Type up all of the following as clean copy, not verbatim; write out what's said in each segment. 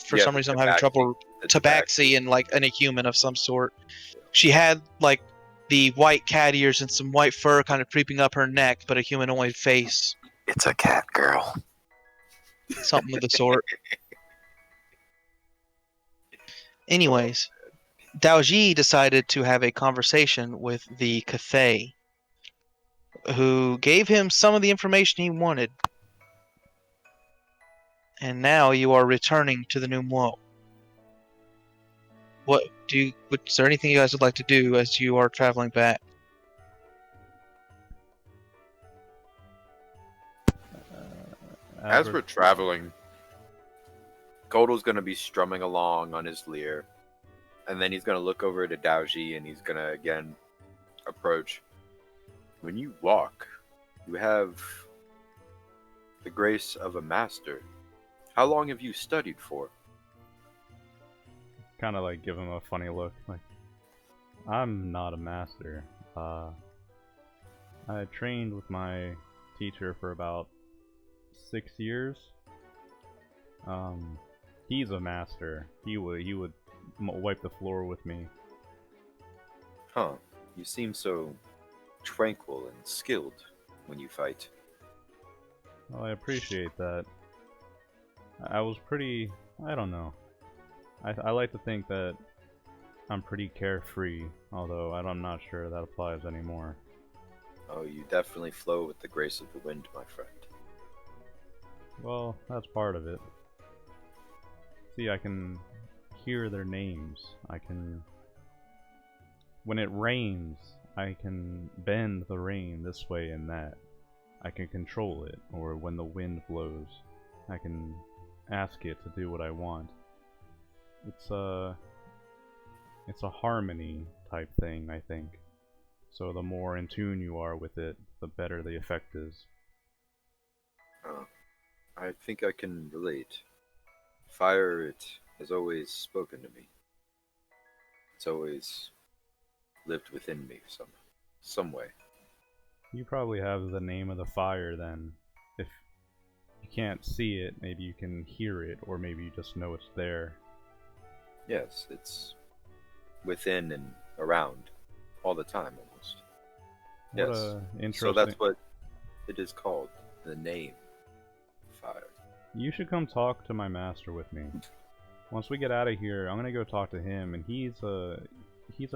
for Yeah, some the reason I'm having trouble. the Tabaxi and like a human of some sort. She had like the white cat ears and some white fur kind of creeping up her neck, but a humanoid face. It's a cat girl. Something of the sort. Anyways, Daoji decided to have a conversation with the Cathay, who gave him some of the information he wanted. And now you are returning to the New World. Is there anything you guys would like to do as you are traveling back? As we're traveling, Gold's gonna be strumming along on his lyre, and then he's gonna look over to Daoji and he's gonna again approach. When you walk, you have the grace of a master. How long have you studied for? Kind of like give him a funny look, like, I'm not a master. I trained with my teacher for about 6 years. He's a master. He would wipe the floor with me. Huh. You seem so tranquil and skilled when you fight. Well, I appreciate that. I was pretty... I don't know. I like to think that I'm pretty carefree, although I'm not sure that applies anymore. Oh, you definitely flow with the grace of the wind, my friend. Well, that's part of it. See, I can hear their names. I can... When it rains, I can bend the rain this way and that. I can control it, or when the wind blows, I can ask it to do what I want. It's a harmony type thing, I think. So the more in tune you are with it, the better the effect is. I think I can relate. Fire, it has always spoken to me. It's always lived within me some way. You probably have the name of the fire then. If you can't see it, maybe you can hear it, or maybe you just know it's there. Yes, it's within and around all the time almost. What Yes. a interesting... So that's what it is called, the name fire. You should come talk to my master with me. Once we get out of here, I'm gonna go talk to him, and he's a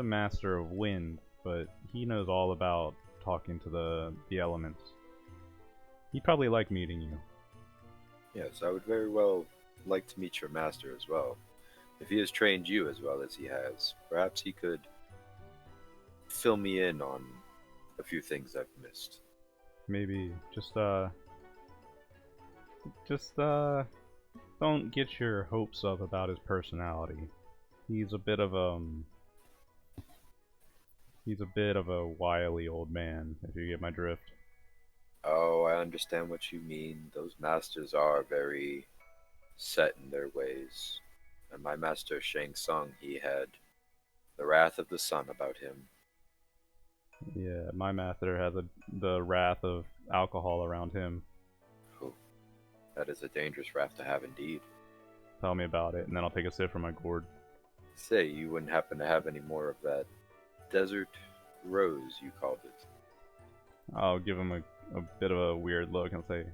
master of wind, but he knows all about talking to the elements. He'd probably like meeting you. Yes, I would very well like to meet your master as well. If he has trained you as well as he has, perhaps he could fill me in on a few things I've missed. Maybe just don't get your hopes up about his personality. He's a bit of a wily old man, if you get my drift. Oh, I understand what you mean. Those masters are very set in their ways. And my master Shang Tsung, he had the wrath of the sun about him. Yeah, my master has the wrath of alcohol around him. Oh, that is a dangerous wrath to have indeed. Tell me about it, and then I'll take a sip from my gourd. Say, you wouldn't happen to have any more of that desert rose you called it? I'll give him a bit of a weird look and say,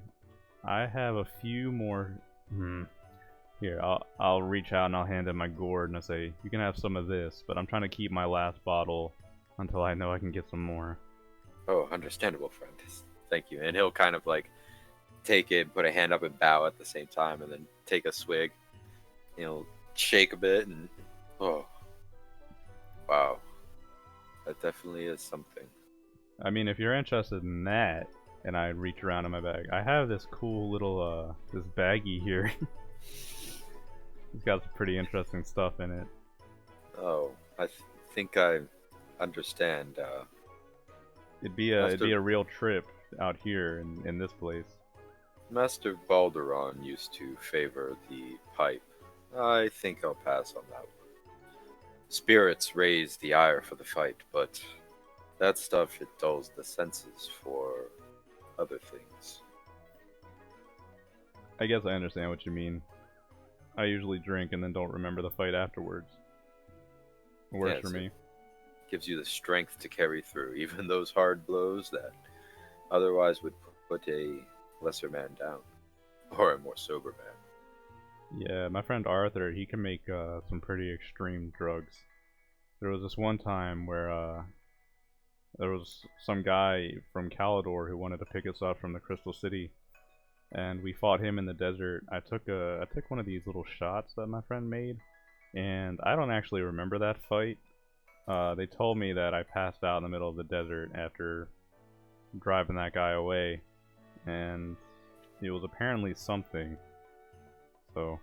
I have a few more... Here, I'll reach out and I'll hand him my gourd and I'll say, you can have some of this, but I'm trying to keep my last bottle until I know I can get some more. Oh, understandable, friend. Thank you. And he'll kind of like take it, put a hand up and bow at the same time, and then take a swig. He'll shake a bit and, oh, wow. That definitely is something. I mean, if you're interested in that, and I reach around in my bag, I have this cool little, this baggie here. It's got some pretty interesting stuff in it. Oh, I think I understand. It'd be a real trip out here in this place. Master Balderon used to favor the pipe. I think I'll pass on that one. Spirits raise the ire for the fight, but that stuff, it dulls the senses for other things. I guess I understand what you mean. I usually drink and then don't remember the fight afterwards. It works for so me. gives you the strength to carry through even those hard blows that otherwise would put a lesser man down, or a more sober man. Yeah, my friend Arthur, he can make some pretty extreme drugs. There was this one time where there was some guy from Calidor who wanted to pick us up from the Crystal City, and we fought him in the desert. I took one of these little shots that my friend made, and I don't actually remember that fight. They told me that I passed out in the middle of the desert after driving that guy away, and it was apparently something. So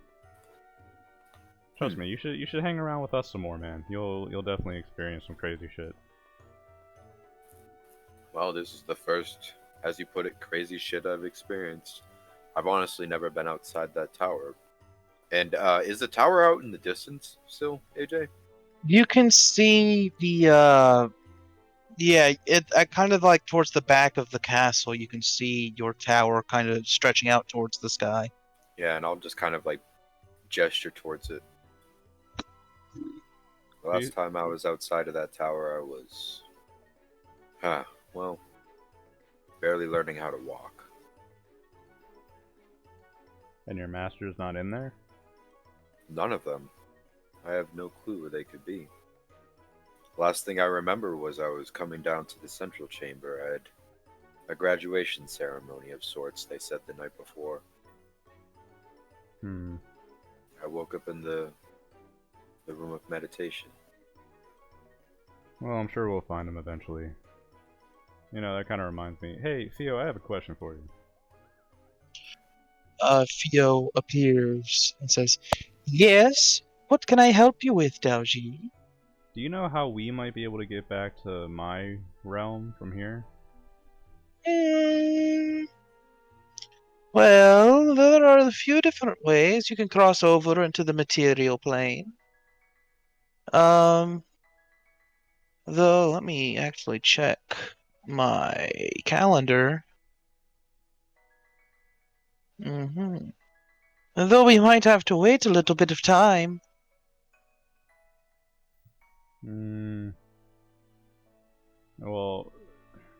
trust me, you should hang around with us some more, man. You'll definitely experience some crazy shit. Well, this is the first, as you put it, crazy shit I've experienced. I've honestly never been outside that tower. And is the tower out in the distance still, AJ? You can see it kind of like towards the back of the castle. You can see your tower kind of stretching out towards the sky. Yeah, and I'll just kind of like gesture towards it. The last time I was outside of that tower, I was, well, barely learning how to walk. And your master's not in there? None of them. I have no clue where they could be. Last thing I remember was I was coming down to the central chamber. I had a graduation ceremony of sorts, they said the night before. I woke up in the room of meditation. Well, I'm sure we'll find him eventually. You know, that kind of reminds me. Hey, Theo, I have a question for you. Theo appears and says, "Yes, what can I help you with, Daoji?" Do you know how we might be able to get back to my realm from here? Well, there are a few different ways you can cross over into the material plane. Though, let me actually check my calendar. Though we might have to wait a little bit of time. Well,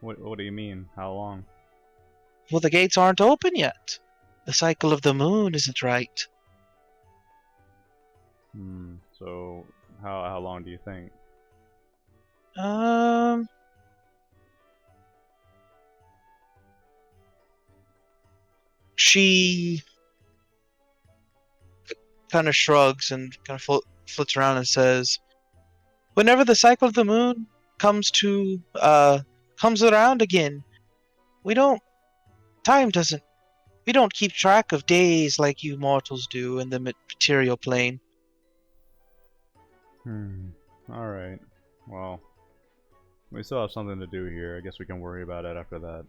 what do you mean? How long? Well, the gates aren't open yet. The cycle of the moon isn't right. So, how long do you think? She kind of shrugs and kind of flits around and says, "Whenever the cycle of the moon comes around again, we don't keep track of days like you mortals do in the material plane." Alright. Well, we still have something to do here. I guess we can worry about it after that.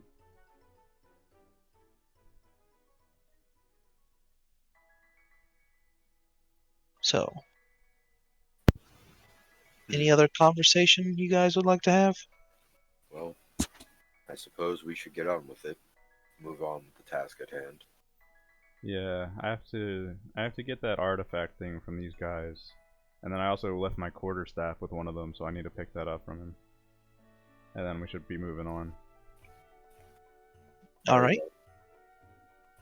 So, any other conversation you guys would like to have? Well, I suppose we should get on with it. Move on with the task at hand. Yeah, I have to get that artifact thing from these guys. And then I also left my quarterstaff with one of them, so I need to pick that up from him. And then we should be moving on. Alright.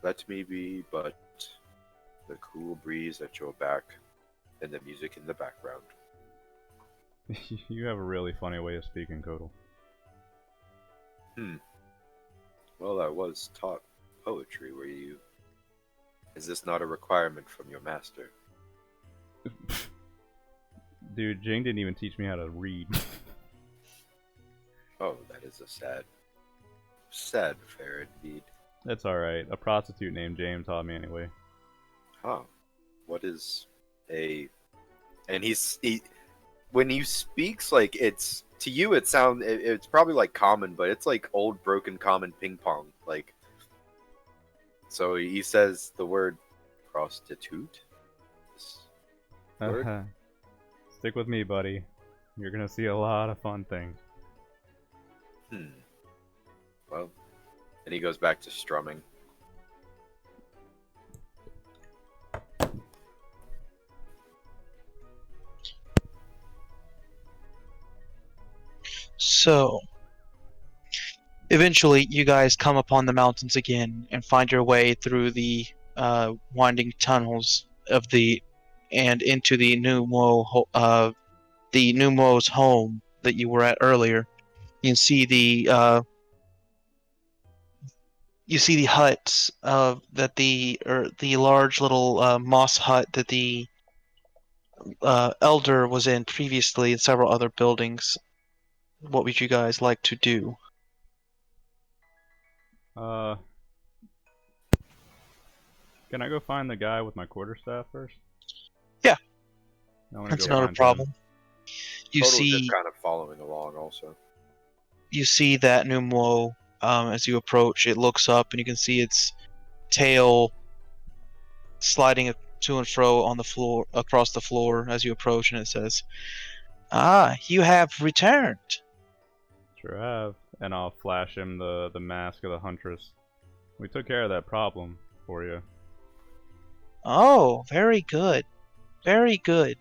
Let me be but the cool breeze at your back and the music in the background. You have a really funny way of speaking, Kodal. Well, I was taught poetry, were you? Is this not a requirement from your master? Dude, Jing didn't even teach me how to read. Oh, that is a sad affair indeed. That's alright. A prostitute named James taught me anyway. Huh. What is a... And when he speaks, like, it's... To you, it's probably, like, common, but it's, like, old, broken, common ping pong. Like... So he says the word prostitute? Word? Stick with me, buddy. You're gonna see a lot of fun things. Well, and he goes back to strumming. So, eventually, you guys come upon the mountains again and find your way through the winding tunnels of and into the Numo's home that you were at earlier. You can see the huts that the large little moss hut that the elder was in previously, and several other buildings. What would you guys like to do? Uh, can I go find the guy with my quarterstaff first? Yeah, I want to that's go not a find him. problem. You Total's just see, kind of following along also. you see that Numwo as you approach. It looks up, and you can see its tail sliding to and fro on the floor, across the floor as you approach, and it says, "Ah, you have returned." Sure have. And I'll flash him the mask of the huntress. We took care of that problem for you. Oh, very good. Very good.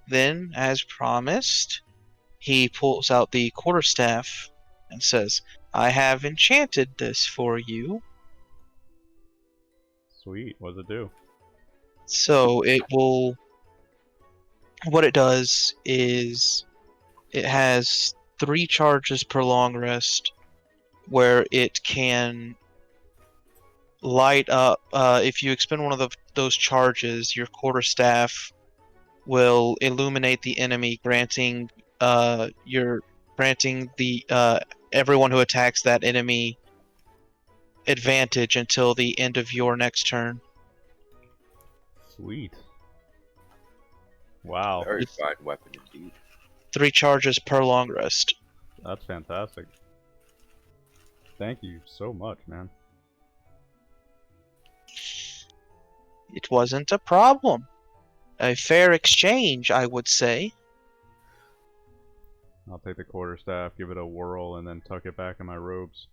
Then, as promised, he pulls out the quarterstaff and says, "I have enchanted this for you." Sweet. What does it do? So what it does is it has 3 charges per long rest where it can light up. If you expend one of those charges, your quarterstaff will illuminate the enemy, granting the everyone who attacks that enemy advantage until the end of your next turn. Sweet. Wow. Very fine weapon indeed. 3 charges per long rest. That's fantastic. Thank you so much, man. It wasn't a problem. A fair exchange, I would say. I'll take the quarterstaff, give it a whirl, and then tuck it back in my robes.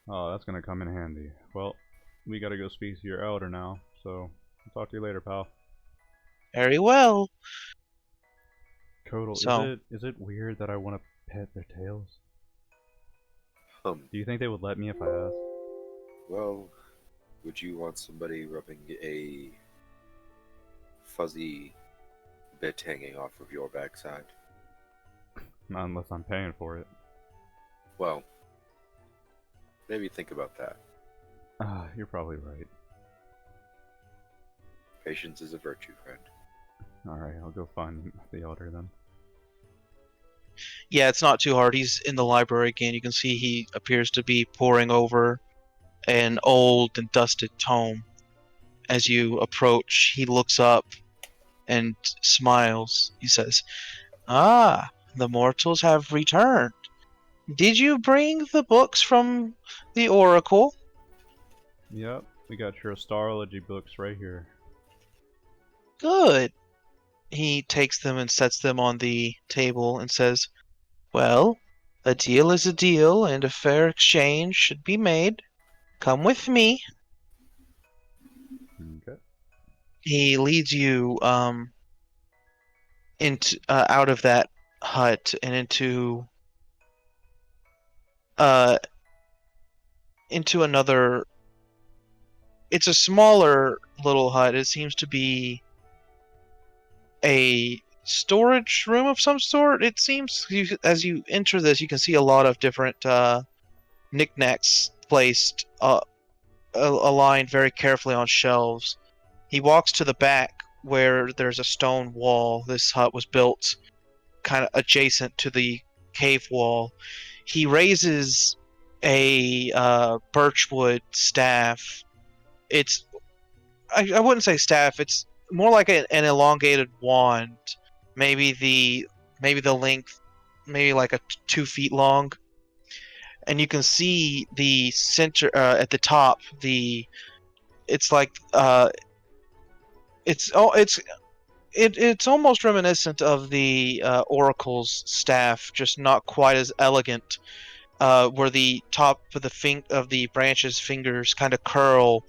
Oh, that's gonna come in handy. Well, we gotta go speak to your elder now, so I'll talk to you later, pal. Very well. Kodal, So- is it weird that I want to pet their tails? Um, Do you think they would let me if I asked? well, would you want somebody rubbing a fuzzy bit hanging off of your backside? Not unless I'm paying for it. Well, maybe think about that. Ah, you're probably right. Patience is a virtue, friend. Alright, I'll go find the elder then. Yeah, it's not too hard. He's in the library again. You can see he appears to be poring over an old and dusted tome. As you approach, he looks up and smiles. He says, "Ah, the mortals have returned. Did you bring the books from the Oracle?" Yep, we got your astrology books right here. "Good." He takes them and sets them on the table and says, "Well, a deal is a deal, and a fair exchange should be made. Come with me." Okay. He leads you into out of that hut and uh into another. It's a smaller little hut. It seems to be a storage room of some sort. It seems as you enter this, you can see a lot of different knickknacks placed aligned very carefully on shelves. He walks to the back where there's a stone wall. This hut was built kind of adjacent to the cave wall. He raises a birchwood staff. I wouldn't say staff. It's more like an elongated wand. Maybe the length, maybe like 2 feet long. And you can see the center at the top. It's like it's almost reminiscent of the Oracle's staff, just not quite as elegant. Where the top of the branch's fingers kind of curl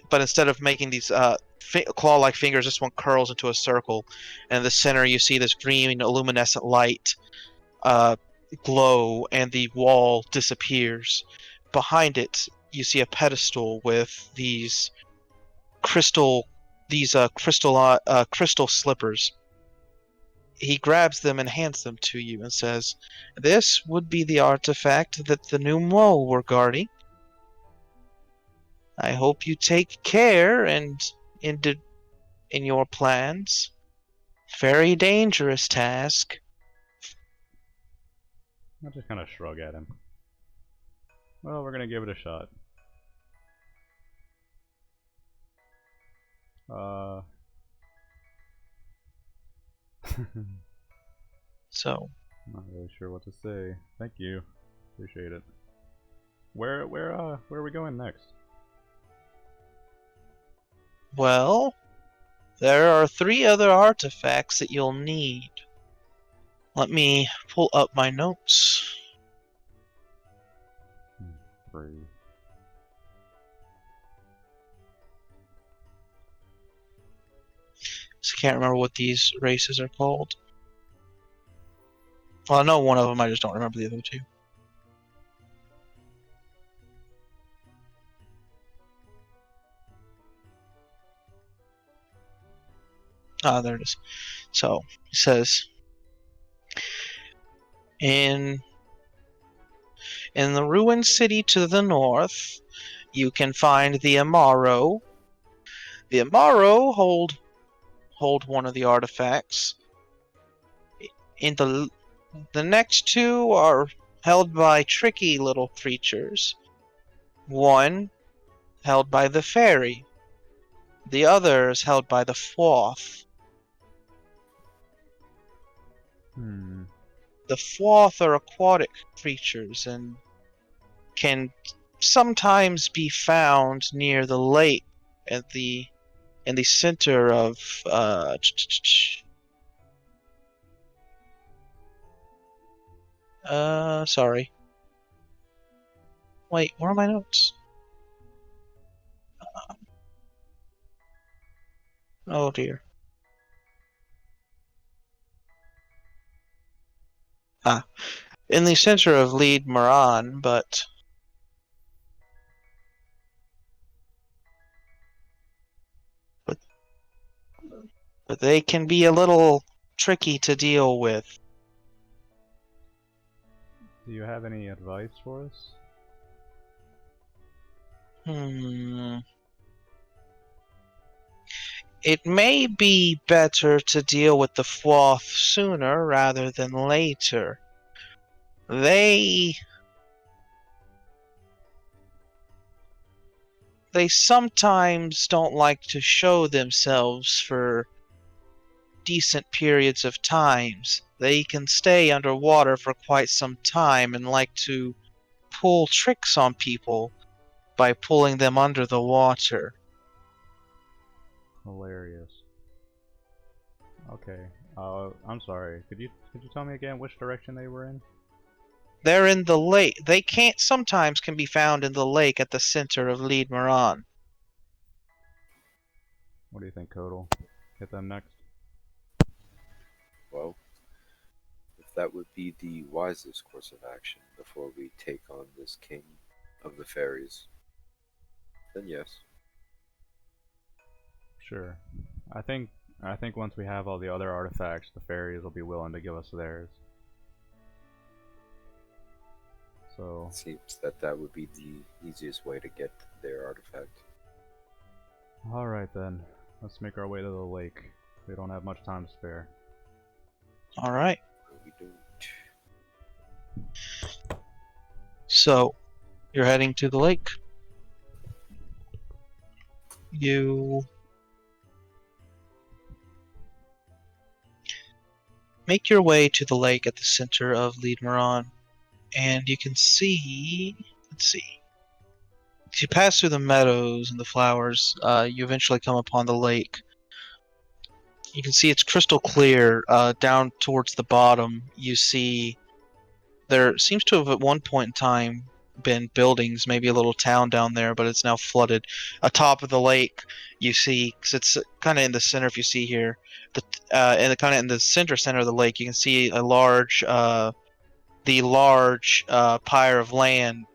but instead of making these claw-like fingers, this one curls into a circle, and in the center you see this green luminescent light. glow, and the wall disappears. Behind it, you see a pedestal with these crystal slippers. He grabs them and hands them to you and says, "This would be the artifact that the new mole were guarding. I hope you take care and in your plans. Very dangerous task." I just kind of shrug at him. Well, we're gonna give it a shot. So, Not really sure what to say. Thank you. Appreciate it. Where are we going next? well, there are 3 other artifacts that you'll need. Let me pull up my notes. Free. So I can't remember what these races are called. Well, I know one of them, I just don't remember the other 2. Ah, there it is. So, it says, in the ruined city to the north, you can find the Amaro. The Amaro hold one of the artifacts. In the next 2 are held by tricky little creatures. One held by the fairy. The other is held by the Fwoth. The Fwoth are aquatic creatures and can sometimes be found near the lake in the center of sorry. Wait, where are my notes? Oh dear. In the center of Lead Moran, but they can be a little tricky to deal with. Do you have any advice for us? It may be better to deal with the Fwoth sooner rather than later. They sometimes don't like to show themselves for decent periods of times. They can stay underwater for quite some time and like to pull tricks on people by pulling them under the water. Hilarious. Okay. I'm sorry. Could you tell me again which direction they were in? They're in the lake. They sometimes can be found in the lake at the center of Lead Moran. What do you think, Kodal? Hit them next? Well, if that would be the wisest course of action before we take on this king of the fairies, then yes. Sure. I think once we have all the other artifacts, the fairies will be willing to give us theirs. So It seems that would be the easiest way to get their artifact. alright then. Let's make our way to the lake. We don't have much time to spare. Alright. We don't. So, you're heading to the lake. You make your way to the lake at the center of Lead Moran, and you can see. Let's see. As you pass through the meadows and the flowers, you eventually come upon the lake. You can see it's crystal clear. Down towards the bottom, you see there seems to have at one point in time been buildings, maybe a little town down there, but it's now flooded. Atop of the lake, you see, because it's kind of in the center. If you see here, and kind of in the center of the lake, you can see a large the large pyre of land,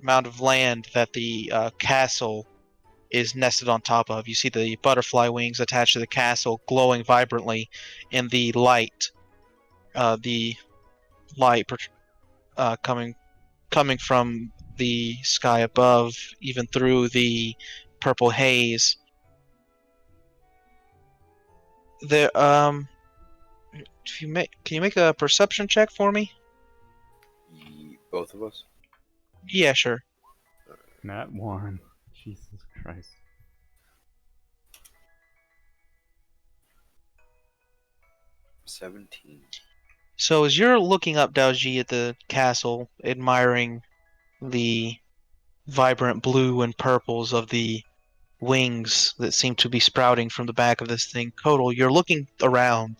mound of land that the castle is nested on top of. You see the butterfly wings attached to the castle glowing vibrantly in the light. The light coming from the sky above, even through the purple haze. There, if can you make a perception check for me? Both of us? Yeah, sure. Nat 1. Jesus Christ. 17. So as you're looking up Daoji at the castle, admiring the vibrant blue and purples of the wings that seem to be sprouting from the back of this thing, Kotal, you're looking around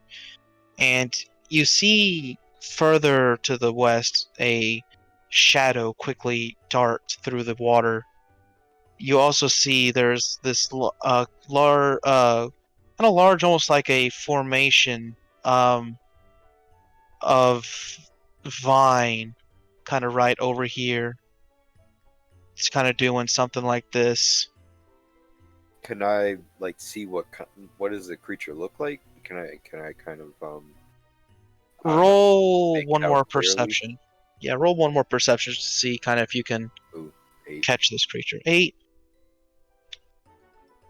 and you see further to the west a shadow quickly dart through the water. You also see there's this large, kind of large, almost like a formation of vine, kind of right over here. It's kind of doing something like this. Can I like see what does the creature look like? Can I kind of I don't know, Roll make one it out more clearly? perception. Yeah, roll one more perception to see kind of if you can Ooh, 8. catch this creature. 8.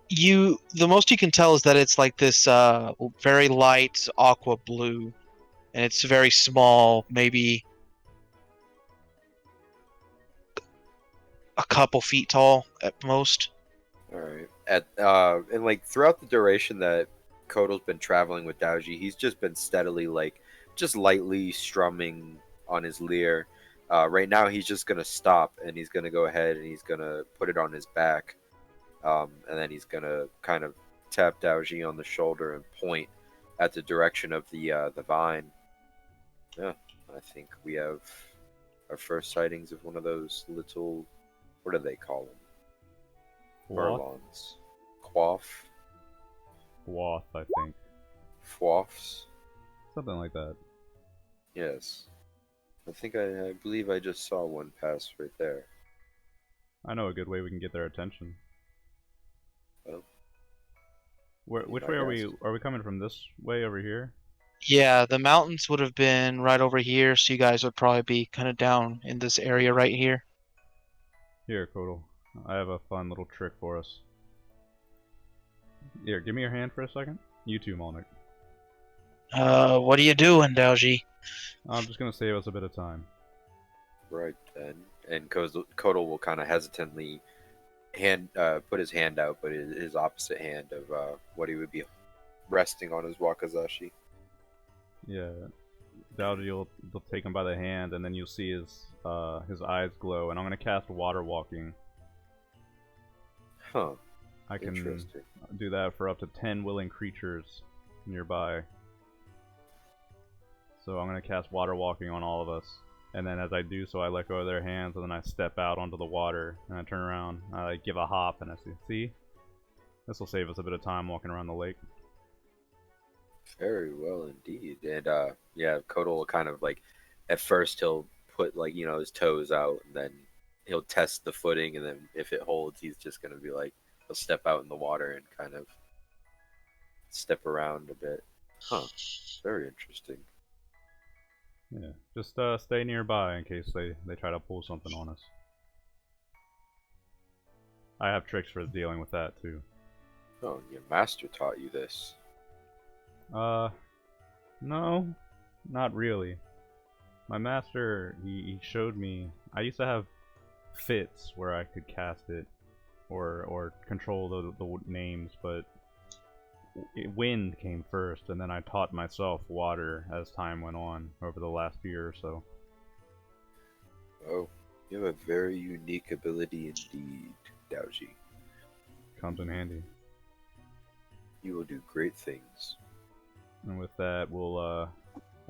The most you can tell is that it's like this very light aqua blue, and it's very small, maybe a couple feet tall at most. All right. And like throughout the duration that Kotal's been traveling with Daoji, he's just been steadily like just lightly strumming on his lyre. Right now, he's just gonna stop and he's gonna go ahead and he's gonna put it on his back, and then he's gonna kind of tap Daoji on the shoulder and point at the direction of the vine. Yeah, I think we have our first sightings of one of those little, what do they call them? Wath? Merlons. Quaff? Wath, I think. Fwaffs? Something like that. Yes. I believe I just saw one pass right there. I know a good way we can get their attention. Well, Which I way are we? guess. Are we coming from this way over here? Yeah, the mountains would have been right over here, so you guys would probably be kind of down in this area right here. Here, Kotal. I have a fun little trick for us. Here, give me your hand for a second. You too, Molnick. What are you doing, Daoji? I'm just gonna save us a bit of time. Right then. And Kotal will kind of hesitantly put his hand out, but his opposite hand of what he would be resting on his wakizashi. Yeah. Daoji will take him by the hand, and then you'll see his eyes glow. And I'm gonna cast Water Walking. Huh. I can Interesting. do that for up to 10 willing creatures nearby. So I'm gonna cast Water Walking on all of us. And then as I do so, I let go of their hands, and then I step out onto the water, and I turn around, I like, give a hop, and I see? This will save us a bit of time walking around the lake. Very well indeed. And yeah, Kotal will kind of like, at first he'll put like, his toes out, and then he'll test the footing, and then if it holds, he's just gonna be like, he'll step out in the water and kind of step around a bit. Huh. Very interesting. Yeah, just stay nearby in case they try to pull something on us. I have tricks for dealing with that too. Oh, your master taught you this. No, not really. My master, he showed me. I used to have fits where I could cast it or control the names, but wind came first, and then I taught myself water as time went on over the last year or so. Oh, you have a very unique ability indeed, Daoji. Comes in handy. You will do great things. And with that, we'll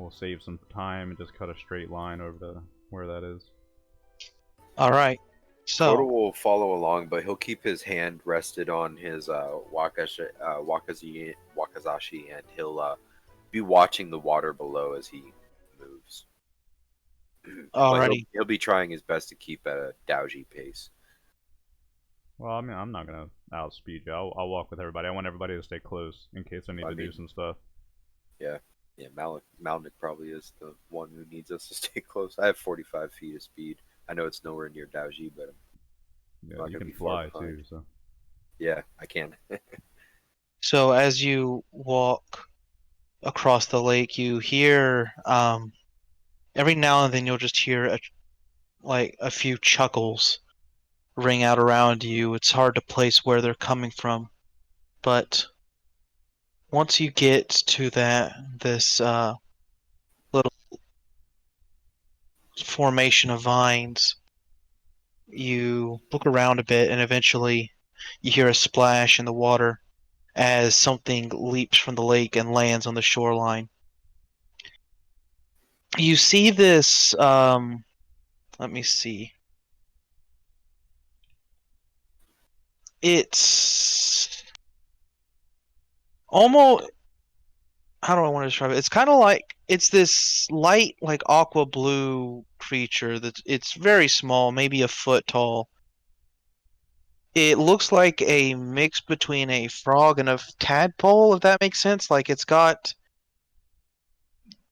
save some time and just cut a straight line over to where that is. All right. Kotal So, will follow along, but he'll keep his hand rested on his wakizashi, and he'll be watching the water below as he moves. But Alrighty. he'll be trying his best to keep at a Daoji pace. Well, I mean, I'm not gonna outspeed you. I'll walk with everybody. I want everybody to stay close in case I need I to do mean, some stuff. yeah, yeah. Malnik probably is the one who needs us to stay close. I have 45 feet of speed. I know it's nowhere near Daoji, but Yeah, I'm not you gonna can be far fly behind. too, so. Yeah, I can. So as you walk across the lake, you hear every now and then you'll just hear like a few chuckles ring out around you. It's hard to place where they're coming from, but once you get to this little formation of vines, you look around a bit, and eventually you hear a splash in the water as something leaps from the lake and lands on the shoreline. You see this. Let me see. It's almost, how do I want to describe it? It's kind of like it's this light, like aqua blue creature that it's very small, maybe a foot tall. It looks like a mix between a frog and a tadpole, if that makes sense. Like it's got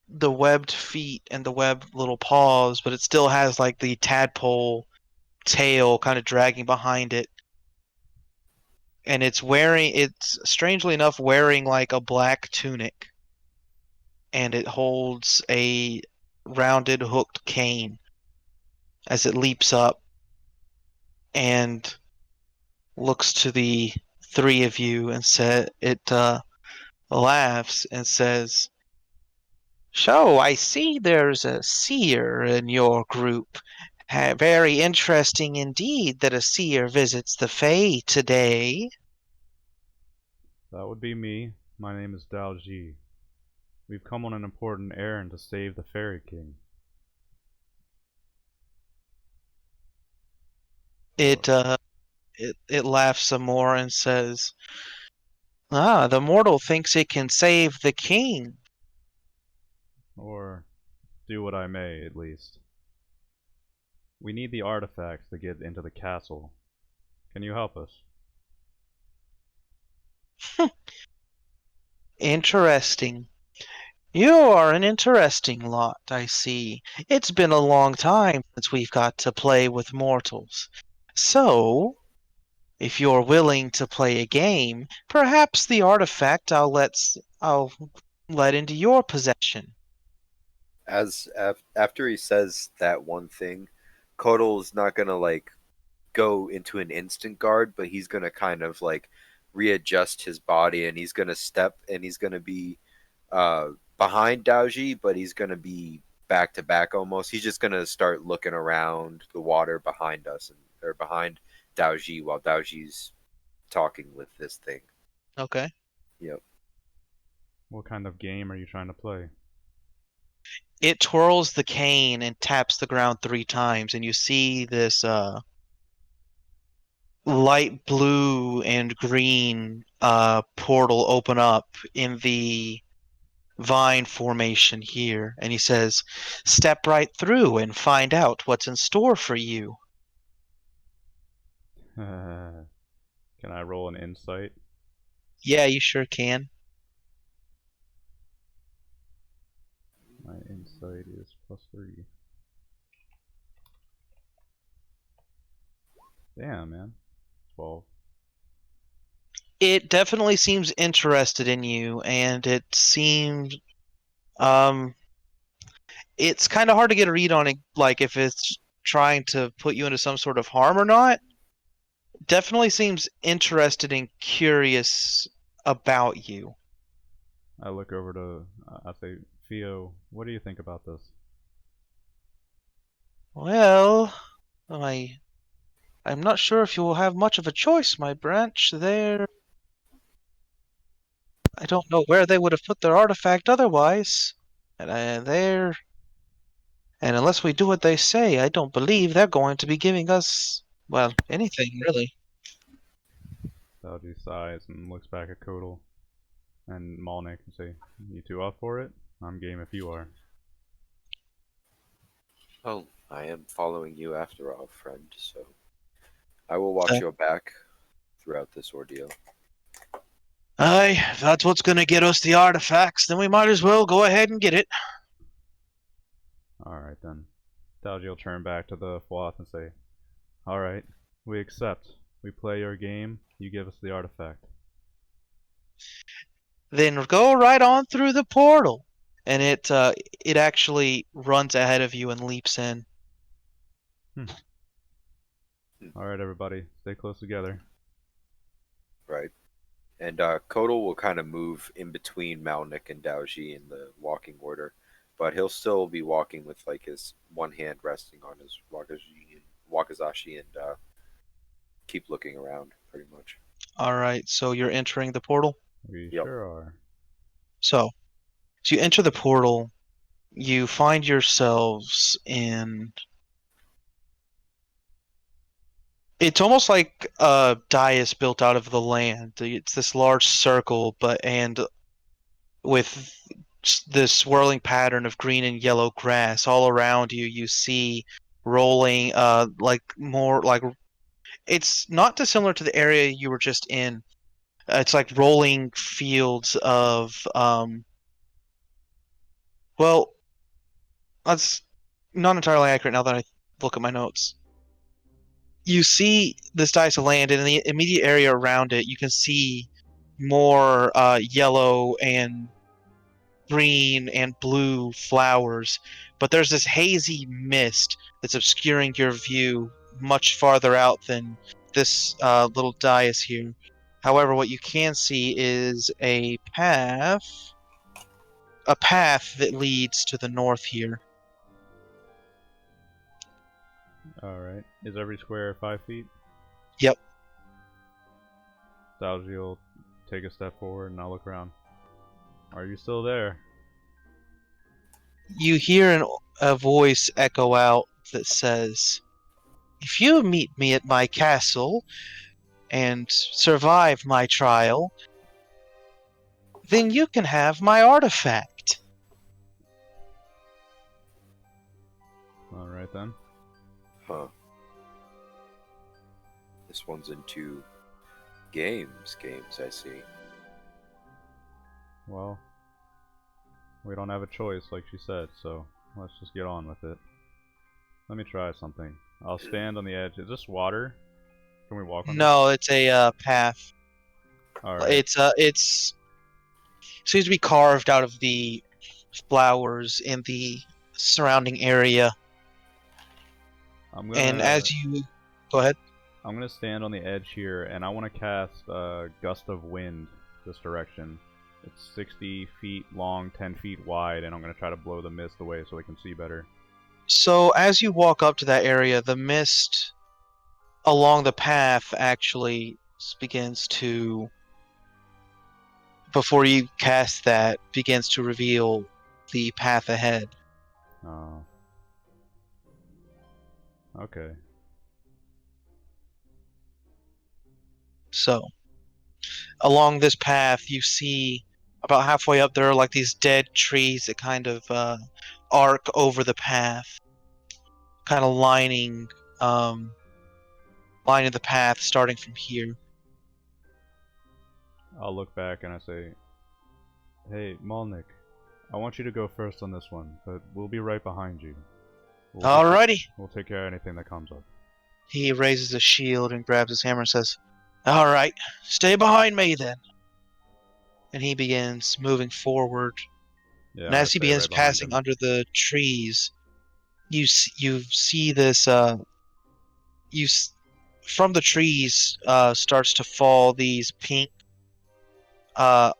the webbed feet and the webbed little paws, but it still has like the tadpole tail kind of dragging behind it. And it's strangely enough wearing like a black tunic, and it holds a rounded hooked cane as it leaps up and looks to the three of you and laughs and says, "So I see there's a seer in your group. Very interesting indeed that a seer visits the Fae today." That would be me. My name is Daoji. We've come on an important errand to save the Fairy King. Or, It it laughs some more and says, "Ah, the mortal thinks it can save the king." or do what I may, at least. We need the artifacts to get into the castle. Can you help us? Interesting. You are an interesting lot, I see. It's been a long time since we've got to play with mortals. So, if you're willing to play a game, perhaps the artifact I'll let into your possession. After he says that one thing, Kotal's not gonna like go into an instant guard, but he's gonna kind of like readjust his body, and he's gonna step, and he's gonna be uh, behind Daoji, but he's gonna be back to back almost. He's just gonna start looking around the water behind us and or behind Daoji while Daoji's talking with this thing. Okay. Yep. What kind of game are you trying to play? It twirls the cane and taps the ground 3 times, and you see this light blue and green portal open up in the vine formation here, and he says, "Step right through and find out what's in store for you." Can I roll an insight? Yeah, you sure can. My insight is +3. Damn, man. 12. It definitely seems interested in you, and it seems um it's kind of hard to get a read on it, like if it's trying to put you into some sort of harm or not. Definitely seems interested and curious about you. I look over to, I say, Theo, what do you think about this? Well, I'm not sure if you will have much of a choice, my branch. I don't know where they would have put their artifact otherwise. And and unless we do what they say, I don't believe they're going to be giving us, well, anything really. Daoji sighs and looks back at Kodal and Malnik and say, you two up for it? I'm game if you are. Well, I am following you after all, friend, so I will watch Uh, your back throughout this ordeal. Aye, if that's what's gonna get us the artifacts, then we might as well go ahead and get it. Alright then. Daoji will turn back to the Fuath and say, Alright, we accept. We play your game, you give us the artifact. Then go right on through the portal. And it actually runs ahead of you and leaps in. Alright everybody, stay close together. Right. And Kodal will kind of move in between Malnik and Daoji in the walking order, but he'll still be walking with like his one hand resting on his wakizashi and keep looking around pretty much. Alright, so you're entering the portal? We Yep. sure are. So, as you enter the portal, you find yourselves in. It's almost like a dais built out of the land. It's this large circle, and with this swirling pattern of green and yellow grass all around you. You see rolling, like more like it's not dissimilar to the area you were just in. It's like rolling fields of, well, that's not entirely accurate now that I look at my notes. You see this dice of land, and in the immediate area around it, you can see more yellow and green and blue flowers, but there's this hazy mist that's obscuring your view much farther out than this little dais here. However, what you can see is a path that leads to the north here. Alright, is every square 5 feet? Yep. Daoji will take a step forward and I'll look around. Are you still there? You hear a voice echo out that says, "If you meet me at my castle and survive my trial, then you can have my artifact." Alright then. Huh. This one's into games, I see. Well, we don't have a choice like she said, so let's just get on with it. Let me try something. I'll stand on the edge. Is this water? Can we walk on this? No, it's a path. Alright. It's seems to be carved out of the flowers in the surrounding area. I'm And gonna as you go ahead, I'm gonna stand on the edge here and I wanna cast a gust of wind this direction. It's 60 feet long, 10 feet wide, and I'm gonna try to blow the mist away so we can see better. so as you walk up to that area, the mist along the path actually begins to, before you cast that, begins to reveal the path ahead. Oh. Okay. So along this path, you see about halfway up there are like these dead trees that kind of arc over the path, kind of um, lining the path starting from here. I'll look back and I say, hey, Malnik, I want you to go first on this one, but we'll be right behind you. Alrighty. We'll take care of anything that comes up. He raises his shield and grabs his hammer and says, "Alright, stay behind me then." And he begins moving forward. Yeah, And I'm as gonna he stay begins right behind passing him. under the trees, you see this from the trees starts to fall these pink, uh,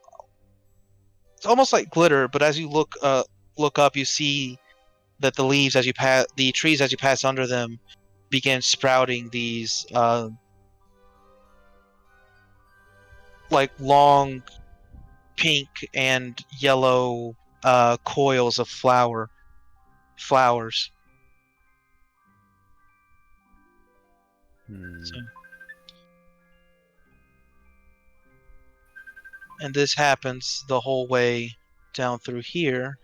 it's almost like glitter, but as you look up, you see that the leaves as you pass the trees as you pass under them begin sprouting these like long pink and yellow coils of flowers. Hmm. So, and this happens the whole way down through here.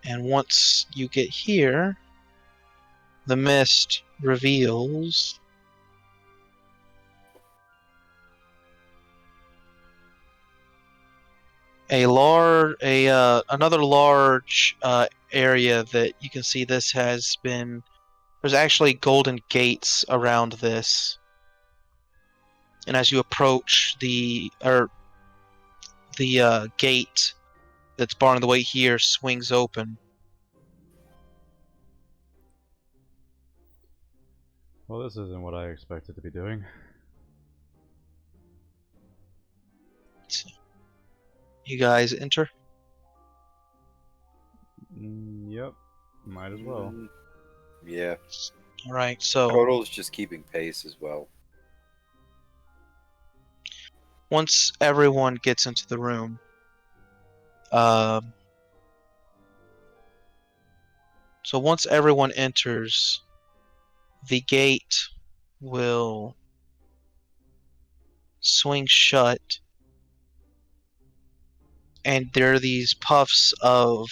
And once you get here, the mist reveals another large area that you can see. This has been there's actually golden gates around this, and as you approach the gate that's barring the way here swings open. Well, this isn't what I expected to be doing. So, you guys enter. Yep. Might as well. Yeah. All right, so Kotal's just keeping pace as well. once everyone gets into the room, so once everyone enters, the gate will swing shut, and there are these puffs of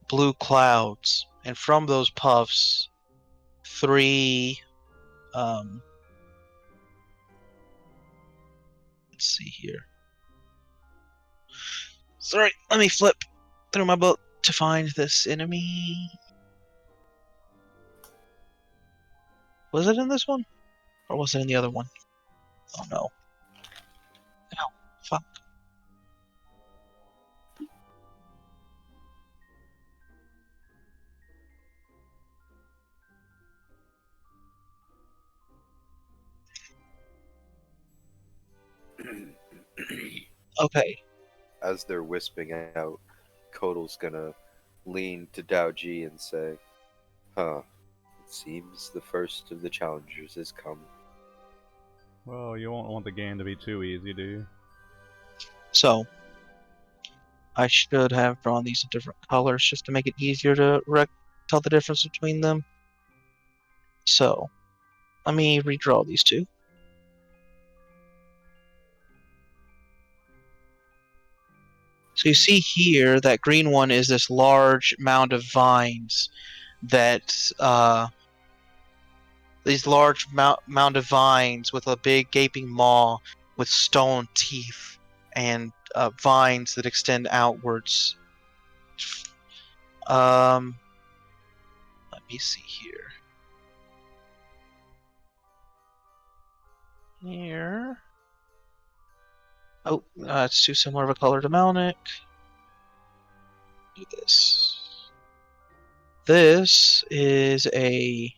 blue clouds, and from those puffs, three let's see here. Sorry, let me flip through my book to find this enemy. Was it in this one? Or was it in the other one? Oh no. Ow, fuck. Okay. As they're wisping out, Kotal's gonna lean to Daoji and say, "Huh, it seems the first of the challengers has come." Well, you won't want the game to be too easy, do you? So, I should have drawn these in different colors just to make it easier to tell the difference between them. So, let me redraw these two. So you see here, that green one is this large mound of vines that, these large mound of vines with a big gaping maw with stone teeth and vines that extend outwards. Let me see here. Here. Oh, it's too similar of a color to Malnick. Do this. This is a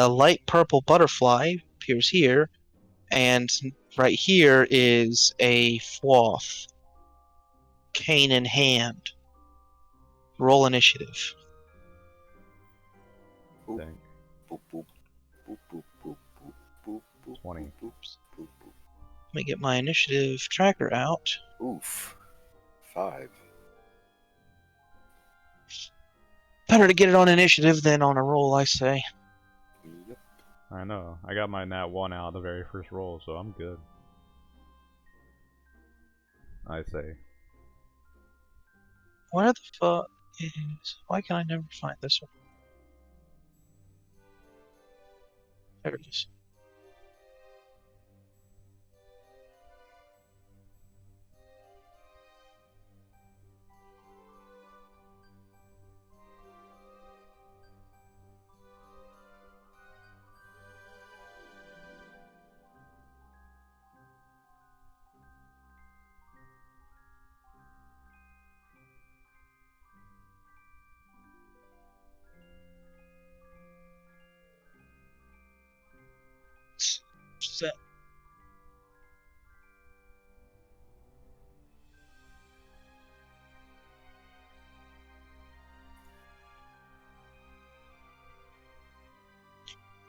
light purple butterfly appears here, and right here is a Fwoth, cane in hand. Roll initiative. Boop, Dang. boop, boop, boop, boop, boop, boop, boop, boop, 20. boop, boop, boop, boop. Let me get my initiative tracker out. Oof. 5. Better to get it on initiative than on a roll, I say. Yep. I know. I got my nat 1 out the very first roll, so I'm good. I say. Where the fuck is... Why can I never find this one? There it is. Set.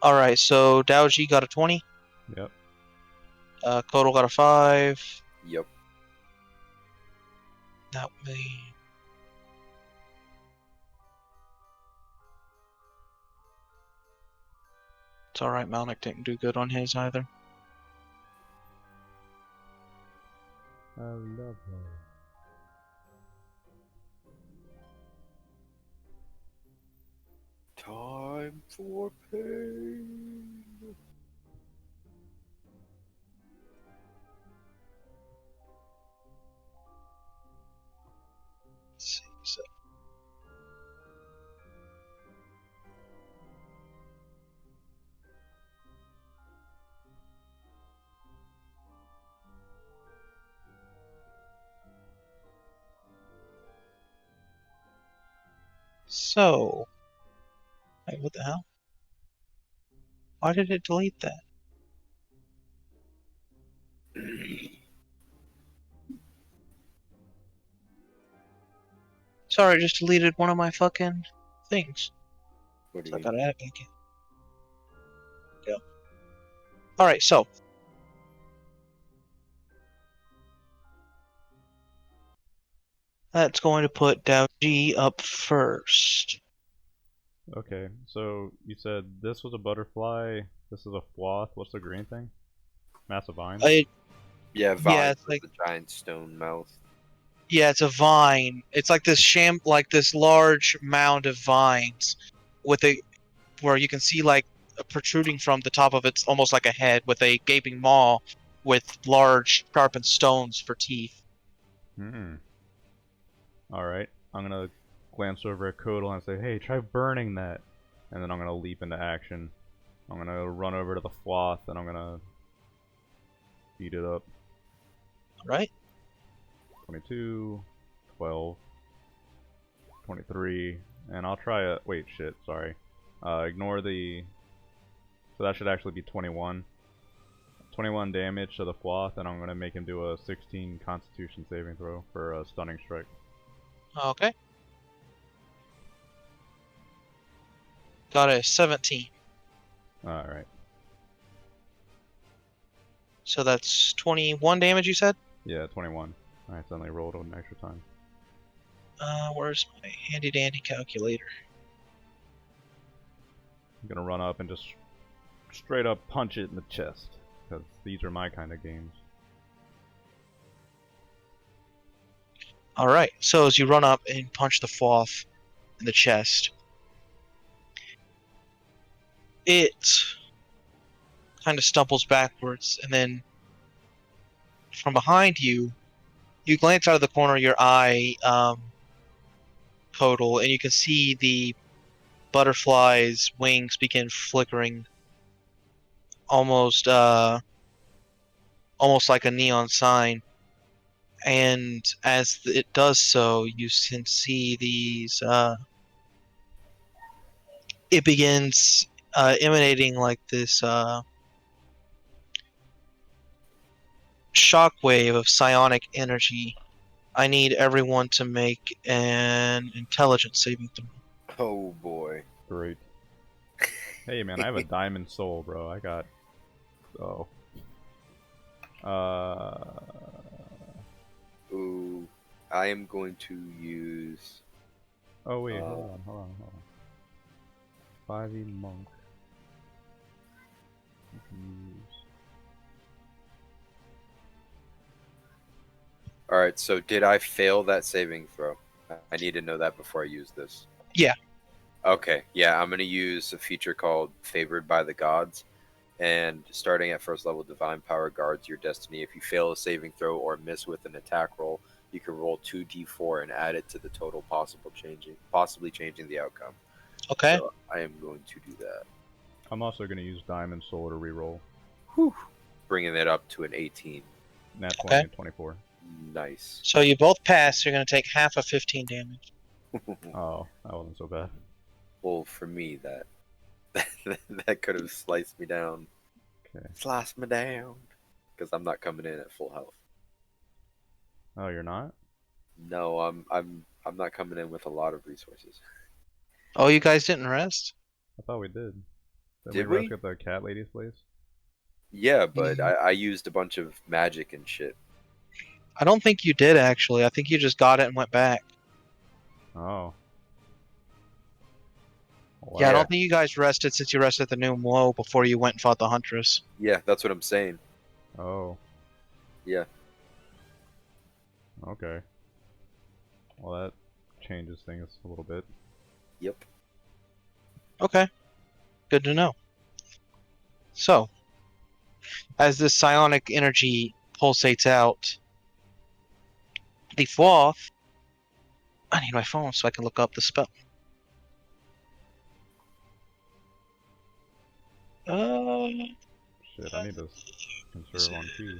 Alright, so Daoji got a 20. Yep. Kotal got a 5. Yep. That way. It's alright, Malnick didn't do good on his either. love her. Time for pain. Let's see. So, wait, what the hell? Why did it delete that? Sorry, I just deleted one of my fucking things. What do So you I mean? gotta add it back in. Go. Alright, so. That's going to put Daoji up first. Okay, so you said this was a butterfly, this is a floth, what's the green thing? Massive vine? Yeah, Yeah, vine it's with like the giant stone mouth. yeah, it's a vine. It's like this large mound of vines with a where you can see like protruding from the top of it's almost like a head with a gaping maw with large sharpened stones for teeth. Hmm. Alright, I'm gonna glance over at Kodal and say, hey, try burning that. And then I'm gonna leap into action. I'm gonna run over to the floth and I'm gonna beat it up. Right? 22, 12, 23, and I'll try a, wait, shit, sorry. Ignore the, so that should actually be 21. 21 damage to the floth, and I'm gonna make him do a 16 Constitution saving throw for a stunning strike. Okay. Got a 17. Alright. So that's 21 damage, you said? Yeah, 21. I accidentally rolled an extra time. Where's my handy dandy calculator? I'm gonna run up and just straight up punch it in the chest, because these are my kind of games. Alright, so as you run up and punch the floth in the chest, it kind of stumbles backwards, and then from behind you, you glance out of the corner of your eye, Total, and you can see the butterfly's wings begin flickering, almost like a neon sign. And as it does so, you can see these. It begins emanating like this shockwave of psionic energy. I need everyone to make an intelligence saving throw. Oh boy. Great. Hey man, I have a diamond soul, bro. I got, oh. Ooh. I am going to use. Oh wait, hold on. 5e monk. You can use. Alright, so did I fail that saving throw? I need to know that before I use this. Yeah. Okay, yeah, I'm going to use a feature called Favored by the Gods. And starting at first level, Divine Power guards your destiny. If you fail a saving throw or miss with an attack roll, you can roll 2d4 and add it to the total possibly changing the outcome. Okay. So I am going to do that. I'm also gonna use diamond soul to reroll. Whew. Bringing it up to an 18. Nat 20 Okay. and 24. Nice. So you both pass. You're going to take half of 15 damage. Oh, that wasn't so bad. Well, for me, that could have sliced me down. Okay. Slice me down. Because I'm not coming in at full health. Oh, you're not? No, I'm not coming in with a lot of resources. Oh, you guys didn't rest? I thought we did. Did we we? rest at the cat lady's place? Yeah, but Mhm. I used a bunch of magic and shit. I don't think you did, actually. I think you just got it and went back. Oh. Well, Yeah, I don't think you guys rested since you rested at the New Moe before you went and fought the Huntress. Yeah, that's what I'm saying. Oh. Yeah. Okay. Well, that changes things a little bit. Yep. Okay, good to know. So, as this psionic energy pulsates out, the Floth. I need my phone so I can look up the spell. Shit, I need to conserve on Q.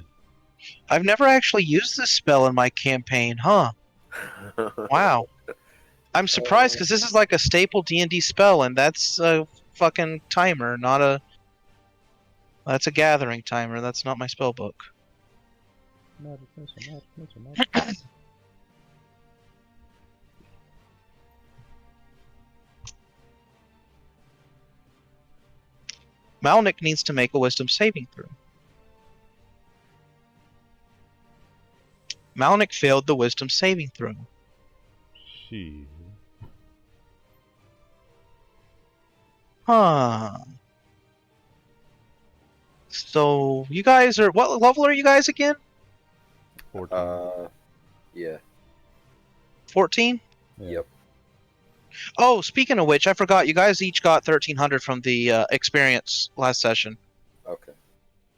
I've never actually used this spell in my campaign, huh? Wow. I'm surprised because this is like a staple D&D spell, and that's a fucking timer, not a. That's a gathering timer. That's not my spell book. Magic missile, magic missile, magic missile. Malnik needs to make a wisdom saving throw. Malnik failed the wisdom saving throw. She. Huh. So you guys are what level are you guys again? 14. Yeah. 14? Yeah. Yep. Oh, speaking of which, I forgot you guys each got 1300 from the experience last session. Okay.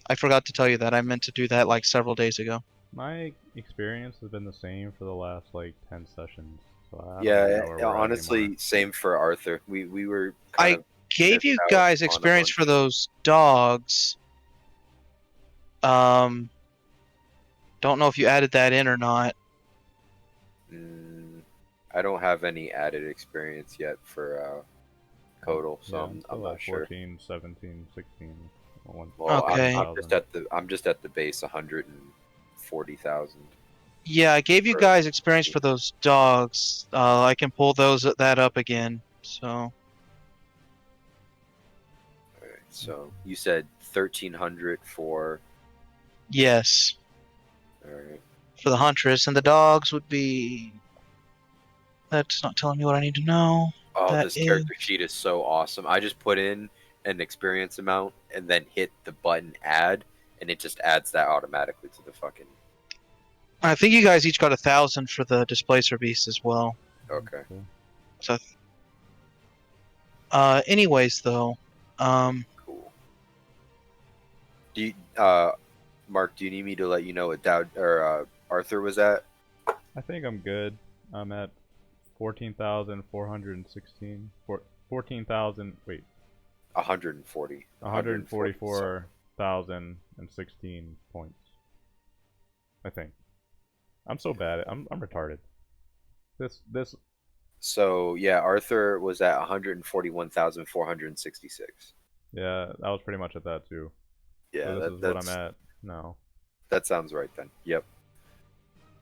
I forgot to tell you that. I meant to do that like several days ago. My experience has been the same for the last like 10 sessions. So I don't Yeah, even know where we're at honestly, anymore. same for Arthur. We were kind I of gave you missed out guys on a experience bunch. for those dogs. Don't know if you added that in or not. I don't have any added experience yet for Codal, so Yeah, I'm still not at sure. 14, 17, 16. Well, Okay. I'm just at the base 140,000. Yeah, I gave you For- guys experience for those dogs. I can pull that up again. So Alright, so you said 1,300 for. yes, Alright. for the huntress, and the dogs would be. That's not telling me what I need to know. Oh, That this is. character sheet is so awesome. I just put in an experience amount and then hit the button add, and it just adds that automatically to the fucking. I think you guys each got 1,000 for the displacer beast as well. Okay. So, anyways, though, Cool. Do you, Mark? Do you need me to let you know what Arthur was at? I think I'm good. I'm at 14,416. 14,000. Wait. 140. 144,016 points. I think. I'm so bad at I'm retarded. This So yeah, Arthur was at 141,466. yeah, I was pretty much at that too. Yeah, So this is what I'm at now. that sounds right then. Yep.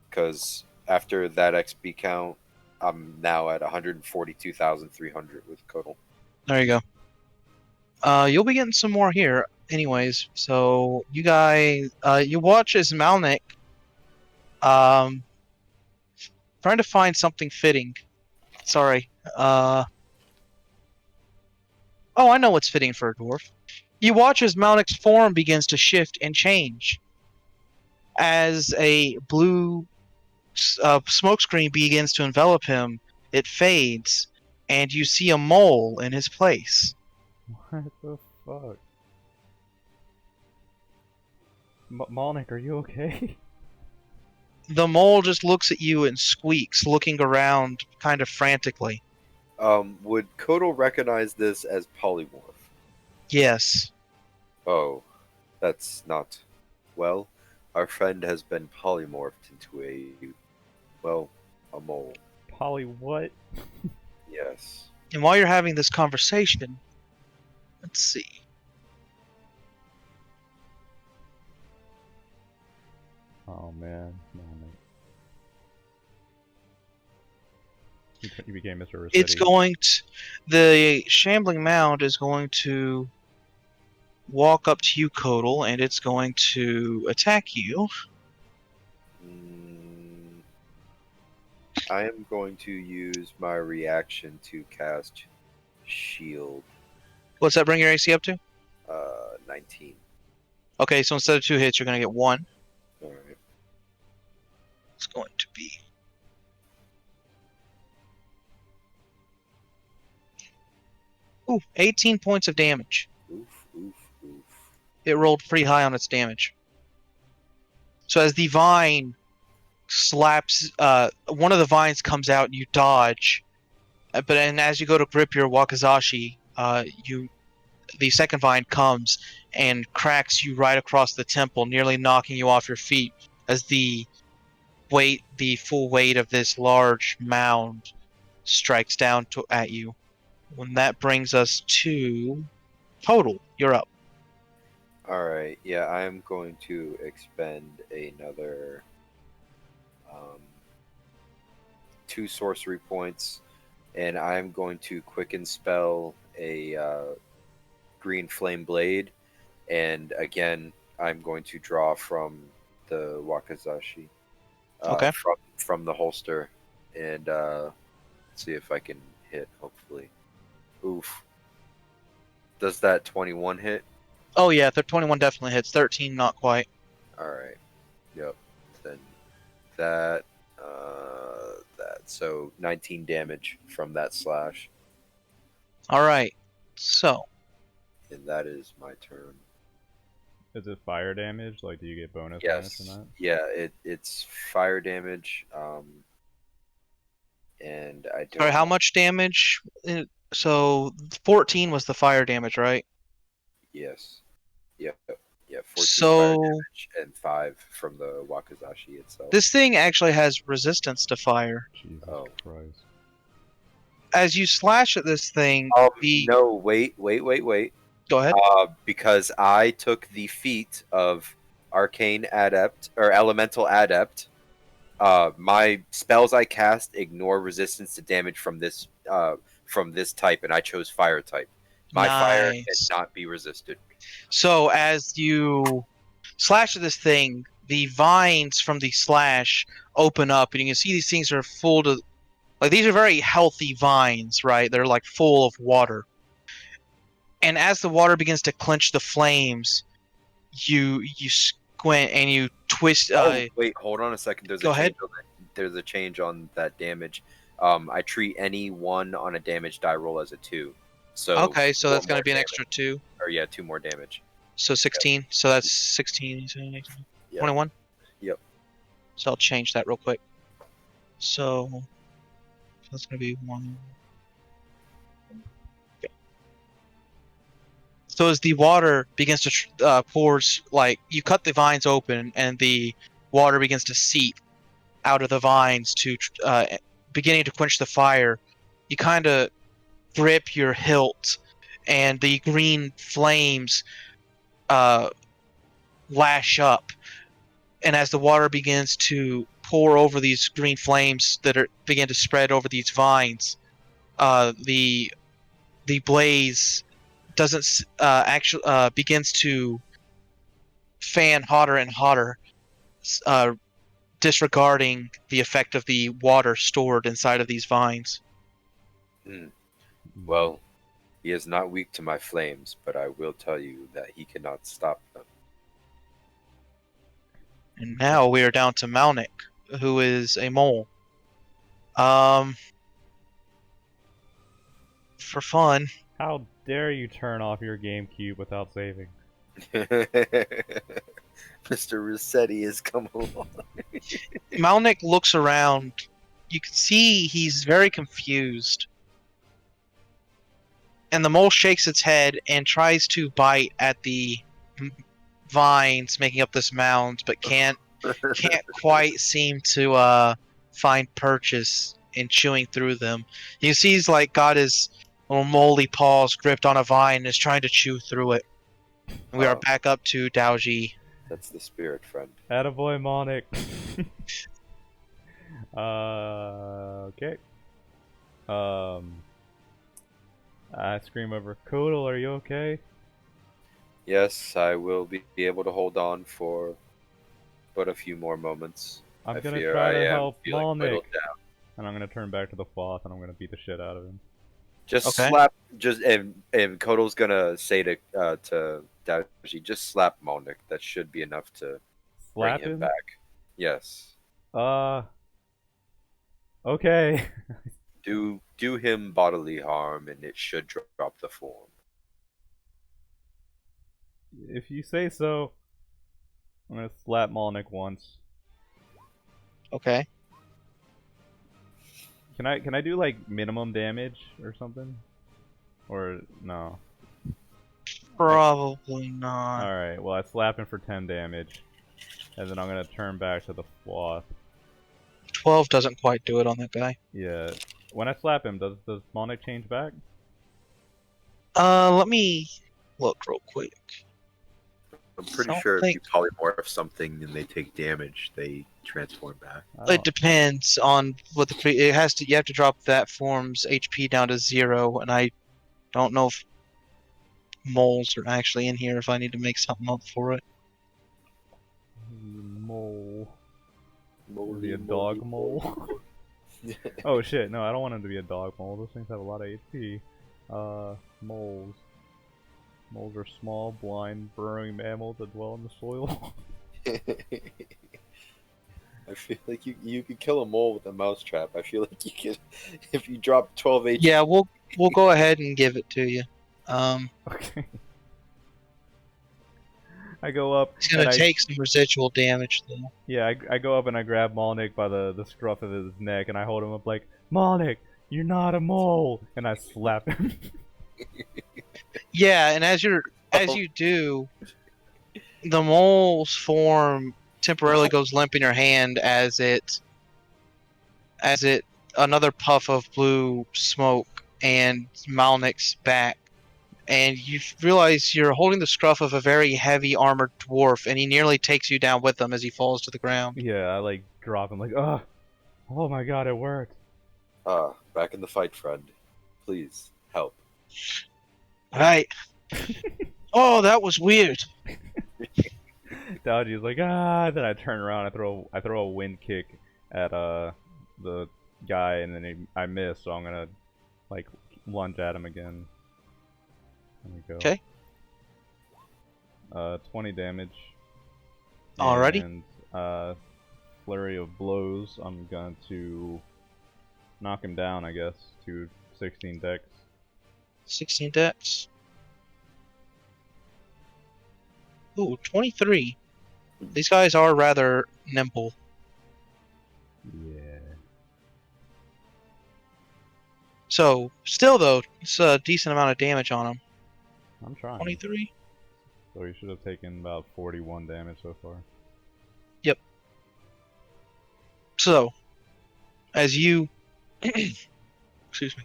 Because after that XP count, I'm now at 142,300 with Codal. there you go. You'll be getting some more here, anyways. So you guys, you watch as Malnik, trying to find something fitting. Sorry. Oh, I know what's fitting for a dwarf. You watch as Malnik's form begins to shift and change as a blue smokescreen begins to envelop him. It fades, and you see a mole in his place. What the fuck? Malnik, are you okay? The mole just looks at you and squeaks, looking around kind of frantically. Would Codal recognize this as polymorph? Yes. Oh, that's not. Well, our friend has been polymorphed into a mole. Polly, what? Yes. And while you're having this conversation, let's see. Oh man, Malnik. You became Mr. Rossetti. It's going to. The shambling mound is going to walk up to you, Codal, and it's going to attack you. I am going to use my reaction to cast Shield. What's that bring your AC up to? 19. Okay, so instead of 2 hits, you're going to get 1. Alright. It's going to be. Ooh, 18 points of damage. Oof, oof, oof. It rolled pretty high on its damage. So as the vine slaps, one of the vines comes out and you dodge. And as you go to grip your wakizashi, the second vine comes and cracks you right across the temple, nearly knocking you off your feet as the full weight of this large mound strikes down at you. When that brings us to total, you're up. Alright, yeah, I'm going to expend another 2 sorcery points, and I'm going to quicken spell a green flame blade, and again, I'm going to draw from the wakizashi, Okay. from the holster, and see if I can hit, hopefully. Oof. Does that 21 hit? Oh yeah, 21 definitely hits. 13 not quite. Alright. Yep. Then that, so 19 damage from that slash, All right. So and that is my turn. Is it fire damage? Like, do you get bonus damage from Yes. that? Yeah, it's fire damage, and I sorry, don't how know. much damage? So 14 was the fire damage, right? Yes. Yep. Yeah, 14 fire So damage and 5 from the wakizashi itself. this thing actually has resistance to fire. Jesus Oh. Christ. As you slash at this thing, No, wait. Go ahead. Because I took the feat of Arcane Adept or Elemental Adept. My spells I cast ignore resistance to damage from this type, and I chose Fire type. My fire Nice. cannot be resisted. So as you slash at this thing, the vines from the slash open up, and you can see these things are full to, like, these are very healthy vines, right? They're like full of water. And as the water begins to clench the flames, you squint and you twist. Oh wait, hold on a second. Go ahead. There's a change on that damage. I treat any one on a damage die roll as a 2. So Okay, so 4 that's going more to be an damage. extra 2. Or yeah, 2 more damage. So 16. So that's 16. Yep. 21. Yep. So I'll change that real quick. So that's going to be 1. So as the water begins to pours, like, you cut the vines open and the water begins to seep out of the vines to beginning to quench the fire, you kind of grip your hilt and the green flames lash up. And as the water begins to pour over these green flames that begin to spread over these vines, the blaze doesn't actually begins to fan hotter and hotter, disregarding the effect of the water stored inside of these vines. Well, he is not weak to my flames, but I will tell you that he cannot stop them. And now we are down to Malnik, who is a mole. For fun, How dare you turn off your GameCube without saving? Mr. Rossetti has come along. Malnik looks around. You can see he's very confused. And the mole shakes its head and tries to bite at the vines making up this mound, but can't quite seem to find purchase in chewing through them. You see he's like got his little moldy paws gripped on a vine and is trying to chew through it. And we are back up to Daoji. That's the spirit, friend. Attaboy, Monic. Okay. I scream over, Kodal, are you okay? Yes, I will be able to hold on for but a few more moments. I'm I gonna fear try I to am help feeling Malnik. whittled down. And I'm gonna turn back to the Floth and I'm gonna beat the shit out of him. Just Okay. slap, and Kodal's gonna say to Daoji, just slap Molnik. That should be enough to Slap bring him him? back. Yes. Okay. Do him bodily harm, and it should drop the form. If you say so. I'm gonna slap Molnick once. Okay. Can I do like minimum damage or something? Or no? Probably not. Alright, well I slap him for 10 damage. And then I'm gonna turn back to the floth. 12 doesn't quite do it on that guy. Yeah. When I slap him, does Molnick change back? Let me look real quick. I'm pretty Don't sure if think you polymorph something and they take damage, they transform back. it depends on what it has to. You have to drop that form's HP down to 0, and I don't know if moles are actually in here. If I need to make something up for it. Mole. Moly, Be a moly, dog mole? moly. Oh shit, no, I don't want him to be a dog mole. Those things have a lot of HP. Moles. Moles are small, blind, burrowing mammals that dwell in the soil. I feel like you could kill a mole with a mousetrap. I feel like you could, if you drop 12 HP. Yeah, we'll go ahead and give it to you. Okay. I go up. He's gonna and take some residual damage though. Yeah, I go up and I grab Molnick by the scruff of his neck and I hold him up like, Molnick, you're not a mole, and I slap him. Yeah, and as you do, the mole's form temporarily goes limp in your hand as it another puff of blue smoke and Malnick's back. And you realize you're holding the scruff of a very heavy armored dwarf, and he nearly takes you down with him as he falls to the ground. Yeah, I like drop him like, oh my god, it worked. Back in the fight, friend. Please help. Right. Oh, that was weird. Daoji's like, then I turn around, I throw a wind kick at the guy, and then I miss, so I'm gonna like lunge at him again. There we go. Okay. 20 damage. Alrighty. And flurry of blows. I'm going to knock him down, I guess, to 16 dex. 16 dex. Ooh, 23. These guys are rather nimble. Yeah. So, still though, it's a decent amount of damage on them. I'm trying. 23? So he should have taken about 41 damage so far. Yep. So, as you excuse me,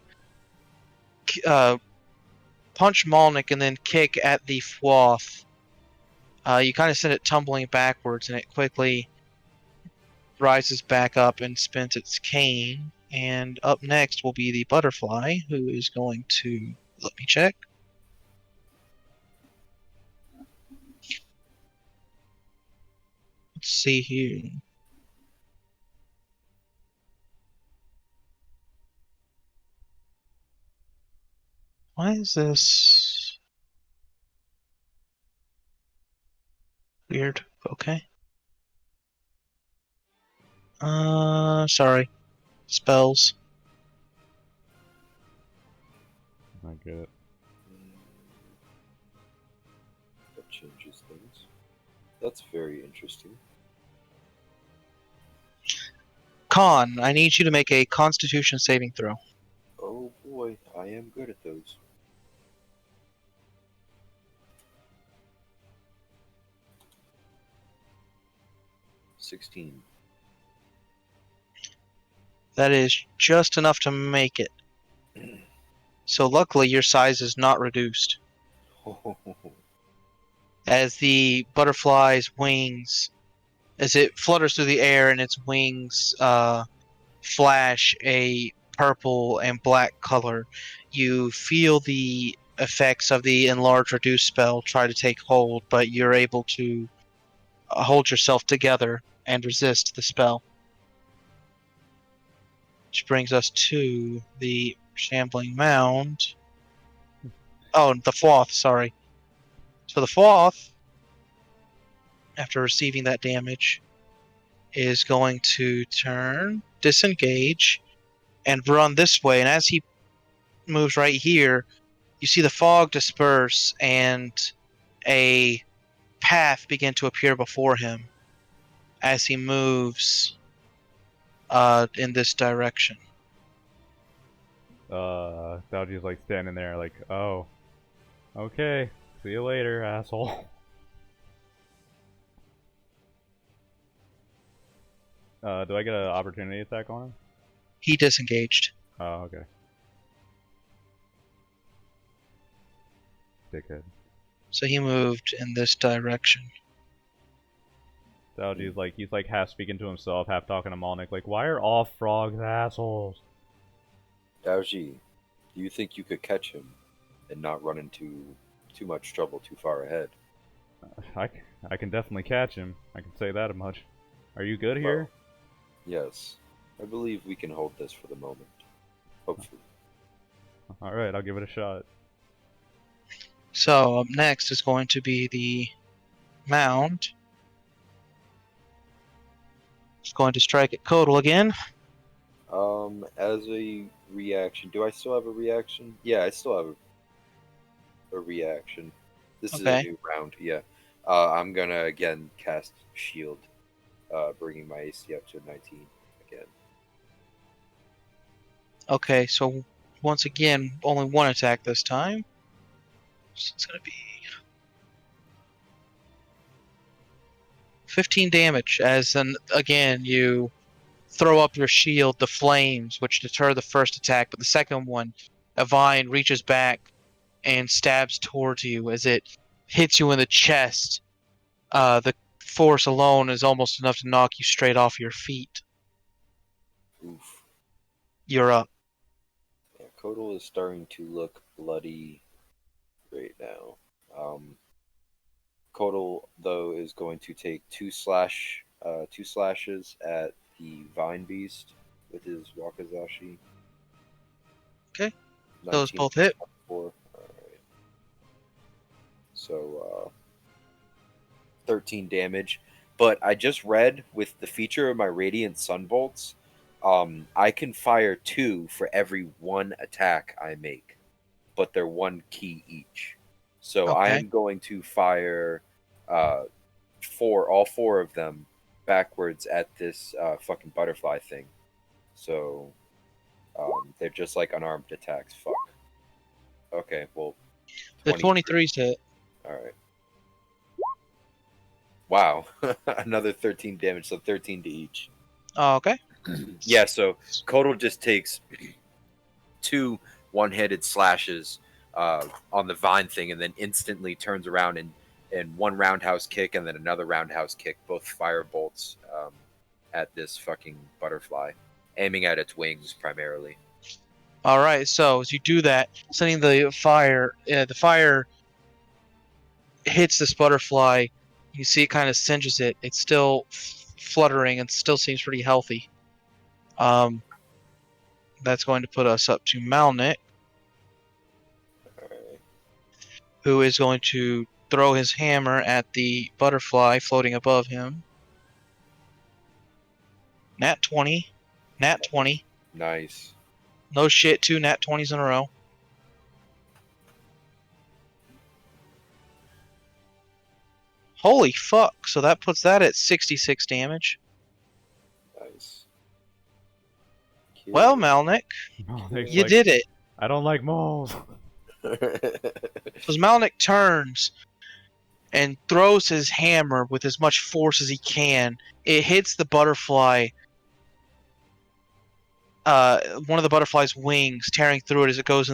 punch Malnick and then kick at the Fwoth, you kind of send it tumbling backwards, and it quickly rises back up and spins its cane. And up next will be the butterfly, who is going to, let me check. Let's see here. Why is this weird? Okay. Sorry. Spells. I get it. That changes things. That's very interesting. Con, I need you to make a Constitution saving throw. Oh boy, I am good at those. $16. That is just enough to make it. So luckily your size is not reduced. As the butterfly's wings, as it flutters through the air and its wings flash a purple and black color, you feel the effects of the enlarge reduce spell try to take hold, but you're able to hold yourself together and resist the spell. Which brings us to the shambling mound. Oh, the Fwoth, sorry. So the Fwoth, after receiving that damage, is going to turn, disengage, and run this way. And as he moves right here, you see the fog disperse and a path begin to appear before him as he moves in this direction. Daoji's like standing there like, oh, okay, see you later, asshole. Do I get an opportunity attack on him? He disengaged. Oh, okay. Dickhead. So he moved in this direction. Daoji's like, he's like half speaking to himself, half talking to Malnik, like, why are all frogs assholes? Daoji, do you think you could catch him and not run into too much trouble too far ahead? I can definitely catch him. I can say that much. Are you good here? Yes. I believe we can hold this for the moment. Hopefully. Alright, I'll give it a shot. So up next is going to be the mound. It's going to strike at Kodal again. As a reaction, do I still have a reaction? Yeah, I still have a reaction. This is a Okay. new round, yeah. I'm gonna again cast Shield, bringing my AC up to 19 again. Okay, so once again, only one attack this time. So it's going to be 15 damage as again you throw up your shield, the flames, which deter the first attack, but the second one, a vine reaches back and stabs towards you as it hits you in the chest. The force alone is almost enough to knock you straight off your feet. Oof. You're up. Yeah, Kodal is starting to look bloody right now. Kodal, though, is going to take two slashes at the Vine Beast with his Wakizashi. Okay. 19 Those both hit. 4. Alright. So, 13 damage. But I just read with the feature of my Radiant Sunbolts, I can fire 2 for every 1 attack I make, but they're 1 key each. So I Okay. am going to fire all 4 of them backwards at this fucking butterfly thing. So they're just like unarmed attacks. Fuck. Okay, well, The 23's hit. All right. Wow, another 13 damage, so 13 to each. Oh, okay. Yeah, so Kodal just takes 2 one-handed slashes on the vine thing, and then instantly turns around and one roundhouse kick and then another roundhouse kick, both fire bolts at this fucking butterfly, aiming at its wings primarily. All right. So as you do that, sending the fire hits this butterfly. You see it kind of singes it. It's still fluttering and still seems pretty healthy. That's going to put us up to Malnik, Alright. who is going to throw his hammer at the butterfly floating above him. Nat 20. Nat 20. Nice. No shit, 2 nat 20s in a row. Holy fuck, so that puts that at 66 damage. Nice. Well, Malnik, Malnik's you like, did it. I don't like moles. Because Malnik turns and throws his hammer with as much force as he can. It hits the butterfly, one of the butterfly's wings, tearing through it as it goes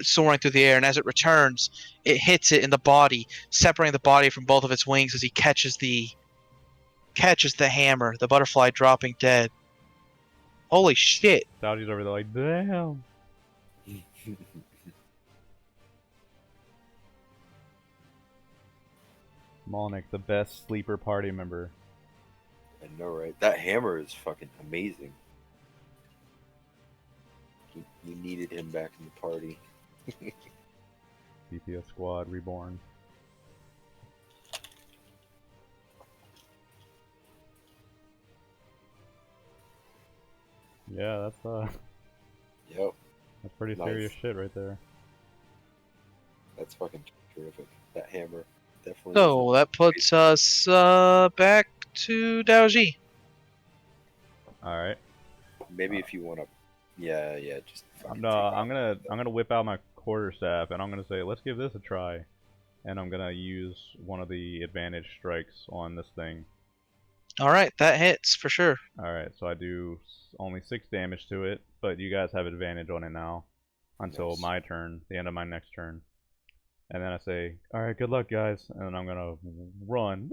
soaring through the air. And as it returns, it hits it in the body, separating the body from both of its wings as he catches the hammer. The butterfly dropping dead. Holy shit! Daoji's over there like, damn. Malnik, the best sleeper party member. I know, right? That hammer is fucking amazing. You needed him back in the party. DPS squad reborn. Yeah, Yep, that's pretty Nice. serious shit right there. that's fucking terrific. That hammer definitely. So that puts us back to Daoji. All right. Maybe if you want to. Yeah, just fucking No, take I'm off. gonna whip out my quarterstaff and I'm gonna say, let's give this a try, and I'm gonna use one of the advantage strikes on this thing. All right, that hits for sure. All right, so I do only 6 damage to it, but you guys have advantage on it now until Nice. my turn, the end of my next turn. And then I say, all right, good luck, guys, and then I'm gonna run.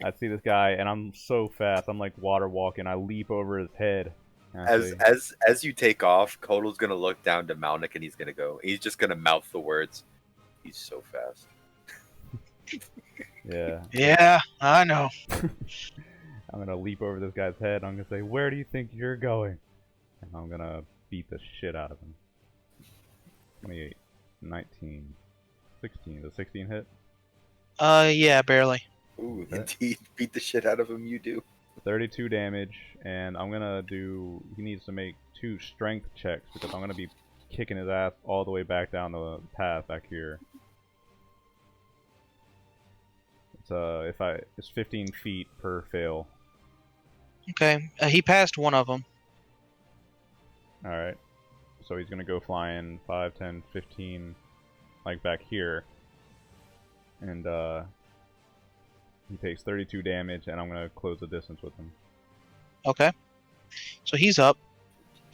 I see this guy, and I'm so fast. I'm like water walking. I leap over his head. And I say, as you take off, Kodo's gonna look down to Malnik and he's gonna go. He's just gonna mouth the words. He's so fast. yeah. Yeah, I know. I'm gonna leap over this guy's head. I'm gonna say, where do you think you're going? And I'm gonna beat the shit out of him. 28, 19, 16. Does 16 hit? Yeah, barely. Ooh, Okay. indeed, beat the shit out of him. You do. 32 damage, and I'm gonna do. He needs to make 2 strength checks because I'm gonna be kicking his ass all the way back down the path back here. It's 15 feet per fail. Okay, he passed one of them. All right, so he's gonna go flying 5, 10, 15, like back here, and he takes 32 damage, and I'm gonna close the distance with him. Okay, so he's up,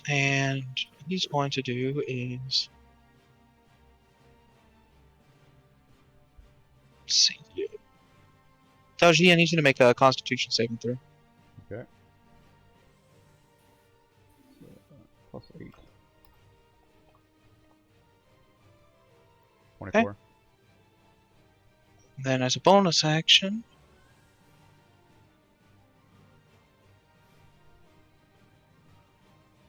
and what he's going to do is, let's see. Daoji, I need you to make a Constitution saving throw. Okay. So, +8. 24. Then, as a bonus action,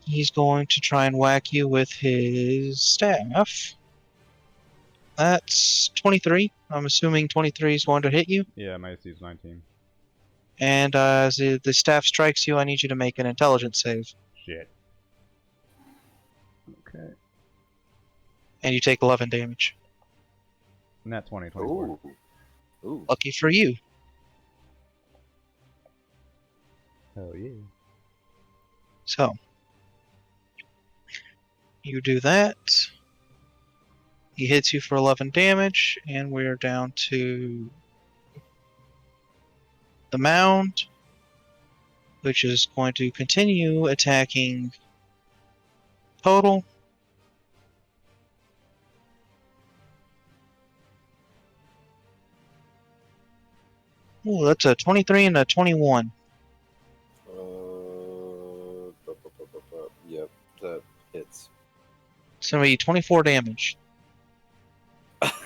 he's going to try and whack you with his staff. That's 23. I'm assuming 23 is going to hit you. Yeah, my AC is 19. And as the staff strikes you, I need you to make an intelligence save. Shit. Okay. And you take 11 damage. Nat 20, 24. Ooh, ooh. Lucky for you. Hell yeah. So, you do that. He hits you for 11 damage, and we're down to the mound, which is going to continue attacking total. Ooh, that's a 23 and a 21. Yep, that hits. It's going to be 24 damage.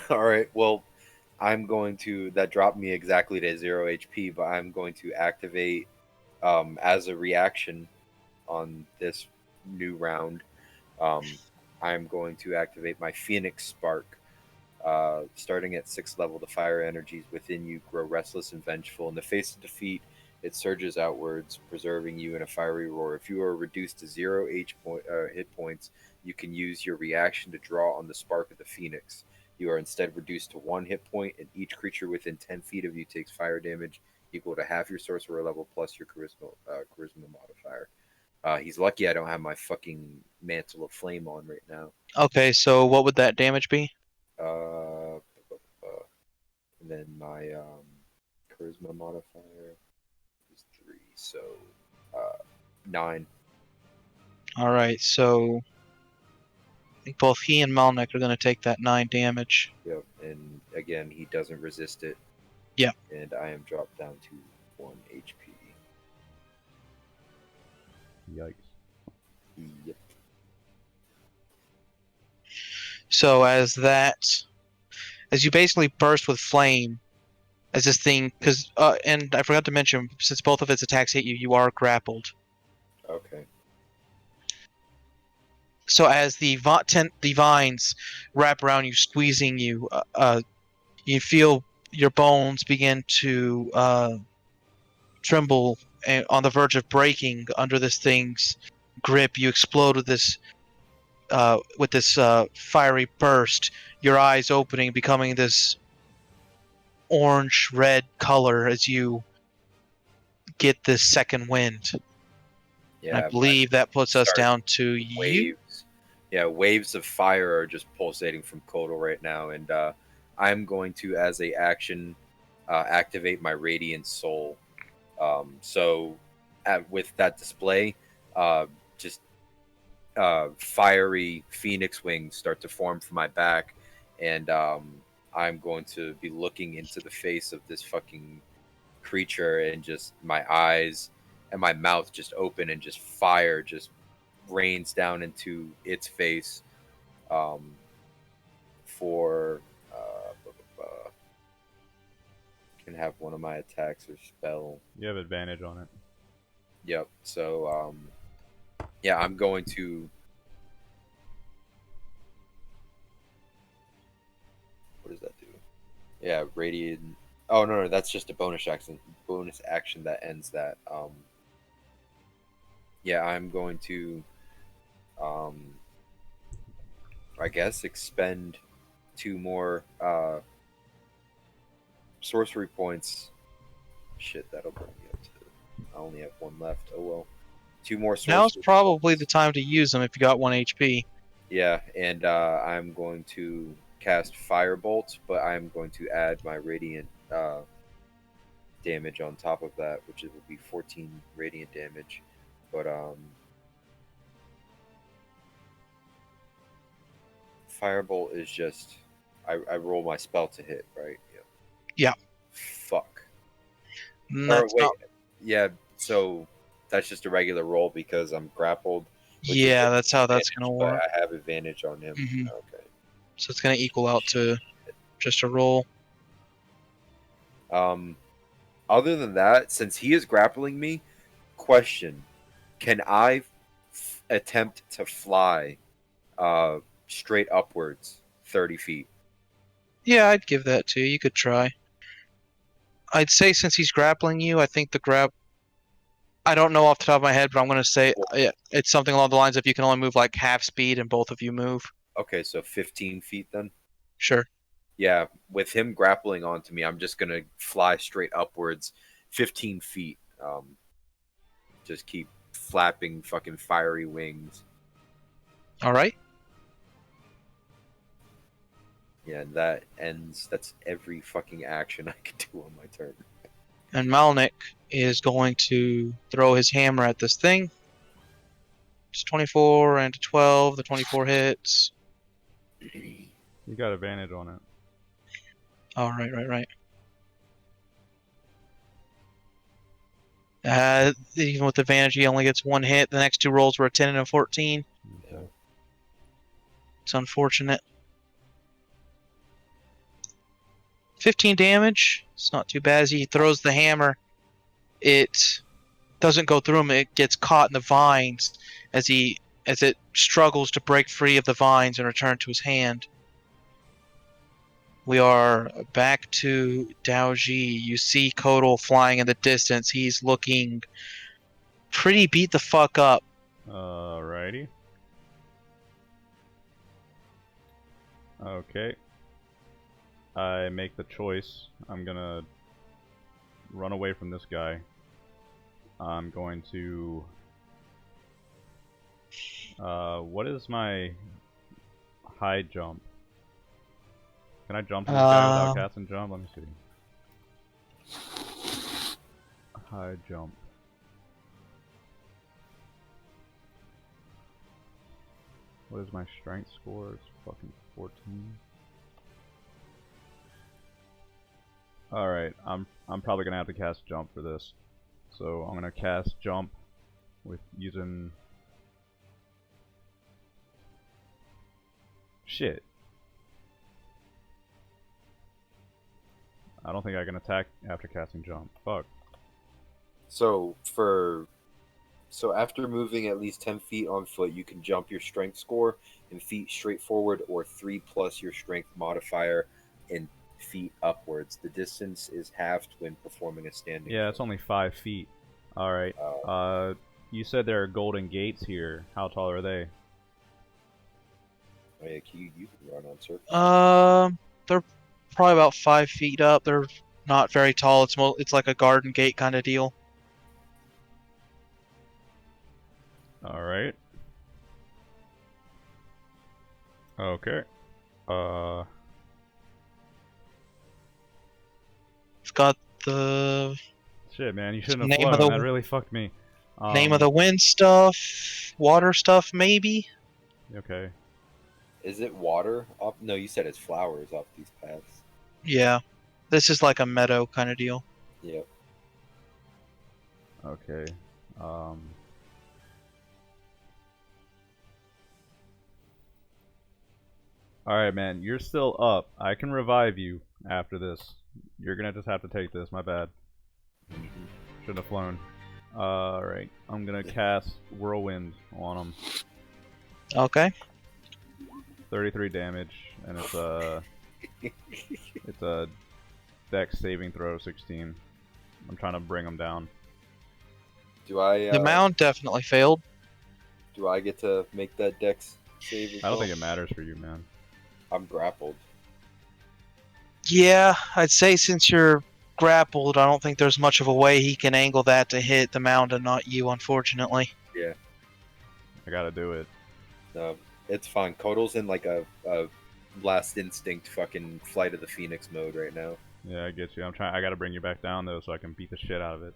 All right. Well, I'm going to. That dropped me exactly to 0 HP, but I'm going to activate as a reaction on this new round. I'm going to activate my Phoenix Spark. Starting at 6th level, the fire energies within you grow restless and vengeful. In the face of defeat, it surges outwards, preserving you in a fiery roar. If you are reduced to 0 hit points, you can use your reaction to draw on the spark of the Phoenix. You are instead reduced to 1 hit point, and each creature within 10 feet of you takes fire damage equal to half your sorcerer level plus your charisma modifier. He's lucky I don't have my fucking mantle of flame on right now. Okay, so what would that damage be? And then my charisma modifier is 3, so 9. Alright, so I think both he and Malnek are going to take that 9 damage. Yep, and again, he doesn't resist it. Yeah. And I am dropped down to 1 HP. Yikes. Yep. So as you basically burst with flame, as this thing, because and I forgot to mention, since both of its attacks hit you, you are grappled. Okay. So as the vines wrap around you, squeezing you, you feel your bones begin to tremble on the verge of breaking under this thing's grip. You explode with this fiery burst. Your eyes opening, becoming this orange-red color as you get this second wind. Yeah, I believe that puts us start down to you. waves. Yeah, waves of fire are just pulsating from Kotal right now, and I'm going to, as a action, activate my Radiant Soul. With that display, just fiery phoenix wings start to form from my back, and I'm going to be looking into the face of this fucking creature, and just my eyes and my mouth just open, and just fire just rains down into its face. For can have one of my attacks or spell. You have advantage on it. Yep. So yeah, I'm going to. What does that do? Yeah, radiant. Oh no, that's just a bonus action. Bonus action that ends that. Yeah, I'm going to. I guess expend 2 more sorcery points. Shit, that'll bring me up to. I only have 1 left. Oh well. 2 more Now's sorcery probably points. the time to use them if you got 1 HP. Yeah, and I'm going to cast Firebolt, but I'm going to add my radiant damage on top of that, which will be 14 radiant damage. But Firebolt is just I roll my spell to hit, right? Yeah. Fuck. That's Wait, not. yeah. So that's just a regular roll because I'm grappled. Which is Yeah, that's how that's gonna but work. I have advantage on him. Mhm. Okay. So it's gonna equal out to just a roll. Other than that, since he is grappling me, question: can I attempt to fly straight upwards 30 feet? Yeah, I'd give that to you. You could try. I'd say since he's grappling you, I think the grab. I don't know off the top of my head, but I'm gonna say it's something along the lines of you can only move like half speed and both of you move. Okay, so 15 feet then? Sure. Yeah, with him grappling onto me, I'm just going to fly straight upwards 15 feet. Just keep flapping fucking fiery wings. All right. Yeah, that ends. That's every fucking action I can do on my turn. And Malnik is going to throw his hammer at this thing. It's 24 and 12. The 24 hits. You got advantage on it. Oh, right. Even with advantage, he only gets 1 hit. The next 2 rolls were a 10 and a 14. Okay. It's unfortunate. 15 damage. It's not too bad. As he throws the hammer, it doesn't go through him. It gets caught in the vines as it struggles to break free of the vines and return to his hand. We are back to Daoji. You see Kotal flying in the distance. He's looking pretty beat the fuck up. Alrighty. Okay. I make the choice. I'm gonna run away from this guy. I'm going to... what is my high jump? Can I jump to this guy without casting jump? Let me see. High jump. What is my strength score? It's fucking 14. Alright, I'm probably gonna have to cast jump for this. So I'm gonna cast jump with using... Shit. I don't think I can attack after casting jump. Fuck. So after moving at least 10 feet on foot, you can jump your strength score in feet straight forward, or 3 plus your strength modifier in feet upwards. The distance is halved when performing a standing. Yeah, it's only 5 feet. All right. You said there are golden gates here. How tall are they? Oh, yeah, you can run on circles. They're probably about 5 feet up. They're not very tall. It's like a garden gate kind of deal. All right. Okay. It's got the Shit, man, you shouldn't have name of flown. the That really fucked me. name of the wind stuff, water stuff, maybe. Okay. Is it water up? No, you said it's flowers up these paths. Yeah, this is like a meadow kind of deal. Yep. Okay. Alright, man, you're still up. I can revive you after this. You're gonna just have to take this, my bad. Shouldn't have flown. Alright, I'm gonna cast Whirlwind on him. Okay. 33 damage, and it's a Dex saving throw 16. I'm trying to bring him down. Do I? The mound definitely failed. Do I get to make that dex save? As I don't well? think it matters for you, man. I'm grappled. Yeah, I'd say since you're grappled, I don't think there's much of a way he can angle that to hit the mound and not you, unfortunately. Yeah. I gotta do it. No, it's fine. Kotal's in like a last instinct fucking Flight of the Phoenix mode right now. Yeah, I get you. I gotta bring you back down though, so I can beat the shit out of it.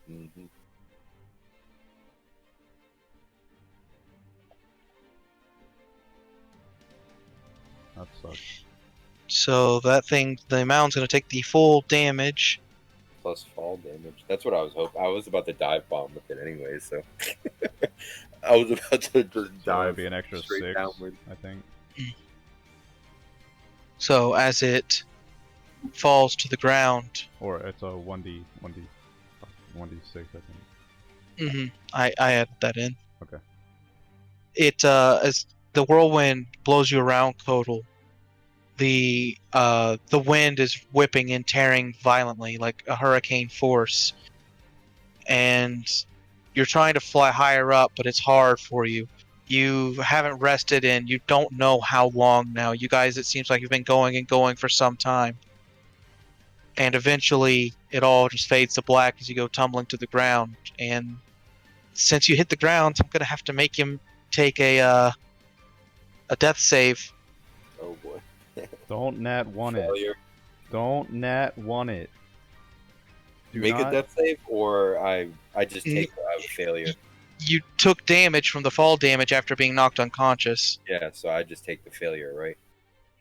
Mm-hmm. That sucks. So that thing, the mound's going to take the full damage. Plus fall damage. That's what I was hoping. I was about to dive bomb with it anyway, so I was about to just So dive. it'd be an extra straight 6, downward. I think. So as it falls to the ground, Or it's a 1d6, I think. I added that in. Okay. It as the whirlwind blows you around, Kotal, the wind is whipping and tearing violently like a hurricane force, and you're trying to fly higher up, but it's hard for you. You haven't rested and you don't know how long now. You guys, it seems like you've been going and going for some time. And eventually it all just fades to black as you go tumbling to the ground. And since you hit the ground, I'm going to have to make him take a death save. Oh boy. Don't nat 1 it. Failure. Don't nat 1 it. Do Make not... a death save, or I just take a failure. You took damage from the fall damage after being knocked unconscious. Yeah, so I just take the failure, right?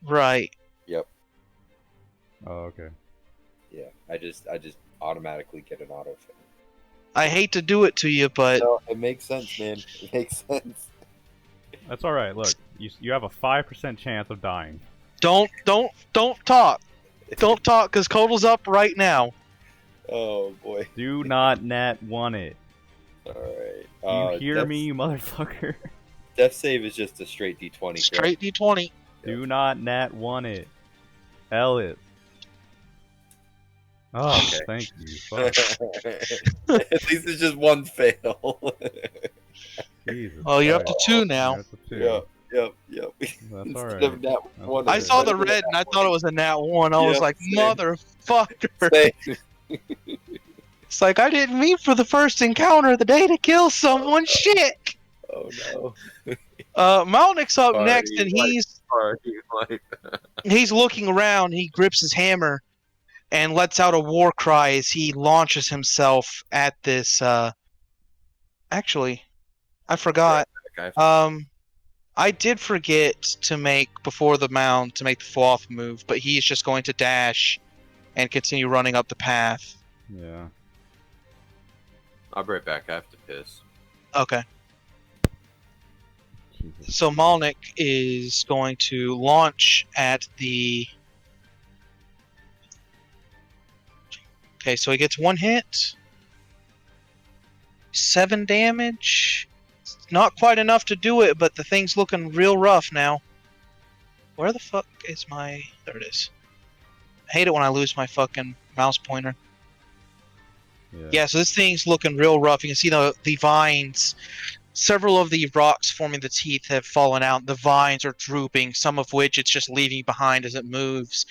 Right. Yep. Oh, okay. Yeah, I just automatically get an auto fail. I hate to do it to you, but No, it makes sense, man. It makes sense. That's alright, look. You have a 5% chance of dying. don't talk. Don't talk, because Kotal's up right now. Oh boy. Do not nat 1 it. Alright. You hear me, you motherfucker? Death save is just a straight D20. Straight D20. Do not nat 1 it. Elliot. Oh, Okay. thank you. Fuck. At least it's just one fail. Jesus. Oh, you're up to Christ. 2 now. You're up to 2. Yep. That's Instead alright. of that one, I saw the red and I thought it was a nat 1. I was Yep, like, same. motherfucker. Same. It's like, I didn't mean for the first encounter of the day to kill someone. Shit. Oh no. Malnik's up Sorry, next, and he's looking around. He grips his hammer and lets out a war cry as he launches himself at this. Actually, I forgot. I did forget to make before the mound to make the fall off move, but he's just going to dash and continue running up the path. Yeah. I'll be right back. I have to piss. Okay. Jesus. So Malnik is going to launch at the. Okay, so he gets 1 hit. 7 damage. It's not quite enough to do it, but the thing's looking real rough now. Where the fuck is my... There it is. I hate it when I lose my fucking mouse pointer. Yeah, so this thing's looking real rough. You can see the vines. Several of the rocks forming the teeth have fallen out. The vines are drooping, some of which it's just leaving behind as it moves.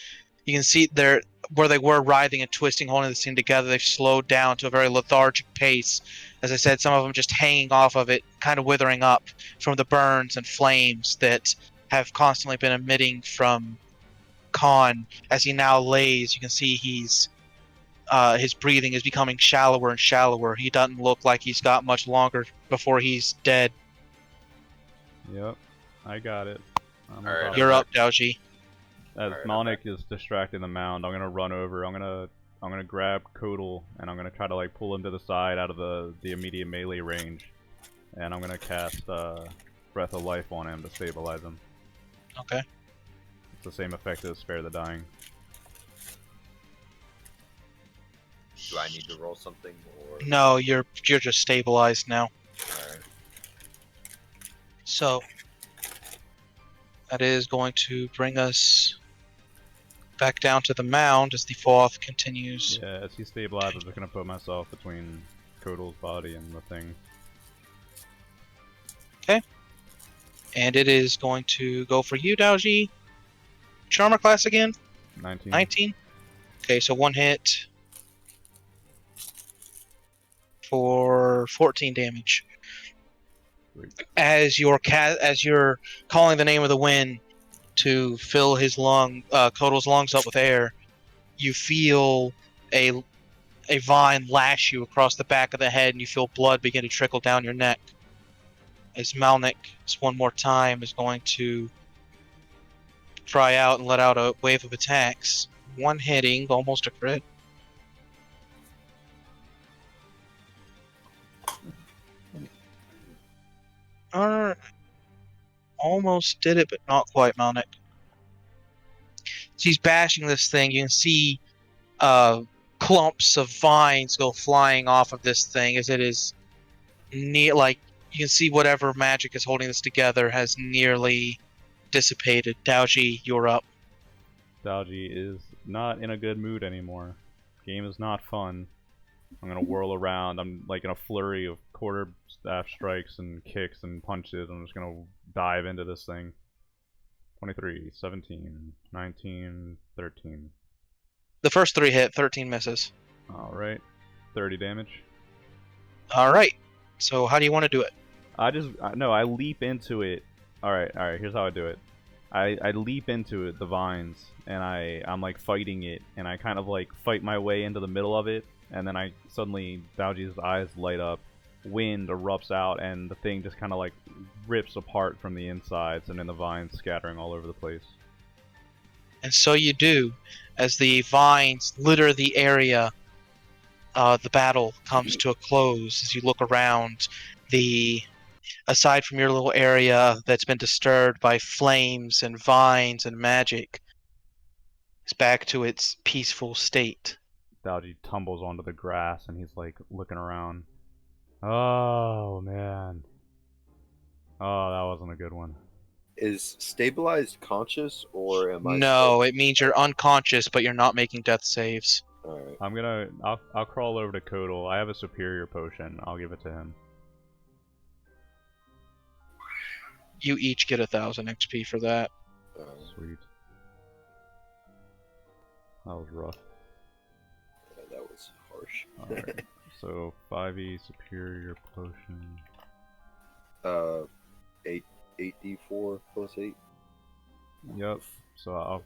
You can see there where they were writhing and twisting, holding this thing together. They've slowed down to a very lethargic pace. As I said, some of them just hanging off of it, kind of withering up from the burns and flames that have constantly been emitting from Khan. As he now lays, you can see his breathing is becoming shallower and shallower. He doesn't look like he's got much longer before he's dead. Yep, I got it. Alright, You're up, Daoji. As Alright, Malnik is distracting the mound, I'm gonna run over. I'm gonna grab Kodal and I'm gonna try to like pull him to the side out of the immediate melee range, and I'm gonna cast Breath of Life on him to stabilize him. Okay. It's the same effect as Spare the Dying. Do I need to roll something or? No, you're just stabilized now. Alright. So that is going to bring us back down to the mound as the Foth continues. Yeah, as he stabilizes, I'm just gonna put myself between Kodal's body and the thing. Okay. And it is going to go for you, Daoji. Charmer class again? 19. 19? Okay, so one hit for 14 damage. Great. As you're calling the name of the wind to fill his Kodal's lungs up with air, you feel a vine lash you across the back of the head, and you feel blood begin to trickle down your neck. As Malnik, just one more time, is going to try out and let out a wave of attacks. One hitting, almost a crit. Almost did it, but not quite, Malnik. So he's bashing this thing. You can see clumps of vines go flying off of this thing as it is like you can see whatever magic is holding this together has nearly dissipated. Daoji, you're up. Daoji is not in a good mood anymore. Game is not fun. I'm gonna whirl around. I'm like in a flurry of quarter staff strikes and kicks and punches. I'm just gonna dive into this thing. 23, 17, 19, 13. The first 3 hit, 13 misses. Alright. 30 damage. Alright. So how do you want to do it? I leap into it. Alright, here's how I do it. I leap into it, the vines, and I'm like fighting it, and I kind of like fight my way into the middle of it, and then I suddenly, Daoji's eyes light up, wind erupts out, and the thing just kind of like rips apart from the insides, and then the vines scattering all over the place. And so you do, as the vines litter the area. The battle comes to a close as you look around. Aside from your little area that's been disturbed by flames and vines and magic, it's back to its peaceful state. Daoji tumbles onto the grass and he's like looking around. Oh man. Oh, that wasn't a good one. Is stabilized conscious or am I? No, it means you're unconscious, but you're not making death saves. Alright. I'll crawl over to Kodal. I have a superior potion. I'll give it to him. You each get 1,000 XP for that. Sweet. That was rough. Yeah, that was harsh. Alright. So 5e superior potion. 8d4 plus 8. Yep. So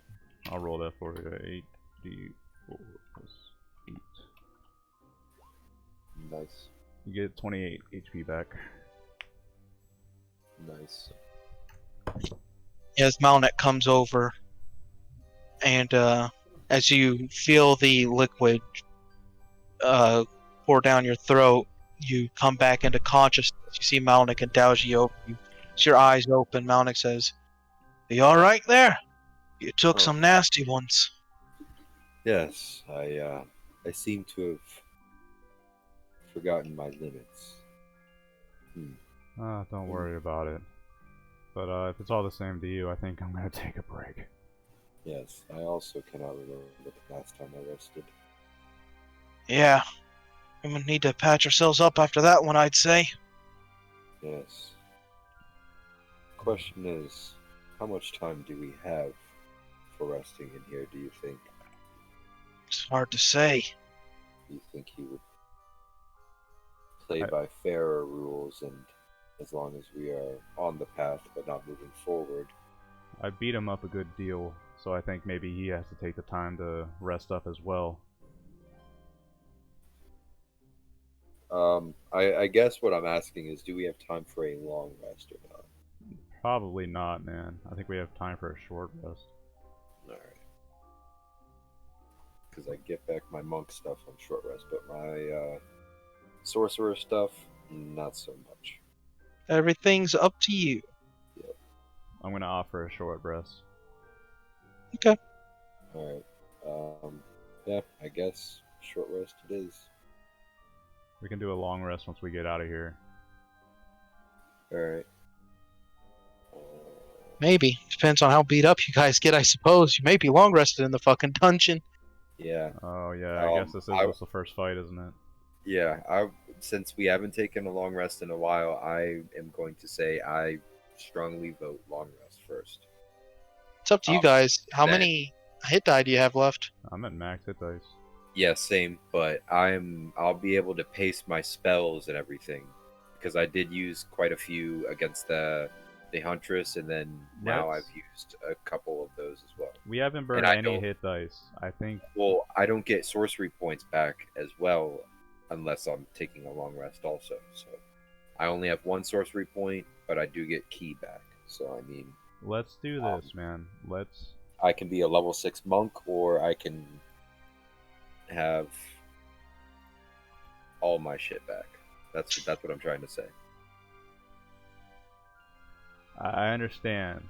I'll roll that for you. 8d4 plus 8. Nice. You get 28 HP back. Nice. As Malnek comes over, and as you feel the liquid pour down your throat, you come back into consciousness. You see Malnek and Daoji open. You see your eyes open. Malnek says, "Are you all right there? You took some nasty ones." Yes, I seem to have forgotten my limits. Don't worry about it. But if it's all the same to you, I think I'm gonna take a break. Yes, I also cannot remember the last time I rested. Yeah, We would need to patch ourselves up after that one, I'd say. Yes. Question is, how much time do we have for resting in here, do you think? It's hard to say. Do you think he would play I- by fairer rules, and as long as we are on the path but not moving forward? I beat him up a good deal, so I think maybe he has to take the time to rest up as well. I guess what I'm asking is, do we have time for a long rest or not? Probably not, man. I think we have time for a short rest. Alright. Because I get back my monk stuff on short rest, but my sorcerer stuff, not so much. Everything's up to you. I'm gonna offer a short rest. Okay. Alright. Yeah, I guess short rest it is. We can do a long rest once we get out of here. Alright. Maybe. Depends on how beat up you guys get, I suppose. You may be long rested in the fucking dungeon. Yeah. Oh yeah, I guess this is just the first fight, isn't it? Yeah, since we haven't taken a long rest in a while, I am going to say I strongly vote long rest first. It's up to you guys. How then- many hit die do you have left? I'm at max hit dice. Yeah, same, but I'll be able to pace my spells and everything because I did use quite a few against the Huntress, and then now Let's- I've used a couple of those as well. We haven't burned I any don't- hit dice. I think Well, I don't get sorcery points back as well unless I'm taking a long rest also. So I only have one sorcery point, but I do get key back. So I mean, let's do this, man. Let's. I can be a level 6 monk, or I can have all my shit back. That's what I'm trying to say. I understand.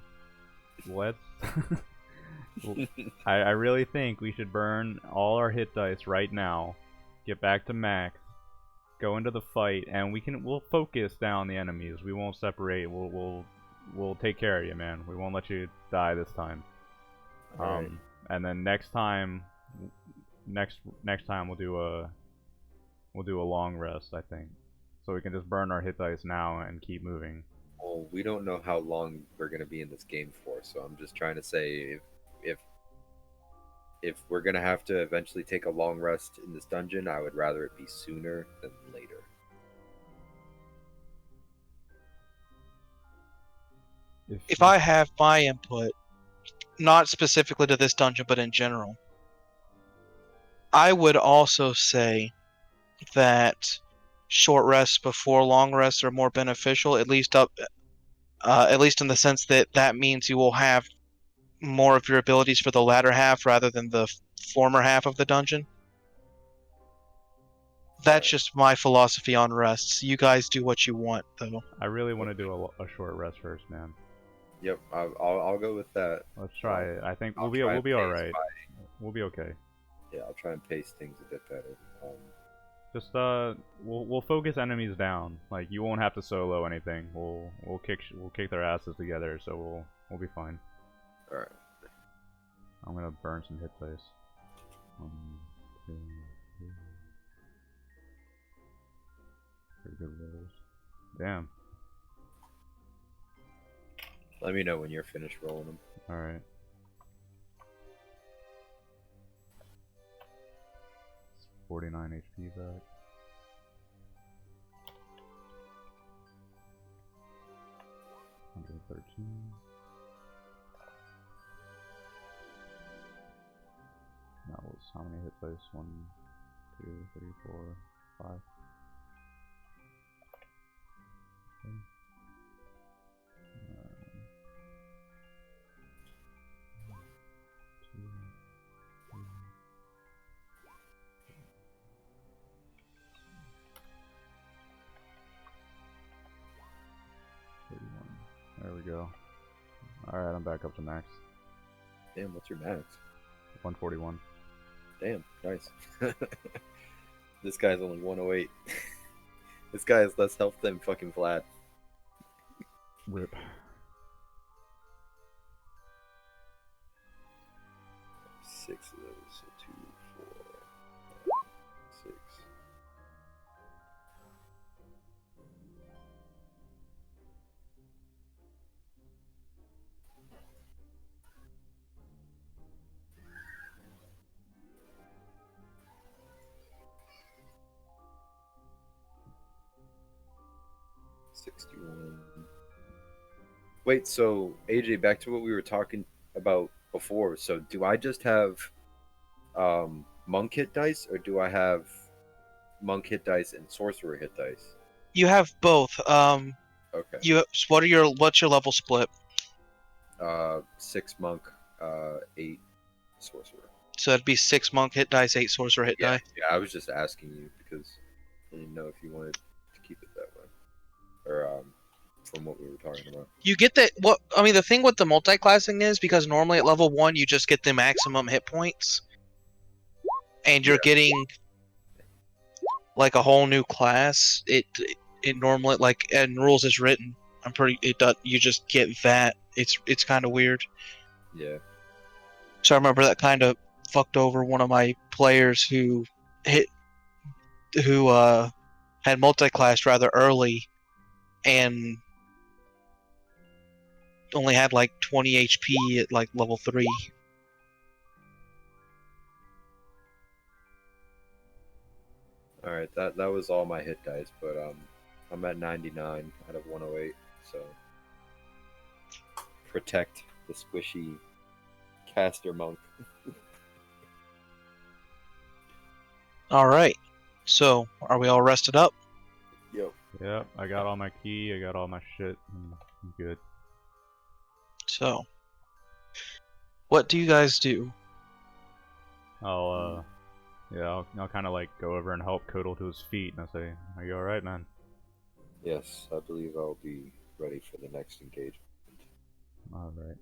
Let's. I really think we should burn all our hit dice right now. Get back to max. Go into the fight, and we'll focus down the enemies. We won't separate. We'll take care of you, man. We won't let you die this time. Alright. And then next time we'll do a long rest, I think. So we can just burn our hit dice now and keep moving. Well, we don't know how long we're gonna be in this game for, so I'm just trying to say if we're gonna have to eventually take a long rest in this dungeon, I would rather it be sooner than later. If I have my input, not specifically to this dungeon, but in general, I would also say that short rests before long rests are more beneficial, at least in the sense that that means you will have more of your abilities for the latter half rather than the former half of the dungeon. That's just my philosophy on rests. You guys do what you want, though. I really want to do a short rest first, man. Yep, I'll go with that. Let's try it. I think I'll we'll try be and all pace right. We'll be okay. Yeah, I'll try and pace things a bit better. Just we'll focus enemies down. Like you won't have to solo anything. We'll kick their asses together, so we'll be fine. All right. I'm gonna burn some hit dice. 1, 2, 3. Pretty good rolls. Damn. Let me know when you're finished rolling them. All right. It's 49 HP back. $113. That was how many hit dice? 1, 2, 3, 4, 5. Okay. 2, 3. There we go. Alright, I'm back up to max. Damn, what's your max? 141. Damn, nice. This guy's only 108. This guy has less health than fucking Vlad. Rip. Six of those, so 2, 4, 6. 61. Wait, so AJ, back to what we were talking about before. So do I just have monk hit dice, or do I have monk hit dice and sorcerer hit dice? You have both. Okay. What's your level split? 6 monk, 8 sorcerer. So that'd be 6 monk hit dice, 8 sorcerer hit Yeah, die. yeah. I was just asking you because I didn't know if you wanted to keep it that way, or from what we were talking about. You get that. The thing with the multi-classing is because normally at level 1 you just get the maximum hit points, and you're getting like a whole new class. It normally, like, in rules as written, you just get that. It's kind of weird. Yeah. So I remember that kind of fucked over one of my players who had multi-classed rather early and only had like 20 HP at like level 3. All right. That was all my hit dice, but I'm at 99 out of 108. So protect the squishy caster monk. All right. So are we all rested up? Yo. Yep, I got all my key, I got all my shit. I'm good. So what do you guys do? I'll I'll kind of like go over and help Kodal to his feet, and I say, "Are you all right, man?" Yes, I believe I'll be ready for the next engagement. All right,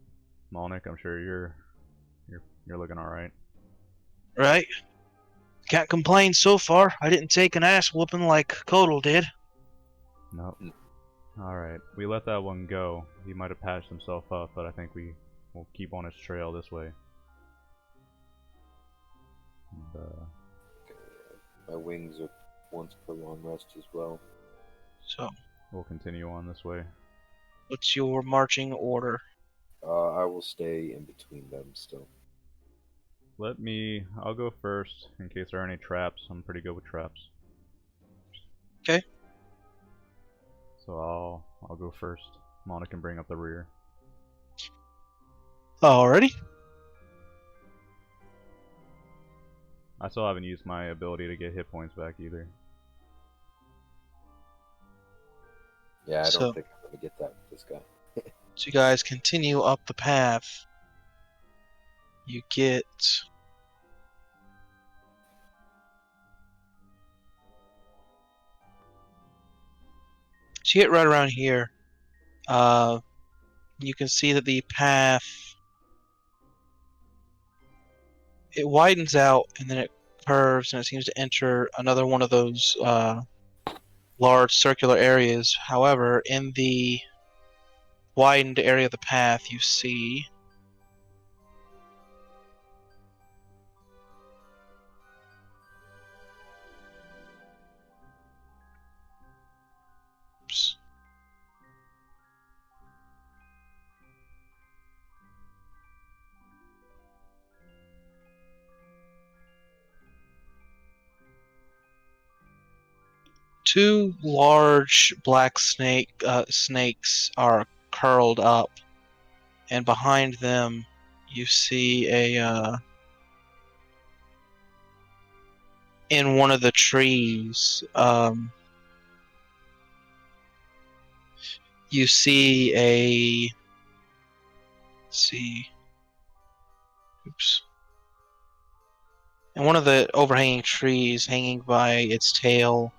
Malnik, I'm sure you're looking all right. Right? Can't complain so far. I didn't take an ass whooping like Kodal did. Nope. All right, we let that one go. He might have patched himself up, but I think we will keep on his trail this way. And, My wings are once per long rest as well. So we'll continue on this way. what's your marching order? I will stay in between them still. I'll go first in case there are any traps. I'm pretty good with traps. Okay. So I'll go first. Mona can bring up the rear. Alrighty. I still haven't used my ability to get hit points back either. Yeah, I So- don't think I'm gonna get that with this guy. So you guys continue up the path. You get right around here. You can see that the path, it widens out and then it curves and it seems to enter another one of those large circular areas. However, in the widened area of the path, you see oops. Two large black snakes are curled up, and behind them you see in one of the trees, you see let's see, oops. In one of the overhanging trees, hanging by its tail,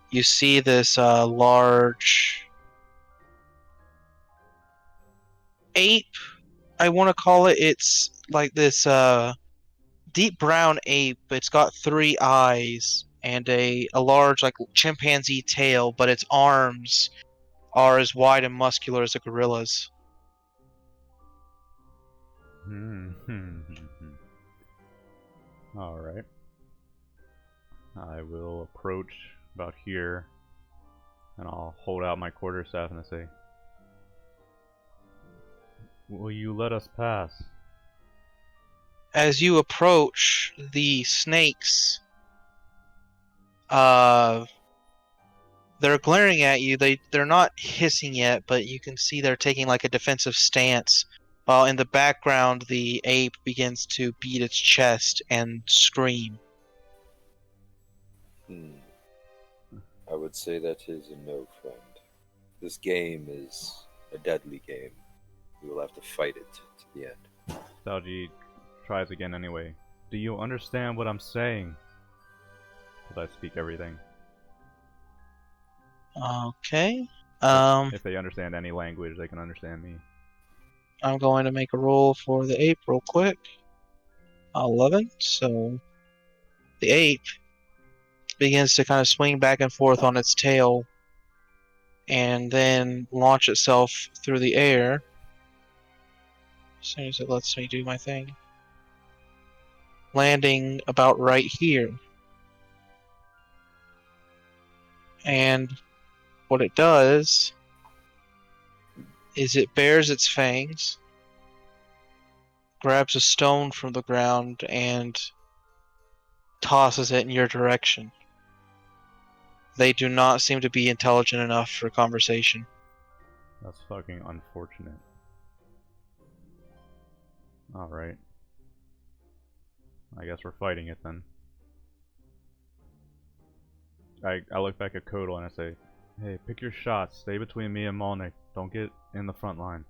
you see this large ape, I want to call it. It's like this deep brown ape. It's got 3 eyes and a large, like, chimpanzee tail, but its arms are as wide and muscular as a gorilla's. Alright. I will approach about here, and I'll hold out my quarterstaff and I say, "Will you let us pass?" As you approach, the snakes They're glaring at you. They're not hissing yet, but you can see they're taking like a defensive stance. While in the background, the ape begins to beat its chest and scream. I would say that is a no, friend. This game is a deadly game. We will have to fight it to the end. Daoji tries again anyway. Do you understand what I'm saying? Because I speak everything. Okay. If they understand any language, they can understand me. I'm going to make a roll for the ape real quick. 11. So the ape begins to kind of swing back and forth on its tail and then launch itself through the air as soon as it lets me do my thing. Landing about right here. And what it does is it bares its fangs, grabs a stone from the ground, and tosses it in your direction. They do not seem to be intelligent enough for conversation. That's fucking unfortunate. Alright. I guess we're fighting it then. I look back at Kodal and I say, hey, pick your shots. Stay between me and Molnick. Don't get in the front line.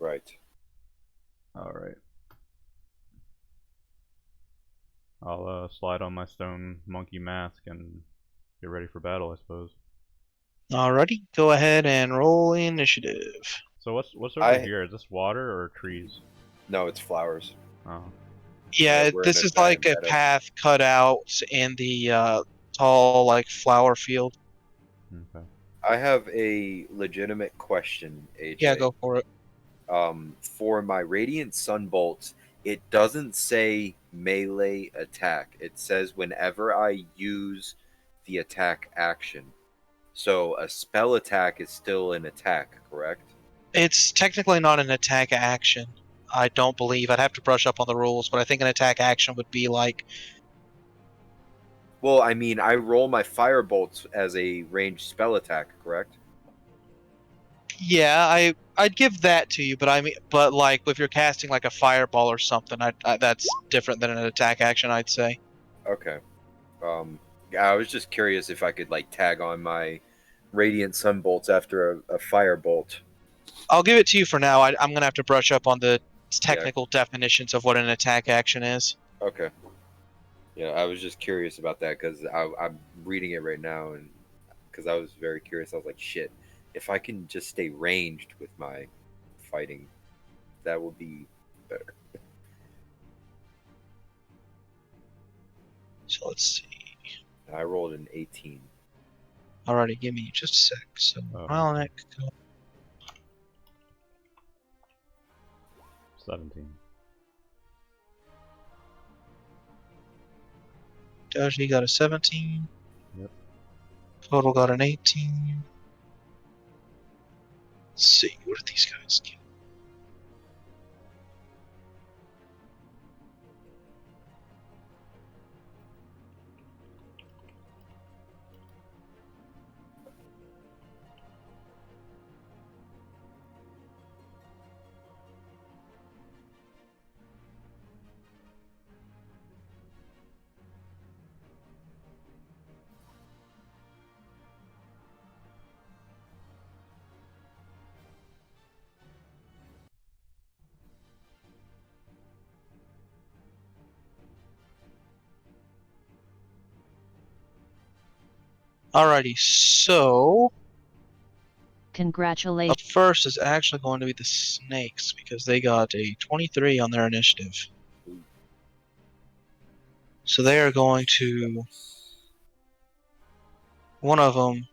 Right. Alright. I'll slide on my stone monkey mask and get ready for battle, I suppose. Alrighty, go ahead and roll initiative. So what's over here? Is this water or trees? No, it's flowers. Oh. Yeah, we're this in a is like a giant meadow. path cut out in the tall, like, flower field. Okay. I have a legitimate question, AJ. Yeah, go for it. For my Radiant Sunbolts, it doesn't say melee attack. It says whenever I use the attack action. So a spell attack is still an attack, correct? It's technically not an attack action. I don't believe. I'd have to brush up on the rules, but I think an attack action would be like... Well, I mean, I roll my Firebolts as a ranged spell attack, correct? Yeah, I'd give that to you, but like if you're casting like a fireball or something, that's different than an attack action, I'd say. Okay. I was just curious if I could like tag on my Radiant Sunbolts after a Firebolt. I'll give it to you for now. I'm gonna have to brush up on the technical definitions of what an attack action is. Okay. Yeah, I was just curious about that because I'm reading it right now, and because I was very curious, I was like, shit, if I can just stay ranged with my fighting, that would be better. So let's see. I rolled an 18. Alrighty, give me just a sec. So Malnick, 17. Daoji got a 17. Yep. Total got an 18. Let's see, what did these guys get? Alrighty, so Congratulations. up first is actually going to be the snakes because they got a 23 on their initiative. So they are going to... One of them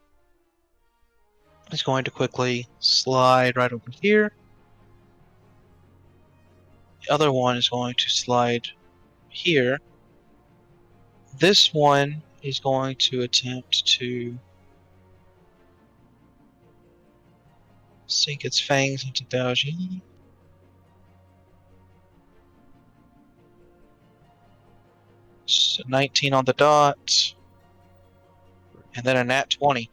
is going to quickly slide right over here. The other one is going to slide here. This one is going to attempt to sink its fangs into Daoji. So 19 on the dot. And then a nat 20.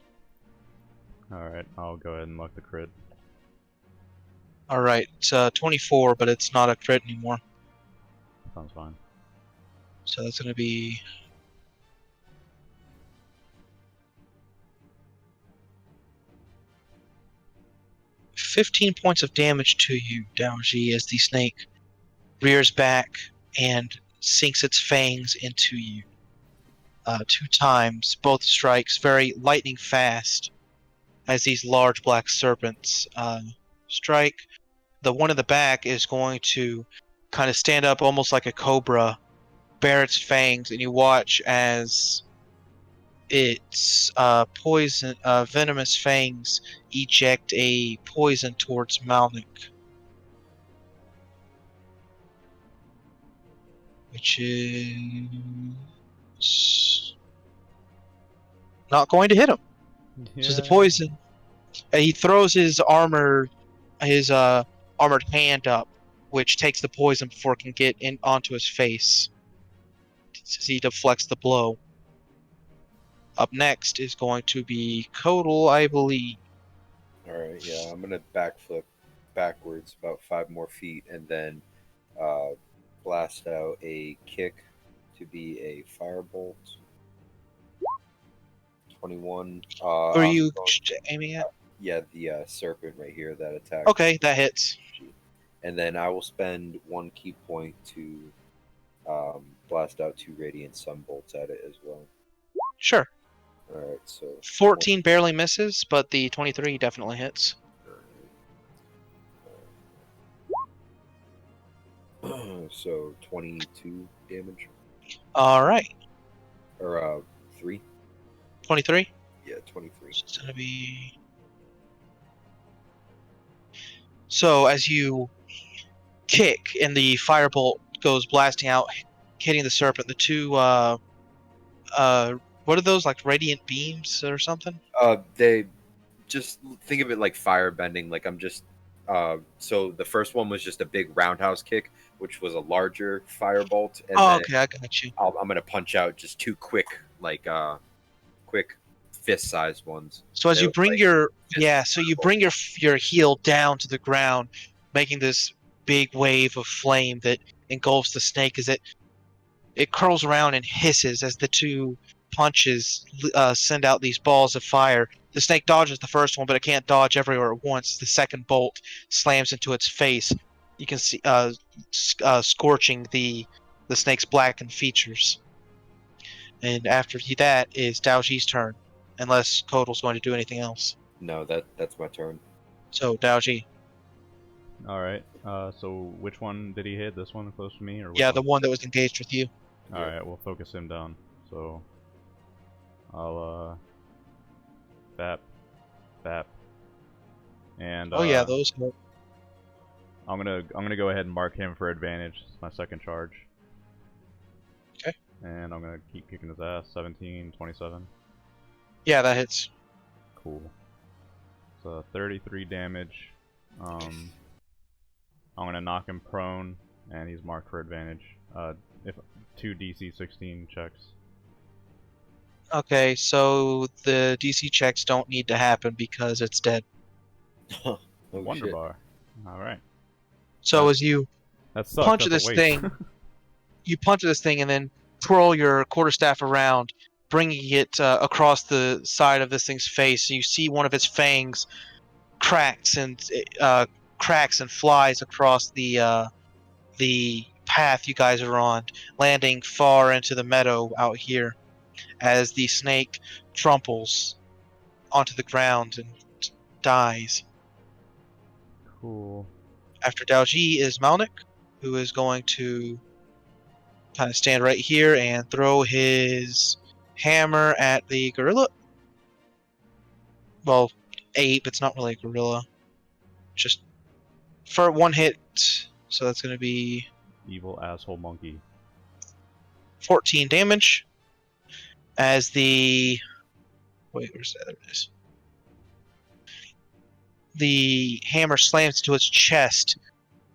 Alright, I'll go ahead and luck the crit. Alright, it's 24, but it's not a crit anymore. Sounds fine. So that's going to be 15 points of damage to you, Daoji, as the snake rears back and sinks its fangs into you. 2 times, both strikes very lightning fast as these large black serpents strike. The one in the back is going to kind of stand up almost like a cobra, bare its fangs, and you watch as its venomous fangs eject a poison towards Malnik, which is not going to hit him. So the poison, and he throws his armored hand up, which takes the poison before it can get in onto his face. As he deflects the blow. Up next is going to be Kodal, I believe. Alright, yeah, I'm gonna backflip backwards about 5 more feet and then blast out a kick to be a firebolt. 21. Who are I'm you going- aiming at? Yeah, the serpent right here that attacked. Okay, that hits. And then I will spend 1 key point to blast out 2 radiant sunbolts at it as well. Sure. Alright, so 14 barely misses, but the 23 definitely hits. So 22 damage. Alright. Or 3? 23? Yeah, 23. It's gonna be... So, as you kick and the firebolt goes blasting out, hitting the serpent, the two, what are those, like radiant beams or something? They just think of it like fire bending. Like I'm just so the first one was just a big roundhouse kick, which was a larger firebolt, and then Okay, I got you. I'm gonna punch out just 2 quick, like quick fist-sized ones. So as They you look bring like you bring your heel down to the ground, making this big wave of flame that engulfs the snake as it curls around and hisses as the two punches send out these balls of fire. The snake dodges the first one, but it can't dodge everywhere at once. The second bolt slams into its face. You can see scorching the snake's blackened features. And after that is Daoji's turn, unless Kodal's going to do anything else. No, that's my turn. So Daoji, Alright, so which one did he hit? This one close to me? Or which yeah, one? the one that was engaged with you. Alright, we'll focus him down. So I'll bap. And Oh yeah, those. I'm gonna go ahead and mark him for advantage. It's my second charge. Okay. And I'm gonna keep kicking his ass. 17, 27. Yeah, that hits. Cool. So 33 damage. I'm gonna knock him prone, and he's marked for advantage. If 2 DC 16 checks. Okay, so the DC checks don't need to happen because it's dead. Oh, Wonder shit. bar. All right. So as you That sucks. punch That's this a waste. thing, you punch this thing and then twirl your quarterstaff around, bringing it across the side of this thing's face. You see one of its fangs cracks and flies across the path you guys are on, landing far into the meadow out here as the snake trumples onto the ground and dies. Cool. After Daoji is Malnik, who is going to kind of stand right here and throw his hammer at the gorilla. Well, ape, it's not really a gorilla. Just for 1 hit, so that's going to be Evil asshole monkey. 14 damage. As the... Wait, where's that? There it is. The hammer slams into its chest.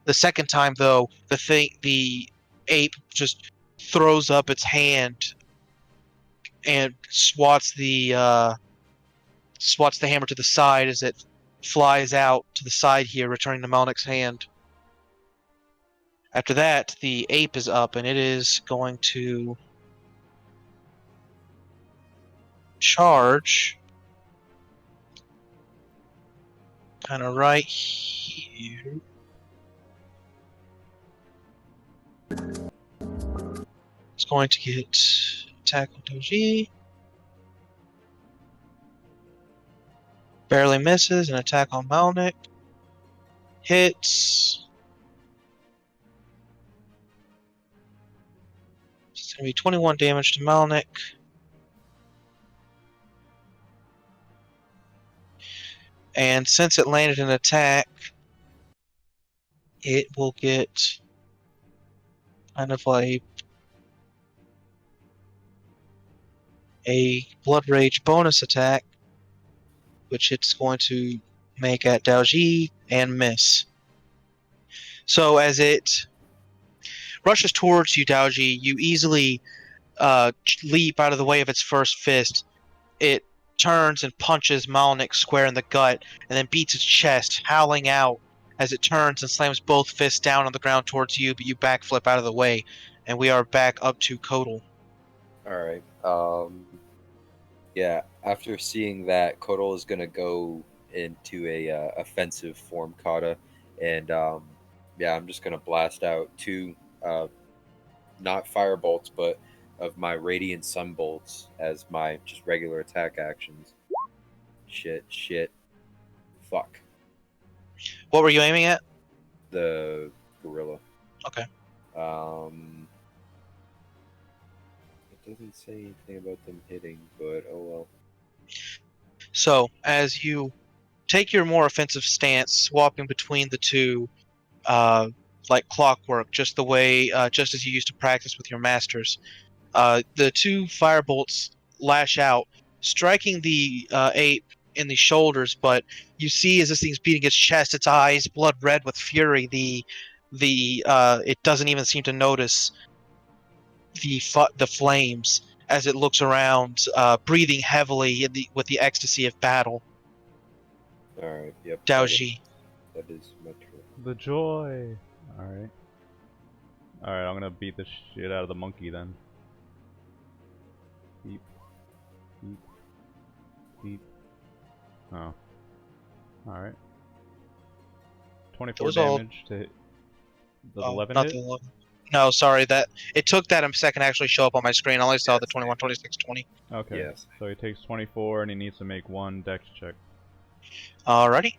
The second time, though, the ape just throws up its hand and swats the hammer to the side as it flies out to the side here, returning to Malnik's hand. After that, the ape is up, and it is going to charge kind of right here. It's going to get attack on Daoji. Barely misses, an attack on Malnik. Hits. It's going to be 21 damage to Malnik. And since it landed an attack, it will get kind of like a Blood Rage bonus attack, which it's going to make at Daoji and miss. So as it rushes towards you, Daoji, you easily leap out of the way of its first fist. It turns and punches Malnik square in the gut, and then beats its chest, howling out as it turns and slams both fists down on the ground towards you, but you backflip out of the way, and we are back up to Kodal. Alright. Yeah, after seeing that, Kodal is going to go into a offensive form kata, and yeah, I'm just going to blast out two, not fire bolts, but of my Radiant Sun bolts as my just regular attack actions. Shit. Fuck. What were you aiming at? The gorilla. Okay. It doesn't say anything about them hitting, but oh well. So, as you take your more offensive stance, swapping between the two, like clockwork, just as you used to practice with your masters, the two firebolts lash out, striking the ape in the shoulders. But you see, as this thing's beating its chest, its eyes blood red with fury. It doesn't even seem to notice the flames as it looks around, breathing heavily with the ecstasy of battle. Alright, yep. Daoji. That is my turn. The joy. Alright. Alright, I'm gonna beat the shit out of the monkey then. Beep. Beep. Beep. Oh. Alright. 24 damage to hit. Does 11 not hit? the 11. No, sorry. That it took that a second to actually show up on my screen. I only saw the 21, 26, 20. Okay. Yes. So he takes 24 and he needs to make one dex check. Alrighty.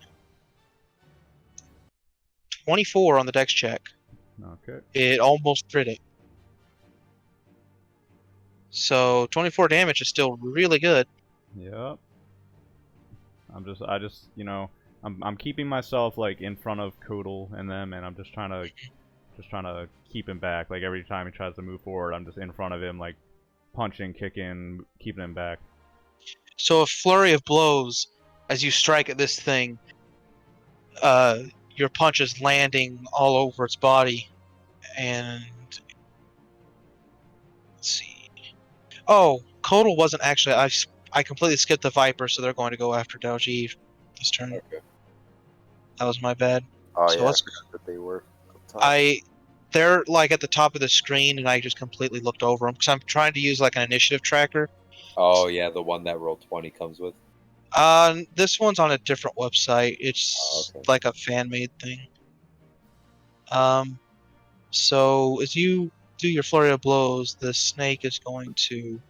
24 on the dex check. Okay. It almost crit it. So 24 damage is still really good. Yep. I'm keeping myself like in front of Kodal and them, and I'm just trying to keep him back. Like every time he tries to move forward, I'm just in front of him, like punching, kicking, keeping him back. So a flurry of blows as you strike at this thing. Your punches landing all over its body, and let's see. Oh, Kodal wasn't actually. I completely skipped the Viper, so they're going to go after Daoji this turn. Okay. That was my bad. Oh So yeah, let's- I forgot that they were up top. They're like at the top of the screen, and I just completely looked over them because I'm trying to use like an initiative tracker. Oh yeah, the one that Roll20 comes with. This one's on a different website. It's okay. like a fan-made thing. So as you do your flurry of blows, the snake is going to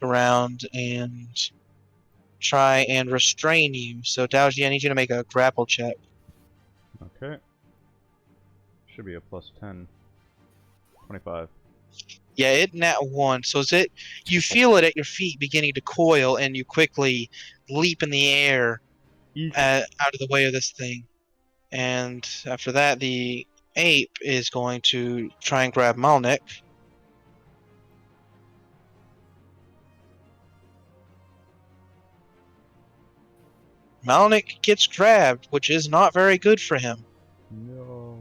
go around and try and restrain you. So Daoji, I need you to make a grapple check. Okay. Should be a plus 10. 25. Yeah, it nat 1. So you feel it at your feet beginning to coil, and you quickly leap in the air out of the way of this thing. And after that, the ape is going to try and grab Malnik. Malnik gets grabbed, which is not very good for him. No.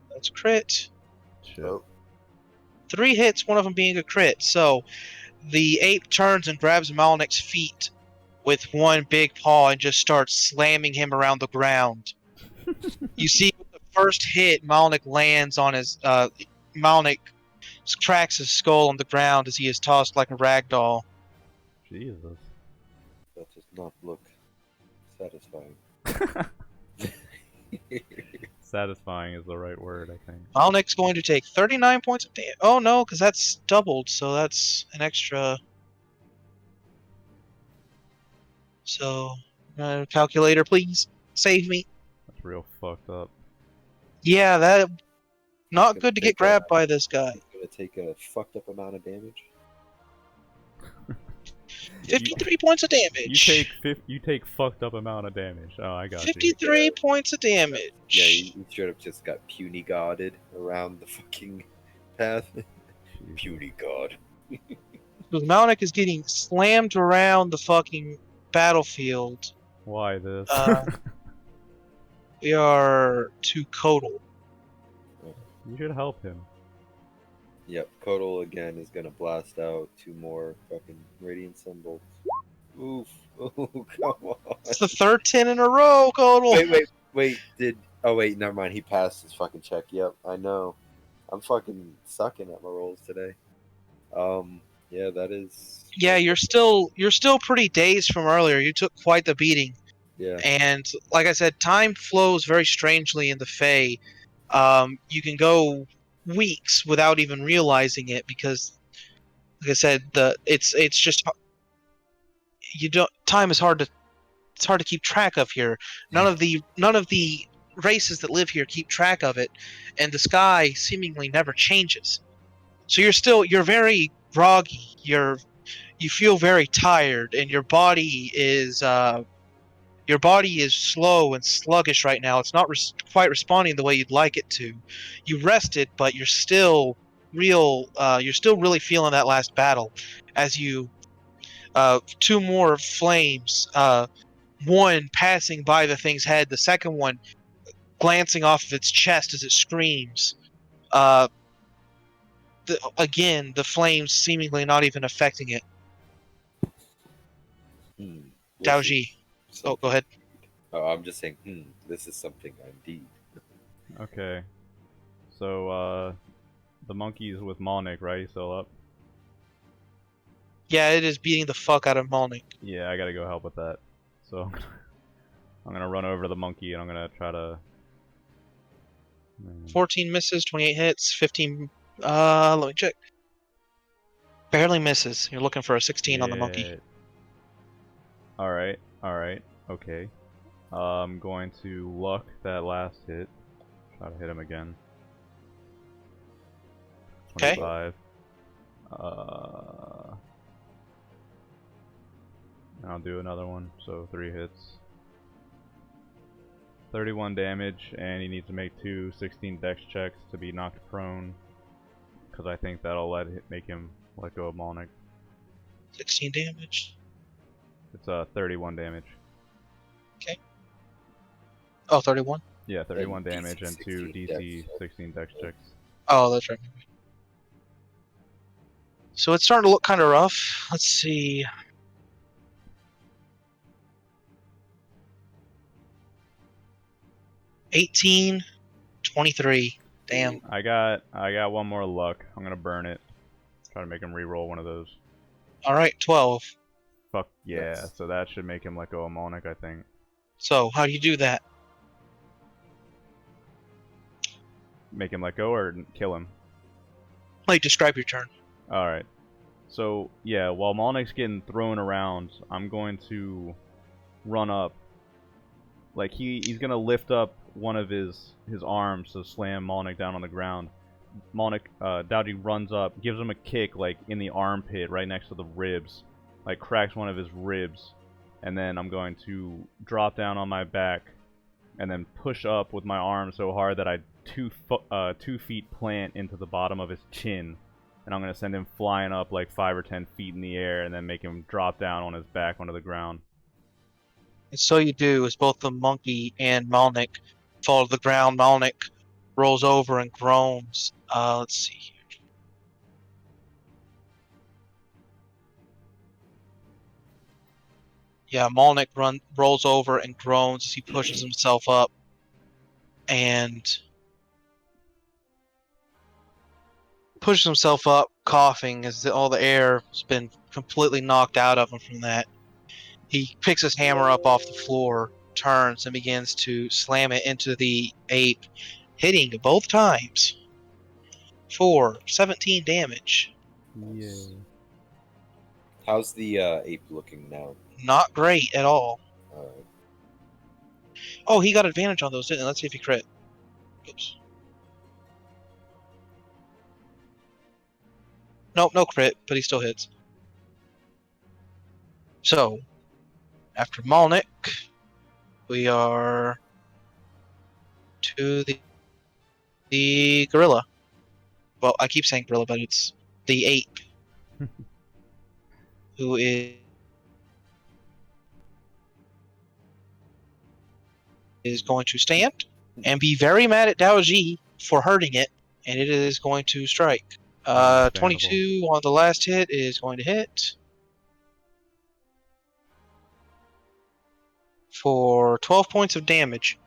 That's crit. shit. Oh, 3 hits, one of them being a crit. So the ape turns and grabs Malnik's feet with one big paw and just starts slamming him around the ground. You see, with the first hit, Malnik lands on his. Malnik cracks his skull on the ground as he is tossed like a rag doll. Jesus. that does not look satisfying. Satisfying is the right word, I think. Malnik's going to take 39 points of damage. Oh no, because that's doubled, so that's an extra. So, calculator, please save me. That's real fucked up. Yeah, that not Gonna good to get take grabbed by this guy. He's gonna take a fucked up amount of damage. 53 points of damage. You take fucked up amount of damage. Oh, I got you. 53 points of damage. Yeah, he straight up just got puny godded around the fucking path. Puny god. Because Malnik is getting slammed around the fucking battlefield. Why this? We are to Kodal. You should help him. Yep, Kodal again is gonna blast out 2 more fucking radiant symbols. Oof. Oh, come on. It's the third 10 in a row, Kodal. Wait, oh wait, never mind, he passed his fucking check. Yep, I know. I'm fucking sucking at my rolls today. Yeah, that is... Yeah, you're still pretty dazed from earlier. You took quite the beating. Yeah. And like I said, time flows very strangely in the Fae. You can go weeks without even realizing it because, like I said, it's just time is hard to keep track of here. None of the races that live here keep track of it, and the sky seemingly never changes. So you're very groggy. You feel very tired, and your body is slow and sluggish right now. It's not quite responding the way you'd like it to. You rested, but you're still really feeling that last battle as you 2 more flames, one passing by the thing's head, the second one glancing off of its chest as it screams. Again, the flames seemingly not even affecting it. This Daoji. is Oh, go ahead. Oh, I'm just saying, this is something indeed. Okay. So, the monkey's with Malnik, right? He's still up? Yeah, it is beating the fuck out of Malnik. Yeah, I gotta go help with that. So, I'm gonna run over to the monkey and I'm gonna try to... 14 misses, 28 hits, 15... let me check. Barely misses. You're looking for a 16 on the monkey. Alright, okay. I'm going to luck that last hit. Try to hit him again. 25. And I'll do another one, so 3 hits. 31 damage, and he needs to make 2 16 dex checks to be knocked prone. Because I think that'll make him let go of Malnik. 16 damage. It's 31 damage. Okay. Oh, 31? Yeah, 31 And damage and 2 DC DC 16 dex checks. Oh, that's right. So it's starting to look kind of rough. Let's see. $18, $23. Damn. I got one more luck. I'm gonna burn it. Try to make him re-roll one of those. Alright, 12. Fuck yeah, Yes. so that should make him let go of Malnik, I think. So, how do you do that? Make him let go or kill him? Like, describe your turn. Alright. So, yeah, while Malnik's getting thrown around, I'm going to run up. Like, he's gonna lift up one of his arms to slam Malnik down on the ground. Malnik, Daoji runs up, gives him a kick, like, in the armpit, right next to the ribs. Like, cracks one of his ribs. And then I'm going to drop down on my back, and then push up with my arm so hard that I 2 feet plant into the bottom of his chin. And I'm going to send him flying up like 5 or 10 feet in the air, and then make him drop down on his back onto the ground. And so you do, as both the monkey and Malnik fall to the ground. Malnik rolls over and groans. Let's see here. Yeah, Malnik rolls over and groans as he pushes himself up, and coughing as all the air has been completely knocked out of him from that. He picks his hammer up off the floor, turns, and begins to slam it into the ape, hitting both times for 17 damage. Yay. How's the ape looking now? Not great at all. Alright. Oh, he got advantage on those, didn't he? Let's see if he crit. Oops. Nope, no crit, but he still hits. So, after Malnik, we are to the gorilla. Well, I keep saying gorilla, but it's the ape, who is going to stand and be very mad at Daoji for hurting it, and it is going to strike. Understandable. 22 on the last hit is going to hit for 12 points of damage.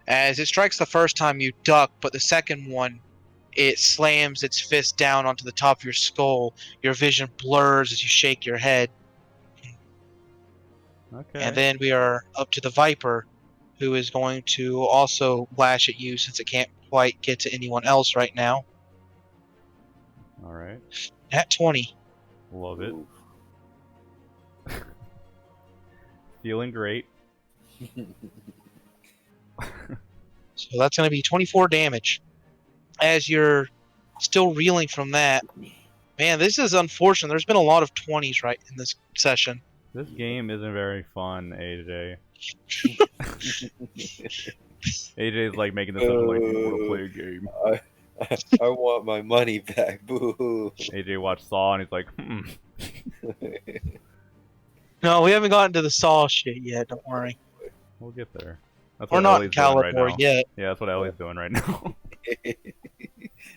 As it strikes the first time, you duck, but the second one, it slams its fist down onto the top of your skull. Your vision blurs as you shake your head. Okay. And then we are up to the Viper, who is going to also lash at you since it can't quite get to anyone else right now. Alright. At 20. Love it. Ooh. Feeling great. So that's going to be 24 damage. As you're still reeling from that. Man, this is unfortunate. There's been a lot of 20s right in this session. This game isn't very fun, AJ. AJ's like making this up like, you want to play a game. I want my money back. Boo. AJ watched Saw and he's like, No, we haven't gotten to the Saw shit yet. Don't worry. We'll get there. That's We're what not in Ellie's doing right Calibor now. yet. Yeah, that's what Ellie's doing right now.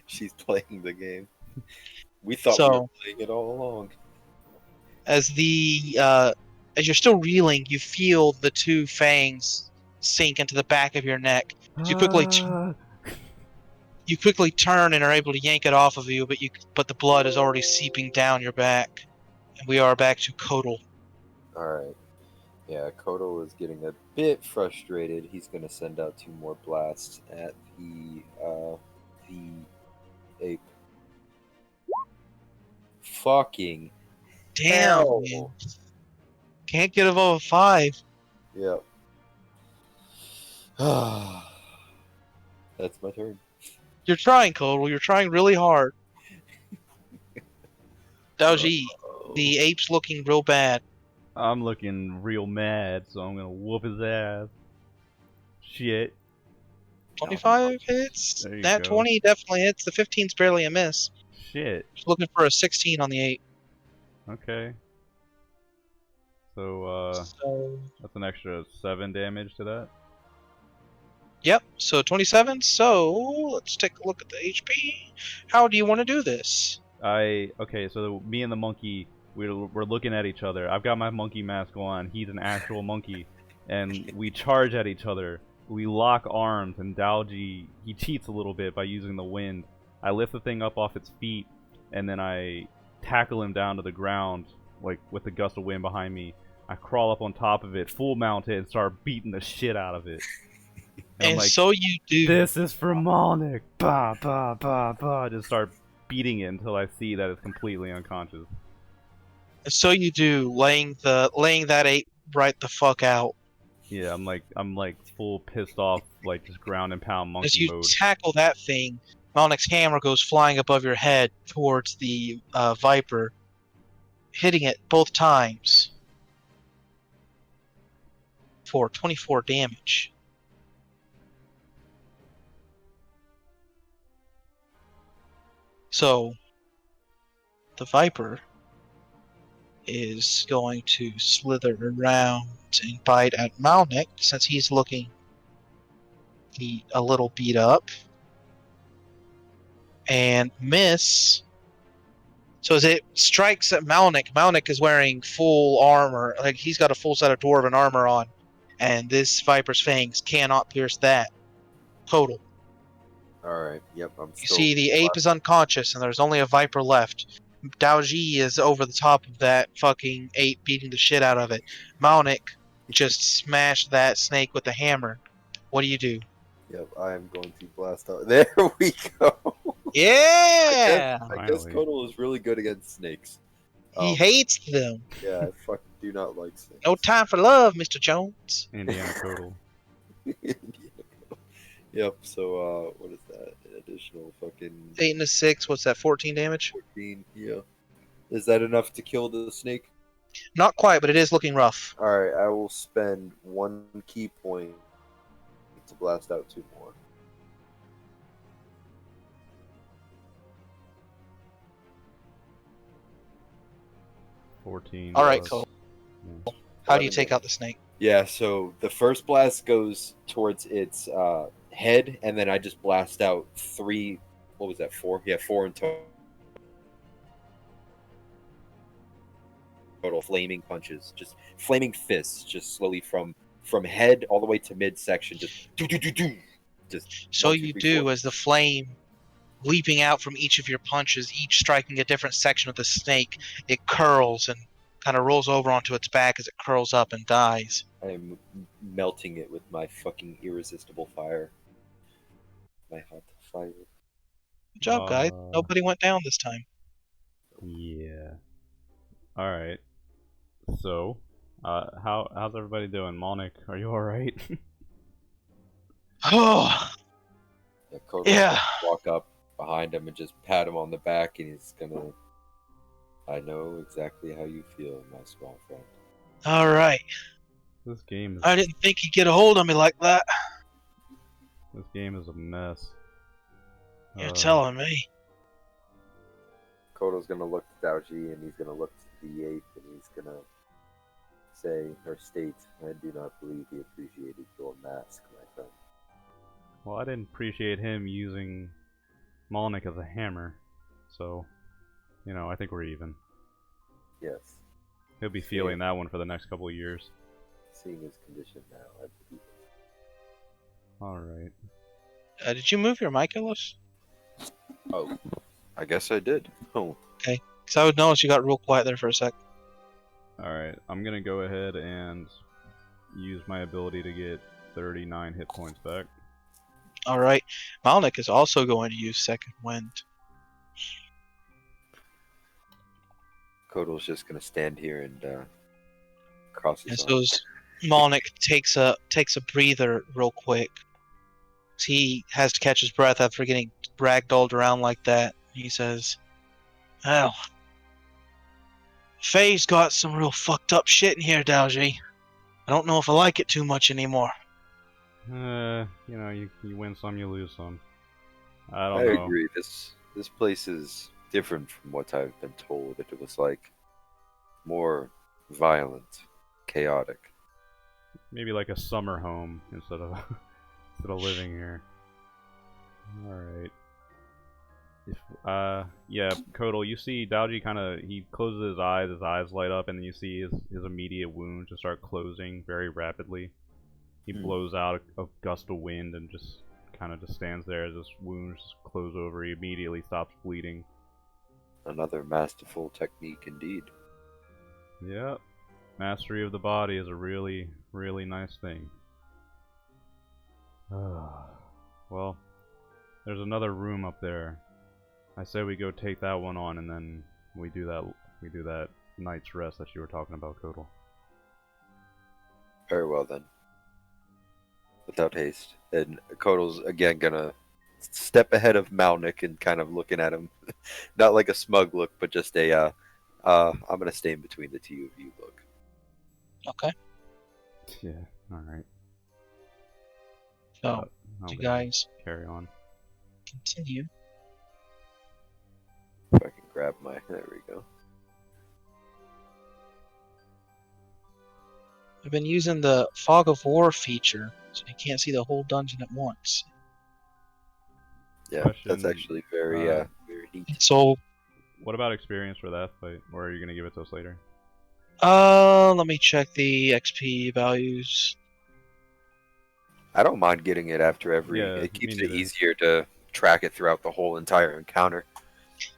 She's playing the game. We thought we So- were playing it all along. As you're still reeling, you feel the two fangs sink into the back of your neck. You quickly turn and are able to yank it off of you, but the blood is already seeping down your back. And we are back to Kodal. Alright. Yeah, Kodo is getting a bit frustrated. He's gonna send out 2 more blasts at the ape. Fucking Damn, hell. man. Can't get above a 5. Yep. That's my turn. You're trying, Kodal. You're trying really hard. Daoji, the ape's looking real bad. I'm looking real mad, so I'm gonna whoop his ass. Shit. 25 hits. There you That go. 20 definitely hits. The 15's barely a miss. Shit. Just looking for a 16 on the 8. Okay. So, So, that's an extra 7 damage to that. yep. So 27. So let's take a look at the HP. How do you want to do this? Okay, so me and the monkey, we're looking at each other. I've got my monkey mask on. He's an actual monkey. And we charge at each other. We lock arms, and Daoji, he cheats a little bit by using the wind. I lift the thing up off its feet, and then I tackle him down to the ground, like with the gust of wind behind me. I crawl up on top of it, full mounted, and start beating the shit out of it. And I'm And like, so you do. this is for Malnik! Bah, bah, bah, bah. Just start beating it until I see that it's completely unconscious. So you do, laying that ape right the fuck out. Yeah, I'm like full pissed off, like just ground and pound As monkey you mode. tackle that thing, Malnik's hammer goes flying above your head towards the Viper, hitting it both times for 24 damage. So, the Viper is going to slither around and bite at Malnik since he's looking a little beat up. and miss. So as it strikes at Malnik, Malnik is wearing full armor. Like he's got a full set of dwarven armor on, and this Viper's fangs cannot pierce that. Total. Alright, yep, I'm You still. see, the ape is unconscious, and there's only a Viper left. Daoji is over the top of that fucking ape, beating the shit out of it. Malnik just smashed that snake with a hammer. What do you do? Yep, I am going to blast out. There we go. Yeah! I guess Finally. Kotal is really good against snakes. He hates them. Yeah, I fucking do not like snakes. No time for love, Mr. Jones. Indiana Codal. Yep, so what is that? An additional fucking 8 and a 6, what's that, 14 damage? 14, yeah. Is that enough to kill the snake? Not quite, but it is looking rough. Alright, I will spend 1 key point to blast out 2 more. $14. Alright, plus- Cole. Yeah. How do you take out the snake? Yeah, so the first blast goes towards its head, and then I just blast out 3. What was that? 4? Yeah, 4 in total. Flaming punches, just flaming fists, just slowly from head all the way to midsection, just do do do do. Just So 1, 2, you 3, do 4. as the flame leaping out from each of your punches, each striking a different section of the snake, it curls and kind of rolls over onto its back as it curls up and dies. I am melting it with my fucking irresistible fire. My hot fire. Good job, guys. Nobody went down this time. Yeah. Alright. So, how's everybody doing? Malnik, are you alright? Oh, Yeah, Kotal's yeah. gonna walk up behind him and just pat him on the back, and he's gonna. I know exactly how you feel, my small friend. All right. This game is I didn't think you'd get a hold of me like that. a mess. You're telling me. Kotal's gonna look to Daoji, and he's gonna look to the ape, and he's gonna say or state, "I do not believe he appreciated your mask, my friend." Well, I didn't appreciate him using Malnik as a hammer, so, I think we're even. Yes. He'll be feeling that one for the next couple of years. Seeing his condition now, I believe it. Alright. Did you move your mic, Ellis? Oh, I guess I did. Oh. Okay. Because I would notice you got real quiet there for a sec. Alright, I'm gonna go ahead and use my ability to get 39 hit points back. All right. Malnik is also going to use Second Wind. Kotal's just gonna stand here and cross his And arms. so Malnik takes a breather real quick. He has to catch his breath after getting ragdolled around like that. He says, "Well, Faye's got some real fucked up shit in here, Daoji. I don't know if I like it too much anymore." You win some, you lose some. I don't I know. agree. This place is different from what I've been told. It was like more violent, chaotic. Maybe like a summer home instead of living here. Alright. Yeah, Kotal, you see Daoji he closes his eyes light up, and then you see his immediate wound just start closing very rapidly. He blows out a gust of wind and just stands there as his wounds just close over. He immediately stops bleeding. Another masterful technique indeed. Yep. Mastery of the body is a really, really nice thing. Well, there's another room up there. I say we go take that one on, and then we do that night's rest that you were talking about, Kotal. Very well then. Without haste. And Kotal's again gonna step ahead of Malnik and kind of looking at him. Not like a smug look, but just a I'm gonna stay in between the two of you look. Okay. Yeah, alright. So, you guys carry on. continue. If I can grab my there we go. I've been using the Fog of War feature, so you can't see the whole dungeon at once. Yeah, that's Question, actually very very neat. So, what about experience for that fight? Or are you gonna give it to us later? let me check the XP values. I don't mind getting it after every. Yeah, It me keeps it neither. easier to track it throughout the whole entire encounter.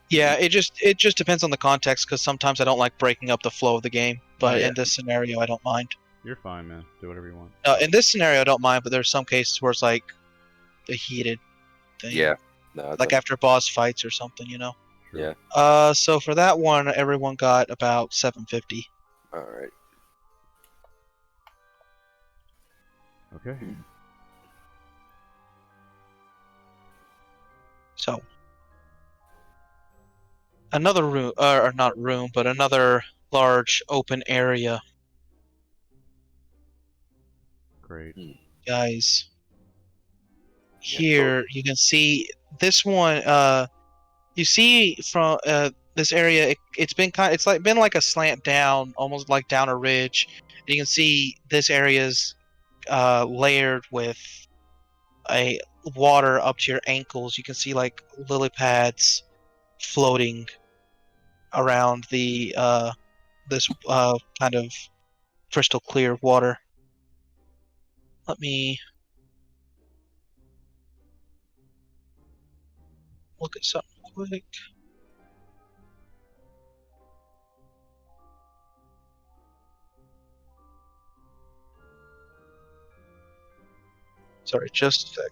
Yeah, it just depends on the context because sometimes I don't like breaking up the flow of the game, but Yeah. in this scenario I don't mind. You're fine, man. Do whatever you want. In this scenario I don't mind, but there's some cases where it's like a heated thing, Yeah. No, it's like after boss fights or something, you know. Sure. Yeah. So for that one, everyone got about 750. All right. Okay. So another room, or not room, but another large open area, Great. guys. Yeah, cool. Here you can see this one. You see from this area, it's been it's like been like a slant down, almost like down a ridge. And you can see this area's layered with a water up to your ankles. You can see like lily pads floating around the this kind of crystal clear water. Let me look at something quick. Sorry, just a sec.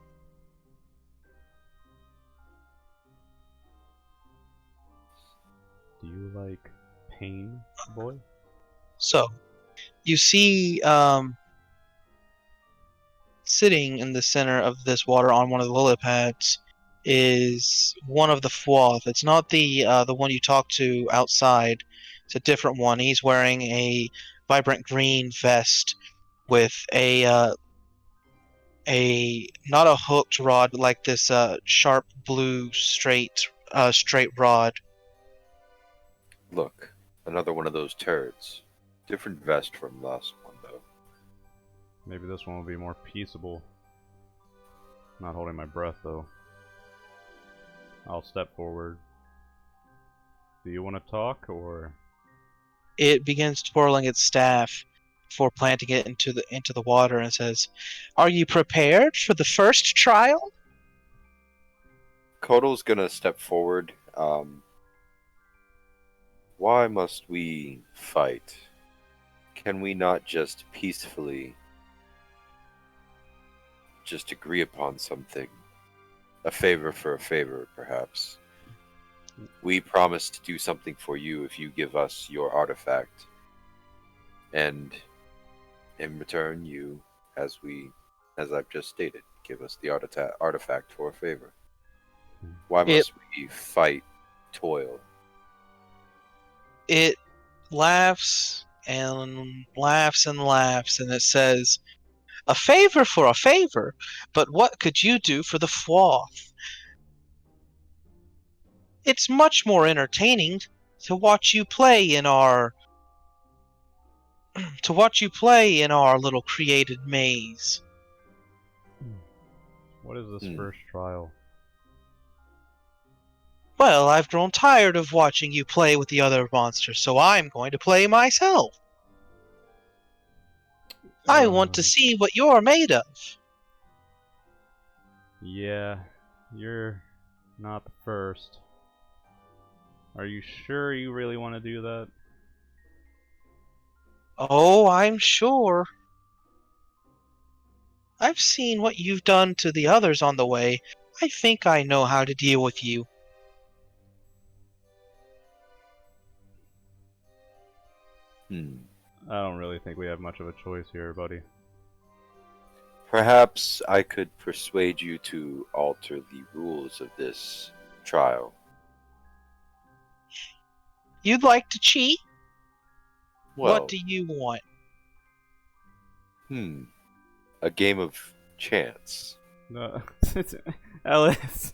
Do you like pain, boy? So you see sitting in the center of this water on one of the lily pads is one of the Fwath. It's not the one you talked to outside. It's a different one. He's wearing a vibrant green vest with a not a hooked rod, but like this sharp blue straight rod. Look, another one of those turds. Different vest from last one though. Maybe this one will be more peaceable. Not holding my breath though. I'll step forward. Do you want to talk or? It begins twirling its staff before planting it into the water and says, "Are you prepared for the first trial?" Kodo's gonna step forward. Why must we fight? Can we not just peacefully just agree upon something? A favor for a favor, perhaps. We promise to do something for you if you give us your artifact. And in return, you, as I've just stated, give us the artifact for a favor. Why It must we fight, toil? it laughs and laughs and laughs, and it says, "A favor for a favor, but what could you do for the Fwath? It's much more entertaining to watch you play in our little created maze." What is this first trial? Well, I've grown tired of watching you play with the other monsters, so I'm going to play myself. I want to see what you're made of. Yeah, you're not the first. Are you sure you really want to do that? Oh, I'm sure. I've seen what you've done to the others on the way. I think I know how to deal with you. I don't really think we have much of a choice here, buddy. Perhaps I could persuade you to alter the rules of this trial. You'd like to cheat? Well, What do you want? a game of chance. No, it's Ellis.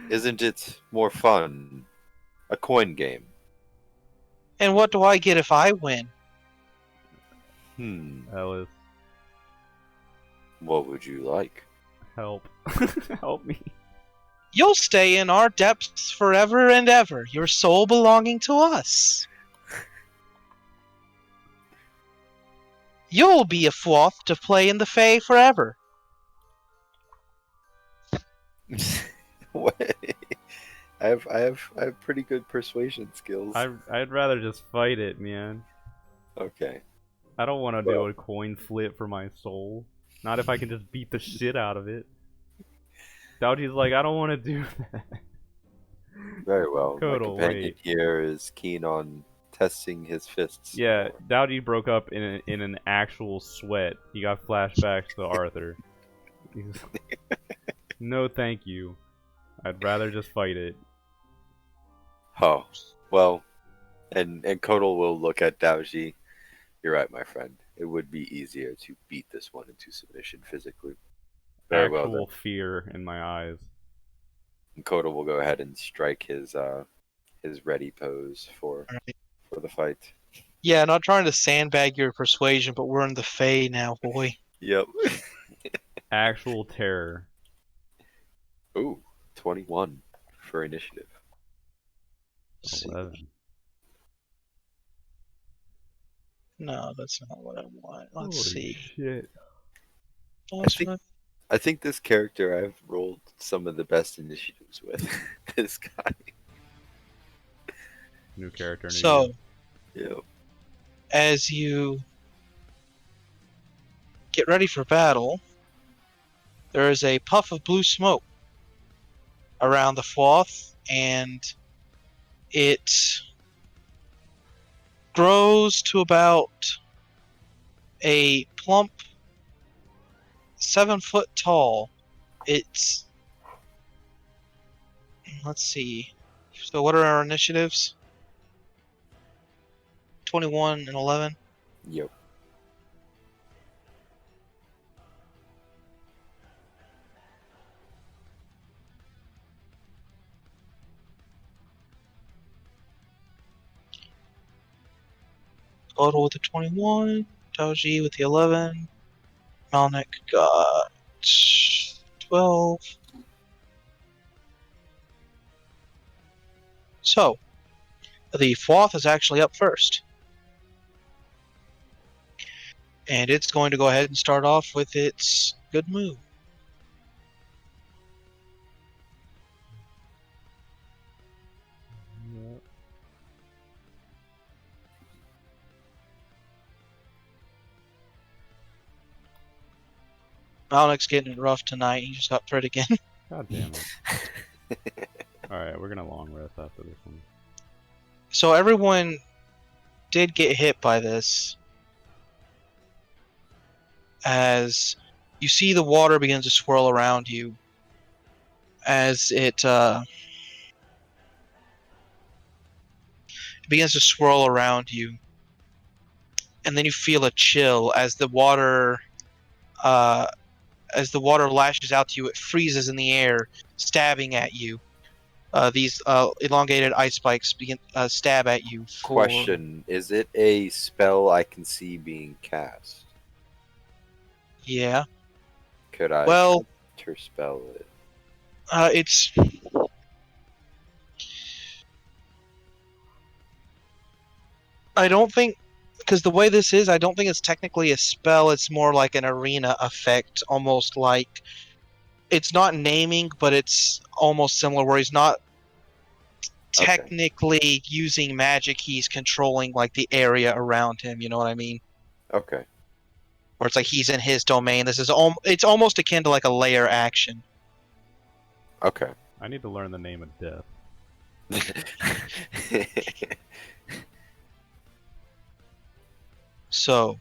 Isn't it more fun? A coin game. And what do I get if I win? Ellis, What would you like? help. Help me. You'll stay in our depths forever and ever, your soul belonging to us. You'll be a Fwoth to play in the Fae forever. What? I have pretty good persuasion skills. I'd rather just fight it, man. Okay. I don't want to Well. do a coin flip for my soul. Not if I can just beat the shit out of it. Daoji's like, I don't want to do that. Very well. My Kotal, companion wait. here is keen on testing his fists. Yeah, Daoji broke up in an actual sweat. He got flashbacks to Arthur. He's no thank you. I'd rather just fight it. Oh, well, and Kotal will look at Daoji. You're right, my friend. It would be easier to beat this one into submission physically. Very well Actual then. fear in my eyes. And Kotal will go ahead and strike his ready pose for the fight. Yeah, not trying to sandbag your persuasion, but we're in the Fae now, boy. Yep. Actual terror. Ooh, 21 for initiative. 11. No, that's not what I want. Let's Holy see. shit. I think this character I've rolled some of the best initiatives with. This guy. New character. New So, you. Yep. as you get ready for battle, there is a puff of blue smoke around the Fwoth, and it grows to about a plump 7 foot tall. It's, let's see. So what are our initiatives? 21 and 11. Yep. Total with the 21. Daoji with the 11. Malnik got 12. So, the Fwoth is actually up first. And it's going to go ahead and start off with its good move. Yep. Malnik's getting it rough tonight. He just got crit again. God damn it. Alright, we're gonna long rest after this one. So everyone did get hit by this. As you see the water begins to swirl around you. As it begins to swirl around you. And then you feel a chill as the water lashes out to you. It freezes in the air, stabbing at you. These elongated ice spikes begin stab at you. Question: is it a spell I can see being cast? Yeah. Could I spell it? It's I don't think, because the way this is, I don't think it's technically a spell. It's more like an arena effect, almost like it's not naming, but it's almost similar. Where he's not technically using magic; he's controlling like the area around him. You know what I mean? Okay. Or it's like he's in his domain. This is it's almost akin to like a layer action. Okay. I need to learn the name of death. So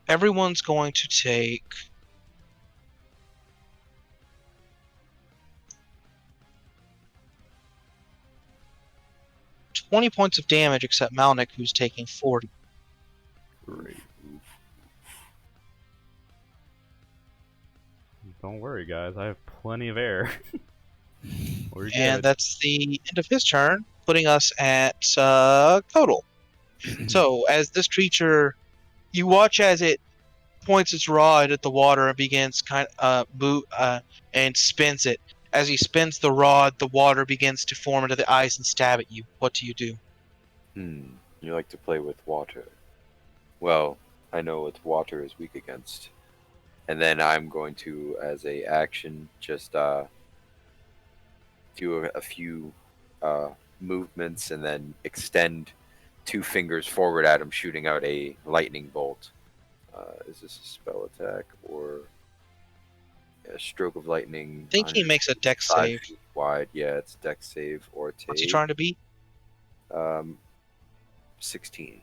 everyone's going to take 20 points of damage, except Malnik, who's taking 40. Great. Don't worry, guys. I have plenty of air. We're good. And that's the end of his turn, putting us at total. So, as this creature, you watch as it points its rod at the water and begins and spins it. As he spins the rod, the water begins to form into the ice and stab at you. What do you do? You like to play with water. Well, I know what water is weak against. And then I'm going to, as a action, just do a few movements and then extend 2 fingers forward at him, shooting out a lightning bolt. Is this a spell attack or a stroke of lightning? I think he makes a dex save. 5 feet wide. Yeah, it's dex save or take. What's he trying to beat? 16.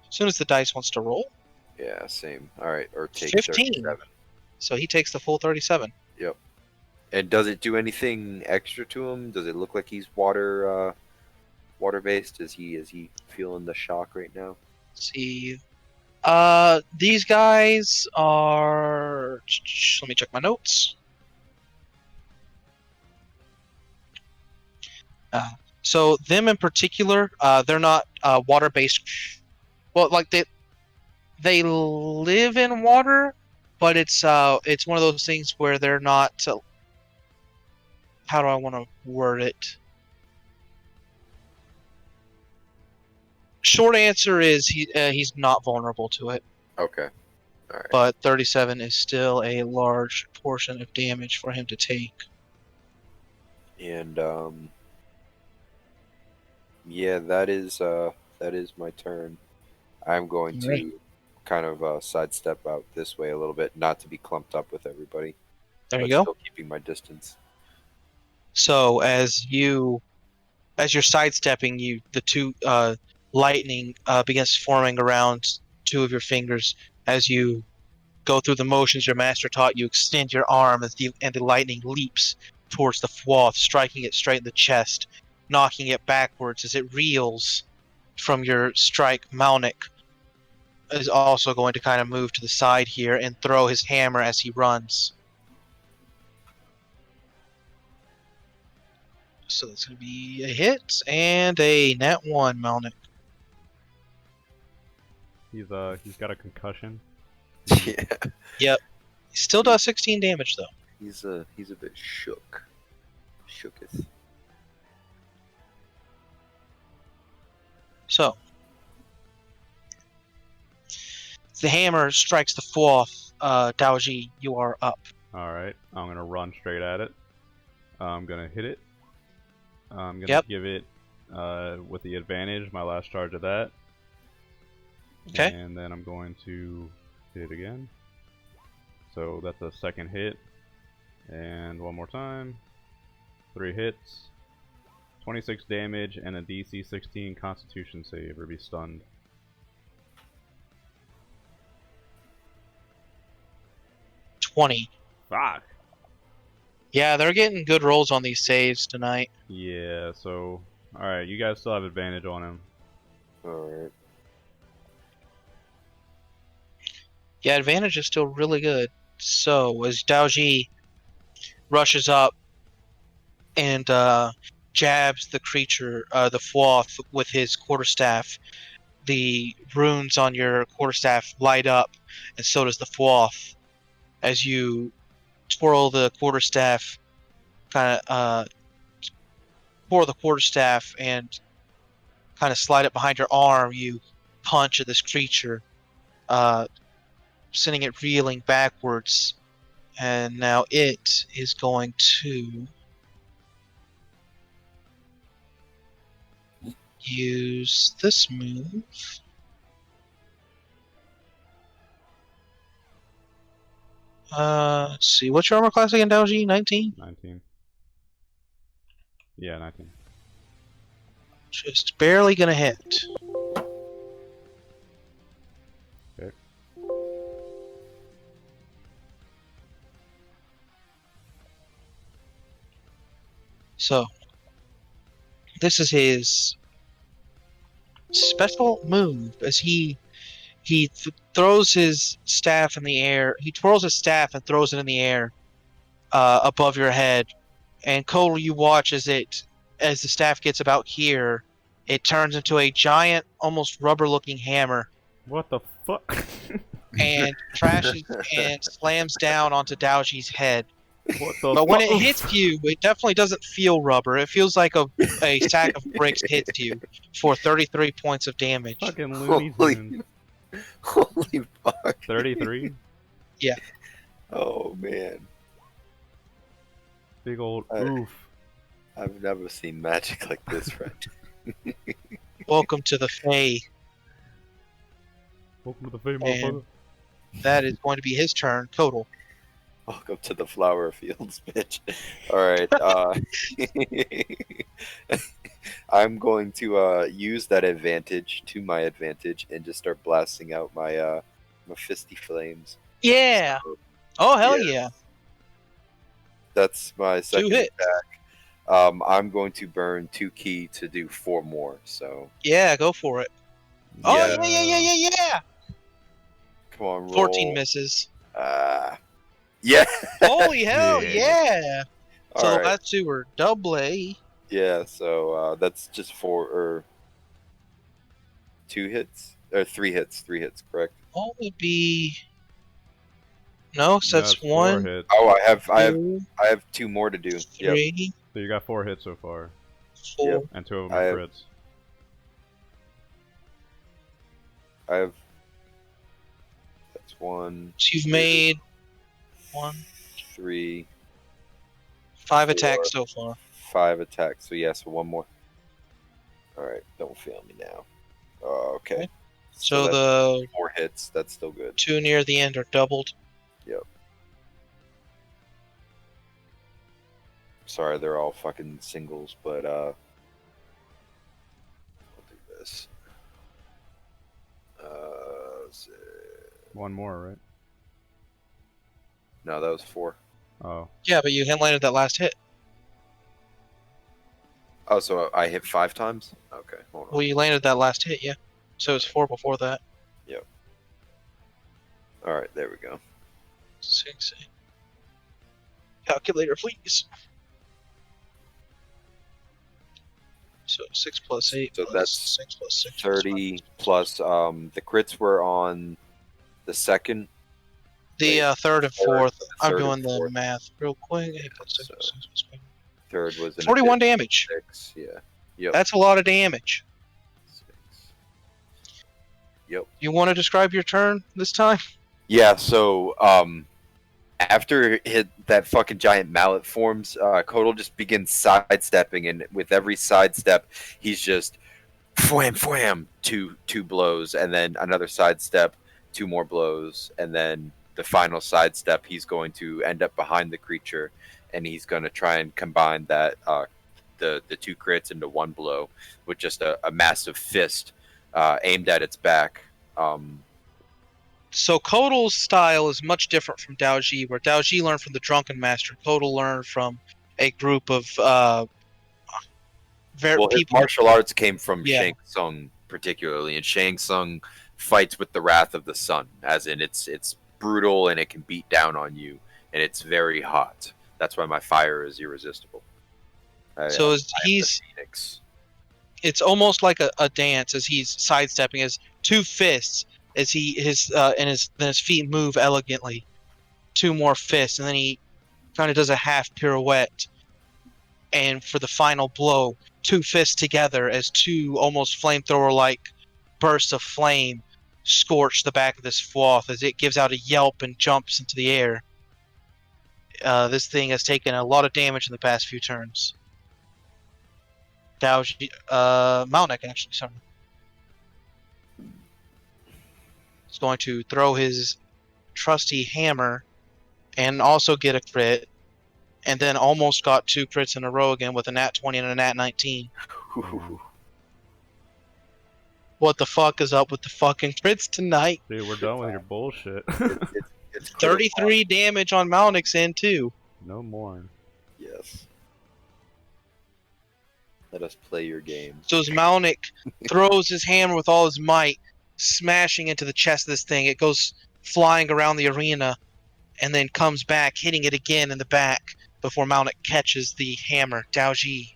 As soon as the dice wants to roll. Yeah, same. All right, or take 15. 37. So he takes the full 37. Yep. And does it do anything extra to him? Does it look like he's water based? Is he feeling the shock right now? Let's see. These guys are. Let me check my notes. So them in particular, they're not water-based. Well, like they live in water, but it's one of those things where they're not. How do I want to word it? Short answer is he's not vulnerable to it. Okay. All right. But 37 is still a large portion of damage for him to take. And yeah, that is my turn. I'm going to Right. kind of sidestep out this way a little bit, not to be clumped up with everybody. There but you go. Still keeping my distance. So as you're sidestepping, the two lightning begins forming around 2 of your fingers as you go through the motions your master taught you. Extend your arm and the lightning leaps towards the Fwoth, striking it straight in the chest, knocking it backwards as it reels from your strike. Malnik is also going to kind of move to the side here and throw his hammer as he runs. So that's going to be a hit and a nat 1, Malnik. He's got a concussion. Yeah. Yep. He still does 16 damage though. He's a bit shook. Shooketh. So the hammer strikes the Fwoth. Daoji, you are up. Alright, I'm gonna run straight at it. I'm gonna hit it. I'm gonna give it with the advantage, my last charge of that. Okay. And then I'm going to hit it again. So that's a second hit. And one more time. 3 hits. 26 damage and a DC 16 Constitution save or be stunned. $20. Fuck! Yeah, they're getting good rolls on these saves tonight. Yeah, so... Alright, you guys still have advantage on him. Alright. Yeah, advantage is still really good. So as Daoji rushes up and jabs the creature, the Fwoth, with his quarterstaff, the runes on your quarterstaff light up, and so does the Fwoth. As you twirl the quarterstaff, twirl the quarterstaff and kind of slide it behind your arm, you punch at this creature, sending it reeling backwards. And now it is going to use this move. Let's see. What's your armor class again, Daoji? 19? 19. Yeah, 19. Just barely gonna hit. Okay. So, this is his special move as he throws his staff in the air. He twirls his staff and throws it in the air above your head. And Cole, you watch as the staff gets about here, it turns into a giant, almost rubber-looking hammer. What the fuck? and crashes and slams down onto Daoji's head. What the But when it fuck? hits you, it definitely doesn't feel rubber. It feels like a sack of bricks hits you for 33 points of damage. Fucking Looney Holy- Tunes. Holy fuck. 33? Oh man. Big old I- oof. I've never seen magic like this, friend. Welcome to the Fae. Welcome to the fame, And- motherfucker. That is going to be his turn total. Welcome to the flower fields, bitch. Alright, I'm going to use that advantage to my advantage and just start blasting out my my fisty flames. Yeah. Oh hell yeah. That's my second hits. attack. I'm going to burn 2 ki to do 4 more, so Yeah, go for it. Oh Yeah. yeah. come on, roll. 14 misses. Yeah. Holy hell Yeah. yeah. So the Alright. last two were double A. Yeah, so that's just 4 or 2 hits or 3 hits. 3 hits, correct? What would be? No, so No, that's it's 4 one, hits. Oh, I two, have 2 more to do. Yep. 3, So you got 4 hits so far, 4. Yep. and 2 of I them have- are crits. I have. That's 1, So you've made 1, 3, 5 4. attacks so far. 5 attacks. So so 1 more. All right, don't fail me now. Okay. Okay. So that's the 4 hits. That's still good. 2 near the end are doubled. Sorry, they're all fucking singles, but I'll do this. Let's see. 1 more, right? No, that was 4. Oh. Yeah, but you landed that last hit. Oh, so I hit 5 times? Okay, hold on. Well, you landed that last hit, yeah. So it's 4 before that. All right, there we go. 6. Calculator, please. So 6 plus 8. So plus that's 6 plus 6. 30 plus the crits were on the second. The third and third- fourth. the I'm third doing and the fourth. math real quick. 8 plus 6 So- plus 6 plus 5. Third was an 41 additional damage. 6. Yeah. Yep. That's a lot of damage. 6. Yep. You want to describe your turn this time? Yeah, so after that fucking giant mallet forms, Kodal just begins sidestepping, and with every sidestep, he's just wham wham, two blows, and then another sidestep, 2 more blows, and then the final sidestep, he's going to end up behind the creature, and he's going to try and combine that the 2 crits into 1 blow with just a massive fist aimed at its back. So Kodal's style is much different from Daoji, where Daoji learned from the Drunken Master. Kodal learned from a group of Well, his people. martial arts came from Yeah. Shang Tsung particularly, and Shang Tsung fights with the wrath of the sun, as in it's brutal and it can beat down on you, and it's very hot. That's why my fire is irresistible. So I am the he's Phoenix. it's almost like a dance as he's sidestepping his 2 fists as his feet move elegantly. 2 more fists, and then he kind of does a half pirouette. And for the final blow, 2 fists together as 2 almost flamethrower-like bursts of flame scorch the back of this swath as it gives out a yelp and jumps into the air. This thing has taken a lot of damage in the past few turns. Daoji, Malnek actually, sorry. He's going to throw his trusty hammer and also get a crit, and then almost got 2 crits in a row again with a nat 20 and a nat 19. What the fuck is up with the fucking crits tonight? Dude, we're done with your bullshit. It's critical. 33 damage on Malnik's end too. No more. Yes. Let us play your game. So as Malnik throws his hammer with all his might, smashing into the chest of this thing, it goes flying around the arena and then comes back, hitting it again in the back before Malnik catches the hammer. Daoji.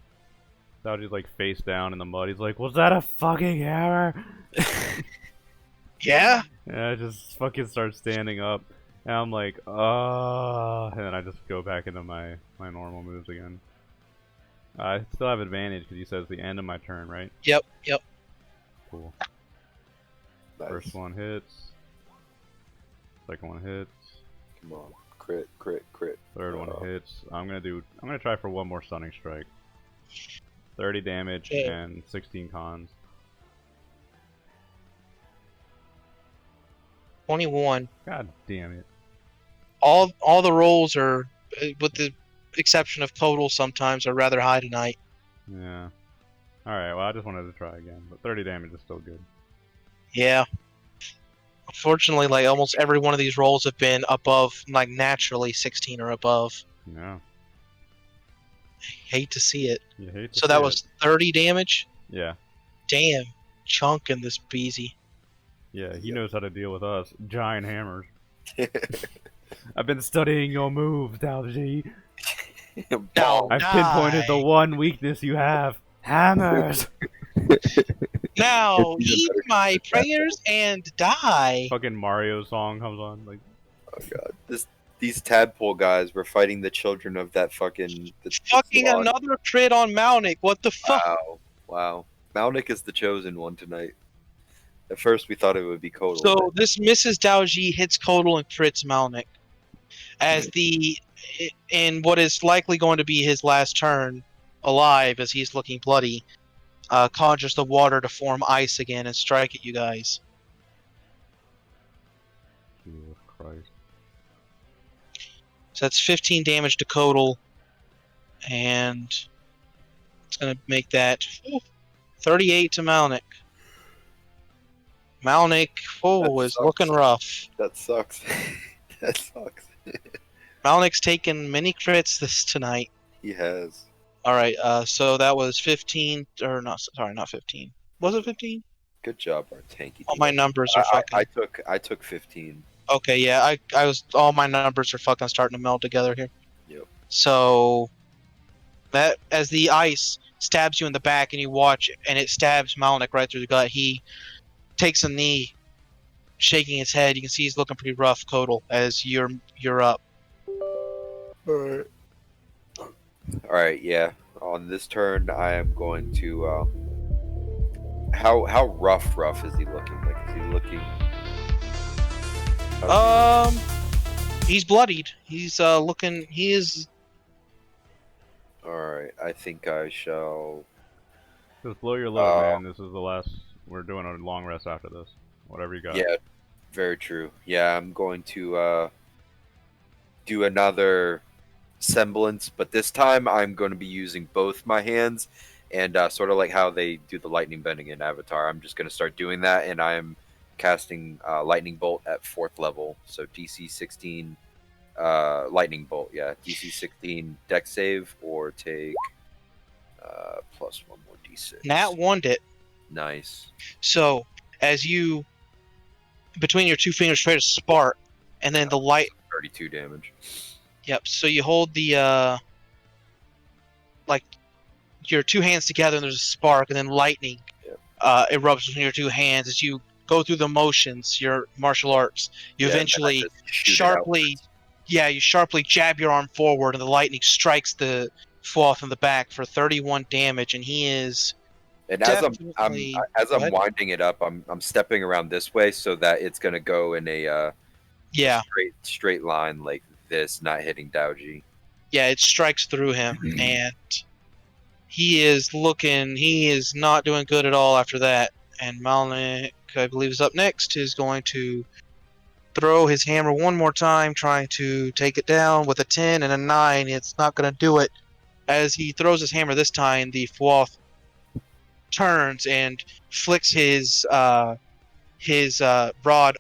Daoji's like face down in the mud. He's like, was that a fucking hammer? Yeah? And I just fucking start standing up. And I'm like, and then I just go back into my normal moves again. I still have advantage because he says the end of my turn, right? Yep. Cool. Nice. First one hits. Second one hits. Come on. Crit, crit, crit. Third one hits. I'm gonna try for one more stunning strike. 30 damage and 16 cons. 21. God damn it. All the rolls are, with the exception of total, sometimes are rather high tonight. Yeah. Alright, well I just wanted to try again, but 30 damage is still good. Yeah. Unfortunately, like almost every one of these rolls have been above, like naturally 16 or above. Yeah. Hate to see it. You hate to So see that it. was 30 damage? Yeah. Damn. Chunk in this beezy. Yeah, he knows how to deal with us. Giant hammers. I've been studying your moves, Daoji. Now I've pinpointed the die. one weakness you have. Hammers! Now eat my prayers and die. Fucking Mario song comes on. Like, Oh god. These tadpole guys were fighting the children of that fucking... Fucking Slot. another crit on Malnick. What the fuck? Wow. Wow. Malnick is the chosen one tonight. At first we thought it would be Kodal. So this misses Daoji, hits Kodal, and crits Malnick. As in what is likely going to be his last turn alive, as he's looking bloody, conjures the water to form ice again and strike at you guys. Jesus Christ. So that's 15 damage to Kodal, and it's going to make that 38 to Malnick. Malnick, is looking rough. That sucks. That sucks. Malnick's taken many crits tonight. He has. Alright, so that was 15, or not, sorry, not 15. Was it 15? Good job, our tanky. All my numbers are fucking... I took 15. Okay, yeah, all my numbers are fucking starting to meld together here. Yep. So, that, as the ice stabs you in the back and you watch, and it stabs Malnick right through the gut, he takes a knee, shaking his head. You can see he's looking pretty rough, Kodal, as you're up. Alright. Alright, yeah. On this turn, I am going to, how rough is he looking? Like, is he looking... He's bloodied. He's, looking, he is... Alright, I think I shall... Just blow your load, man. This is the last... We're doing a long rest after this. Whatever you got. Yeah, very true. Yeah, I'm going to, do another semblance, but this time I'm going to be using both my hands, and sort of like how they do the lightning bending in Avatar. I'm just going to start doing that, and I'm casting lightning bolt at 4th level, so DC 16 lightning bolt. Yeah, DC 16 deck save, or take plus 1 more D6. Nat 1'd it. Nice. So, as you, between your two fingers, try to spark, and then the light... 32 damage. Yep, so you hold the, like, your two hands together, and there's a spark, and then lightning erupts between your two hands. As you go through the motions, your martial arts, you eventually sharply jab your arm forward, and the lightning strikes the Fwoth in the back for 31 damage, and he is... And as I'm winding it up, I'm stepping around this way so that it's gonna go in a straight line like this, not hitting Daoji. Yeah, it strikes through him, and he is not doing good at all after that. And Malnick, I believe, is up next, is going to throw his hammer one more time, trying to take it down with a 10 and a 9. It's not going to do it. As he throws his hammer this time, the Fwoth turns and flicks his rod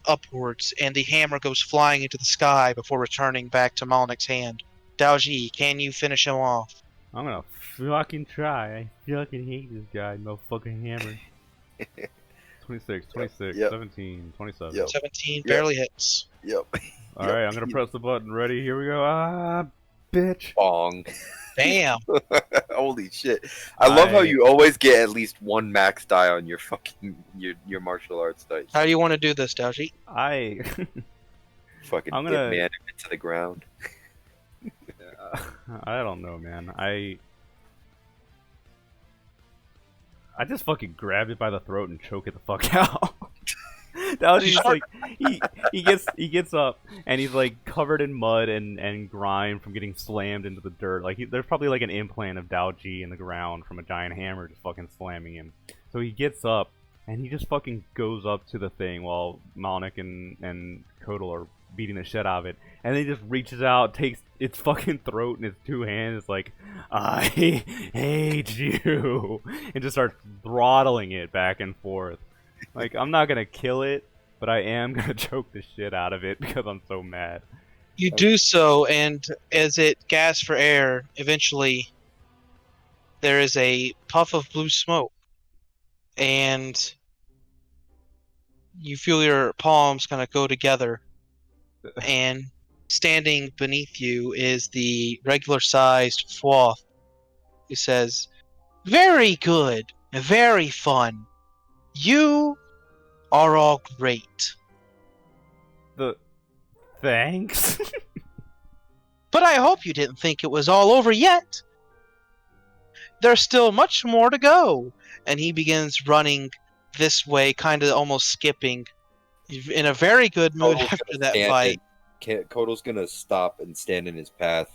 upwards, and the hammer goes flying into the sky before returning back to Malnick's hand. Daoji, can you finish him off? I'm gonna fucking try. I fucking hate this guy, no fucking hammer. 26, 26, Yep. 17, 27. Yep. 17 barely hits. Yep. Alright, I'm gonna press the button. Ready? Here we go. bitch. Bong. Damn. Holy shit! I love how I- you always get at least one max die on your fucking your martial arts dice. How do you want to do this, Daoji? I Fucking I'm hit gonna- man him into the ground. I don't know, man. I just fucking grab it by the throat and choke it the fuck out. That was just like he gets up and he's like covered in mud and grime from getting slammed into the dirt. Like there's probably like an implant of Daoji in the ground from a giant hammer just fucking slamming him. So he gets up and he just fucking goes up to the thing while Malnik and Kodal are beating the shit out of it, and then he just reaches out, takes its fucking throat in his two hands, it's like, I hate you, and just starts throttling it back and forth. Like, I'm not gonna kill it, but I am gonna choke the shit out of it because I'm so mad. You do so, and as it gasps for air, eventually there is a puff of blue smoke, and you feel your palms kind of go together, and standing beneath you is the regular-sized Fwoth, who says, "Very good, very fun. You are all great. Thanks. But I hope you didn't think it was all over yet. There's still much more to go." And he begins running this way, kind of almost skipping, in a very good mood Kodal's after gonna that stand fight. Kodal's gonna stop and stand in his path.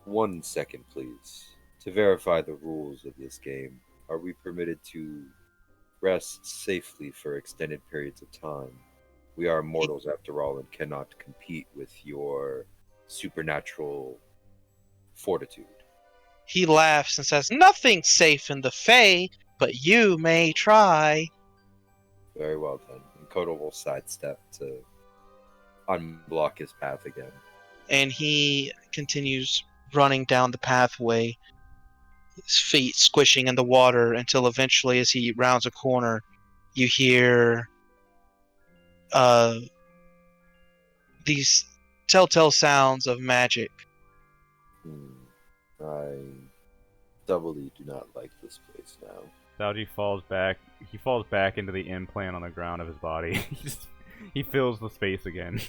1 second, please. To verify the rules of this game, are we permitted to rest safely for extended periods of time? We are mortals after all and cannot compete with your supernatural fortitude. He laughs and says, "Nothing's safe in the Fae, but you may try." Very well then. And Kodal will sidestep to unblock his path again. And he continues running down the pathway, his feet squishing in the water, until eventually, as he rounds a corner, you hear these telltale sounds of magic. I doubly do not like this place now. Daoji falls back. He falls back into the implant on the ground of his body. He fills the space again.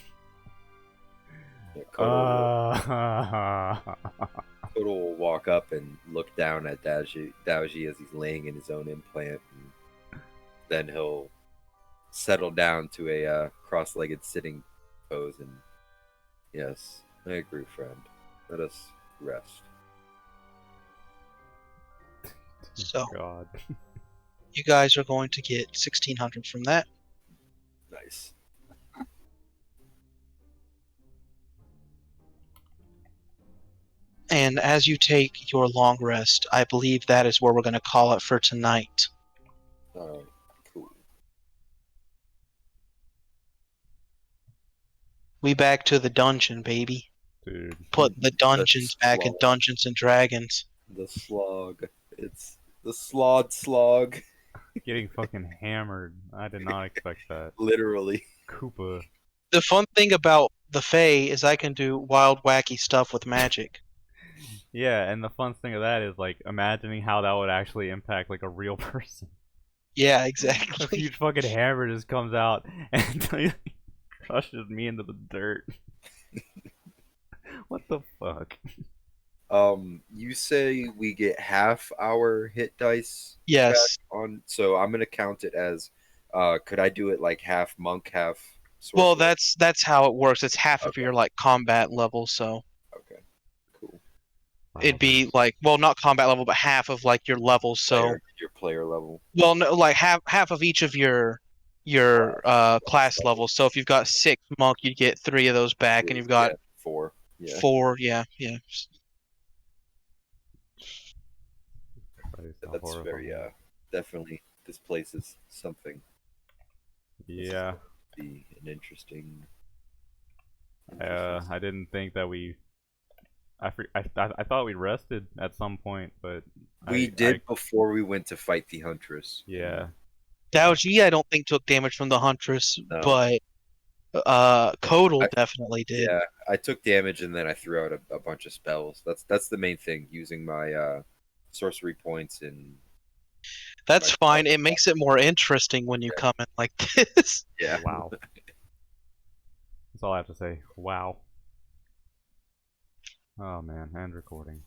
Yeah, Kodal will walk up and look down at Daoji as he's laying in his own implant, and then he'll settle down to a cross-legged sitting pose. And yes, I agree, friend. Let us rest. So God. you guys are going to get 1,600 from that. Nice. And as you take your long rest, I believe that is where we're going to call it for tonight. All right. Cool. We back to the dungeon, baby. Dude. Put the dungeons back in slog. Dungeons and Dragons. The slog. It's the slog. Getting fucking hammered. I did not expect that. Literally. Koopa. The fun thing about the Fae is I can do wild, wacky stuff with magic. Yeah, and the fun thing of that is, like, imagining how that would actually impact, like, a real person. Yeah, A exactly. huge fucking hammer just comes out and crushes me into the dirt. What the fuck? You say we get half our hit dice Yes. back on, so I'm gonna count it as, could I do it like half monk, half sorcerer? Well, that's how it works. It's half of Okay. your like combat level, so Okay, cool. it'd be like, well, not combat level, but half of like your levels. So, Your player level. well, no, like half of each of your class levels. So if you've got 6 monk, you get 3 of those back, and you've got Yeah, 4. Yeah. 4. Yeah. That's very definitely, this place is something. Yeah. Be an interesting. I didn't think that we. I thought we rested at some point, but We did before we went to fight the Huntress. Yeah. Daoji, I don't think took damage from the Huntress, No. but Codal I- definitely did. Yeah, I took damage and then I threw out a bunch of spells. That's the main thing. Using my sorcery points and my That's spell. fine. It makes it more interesting when you come in like this. Yeah. Wow. That's all I have to say. Wow. Oh man, and recording.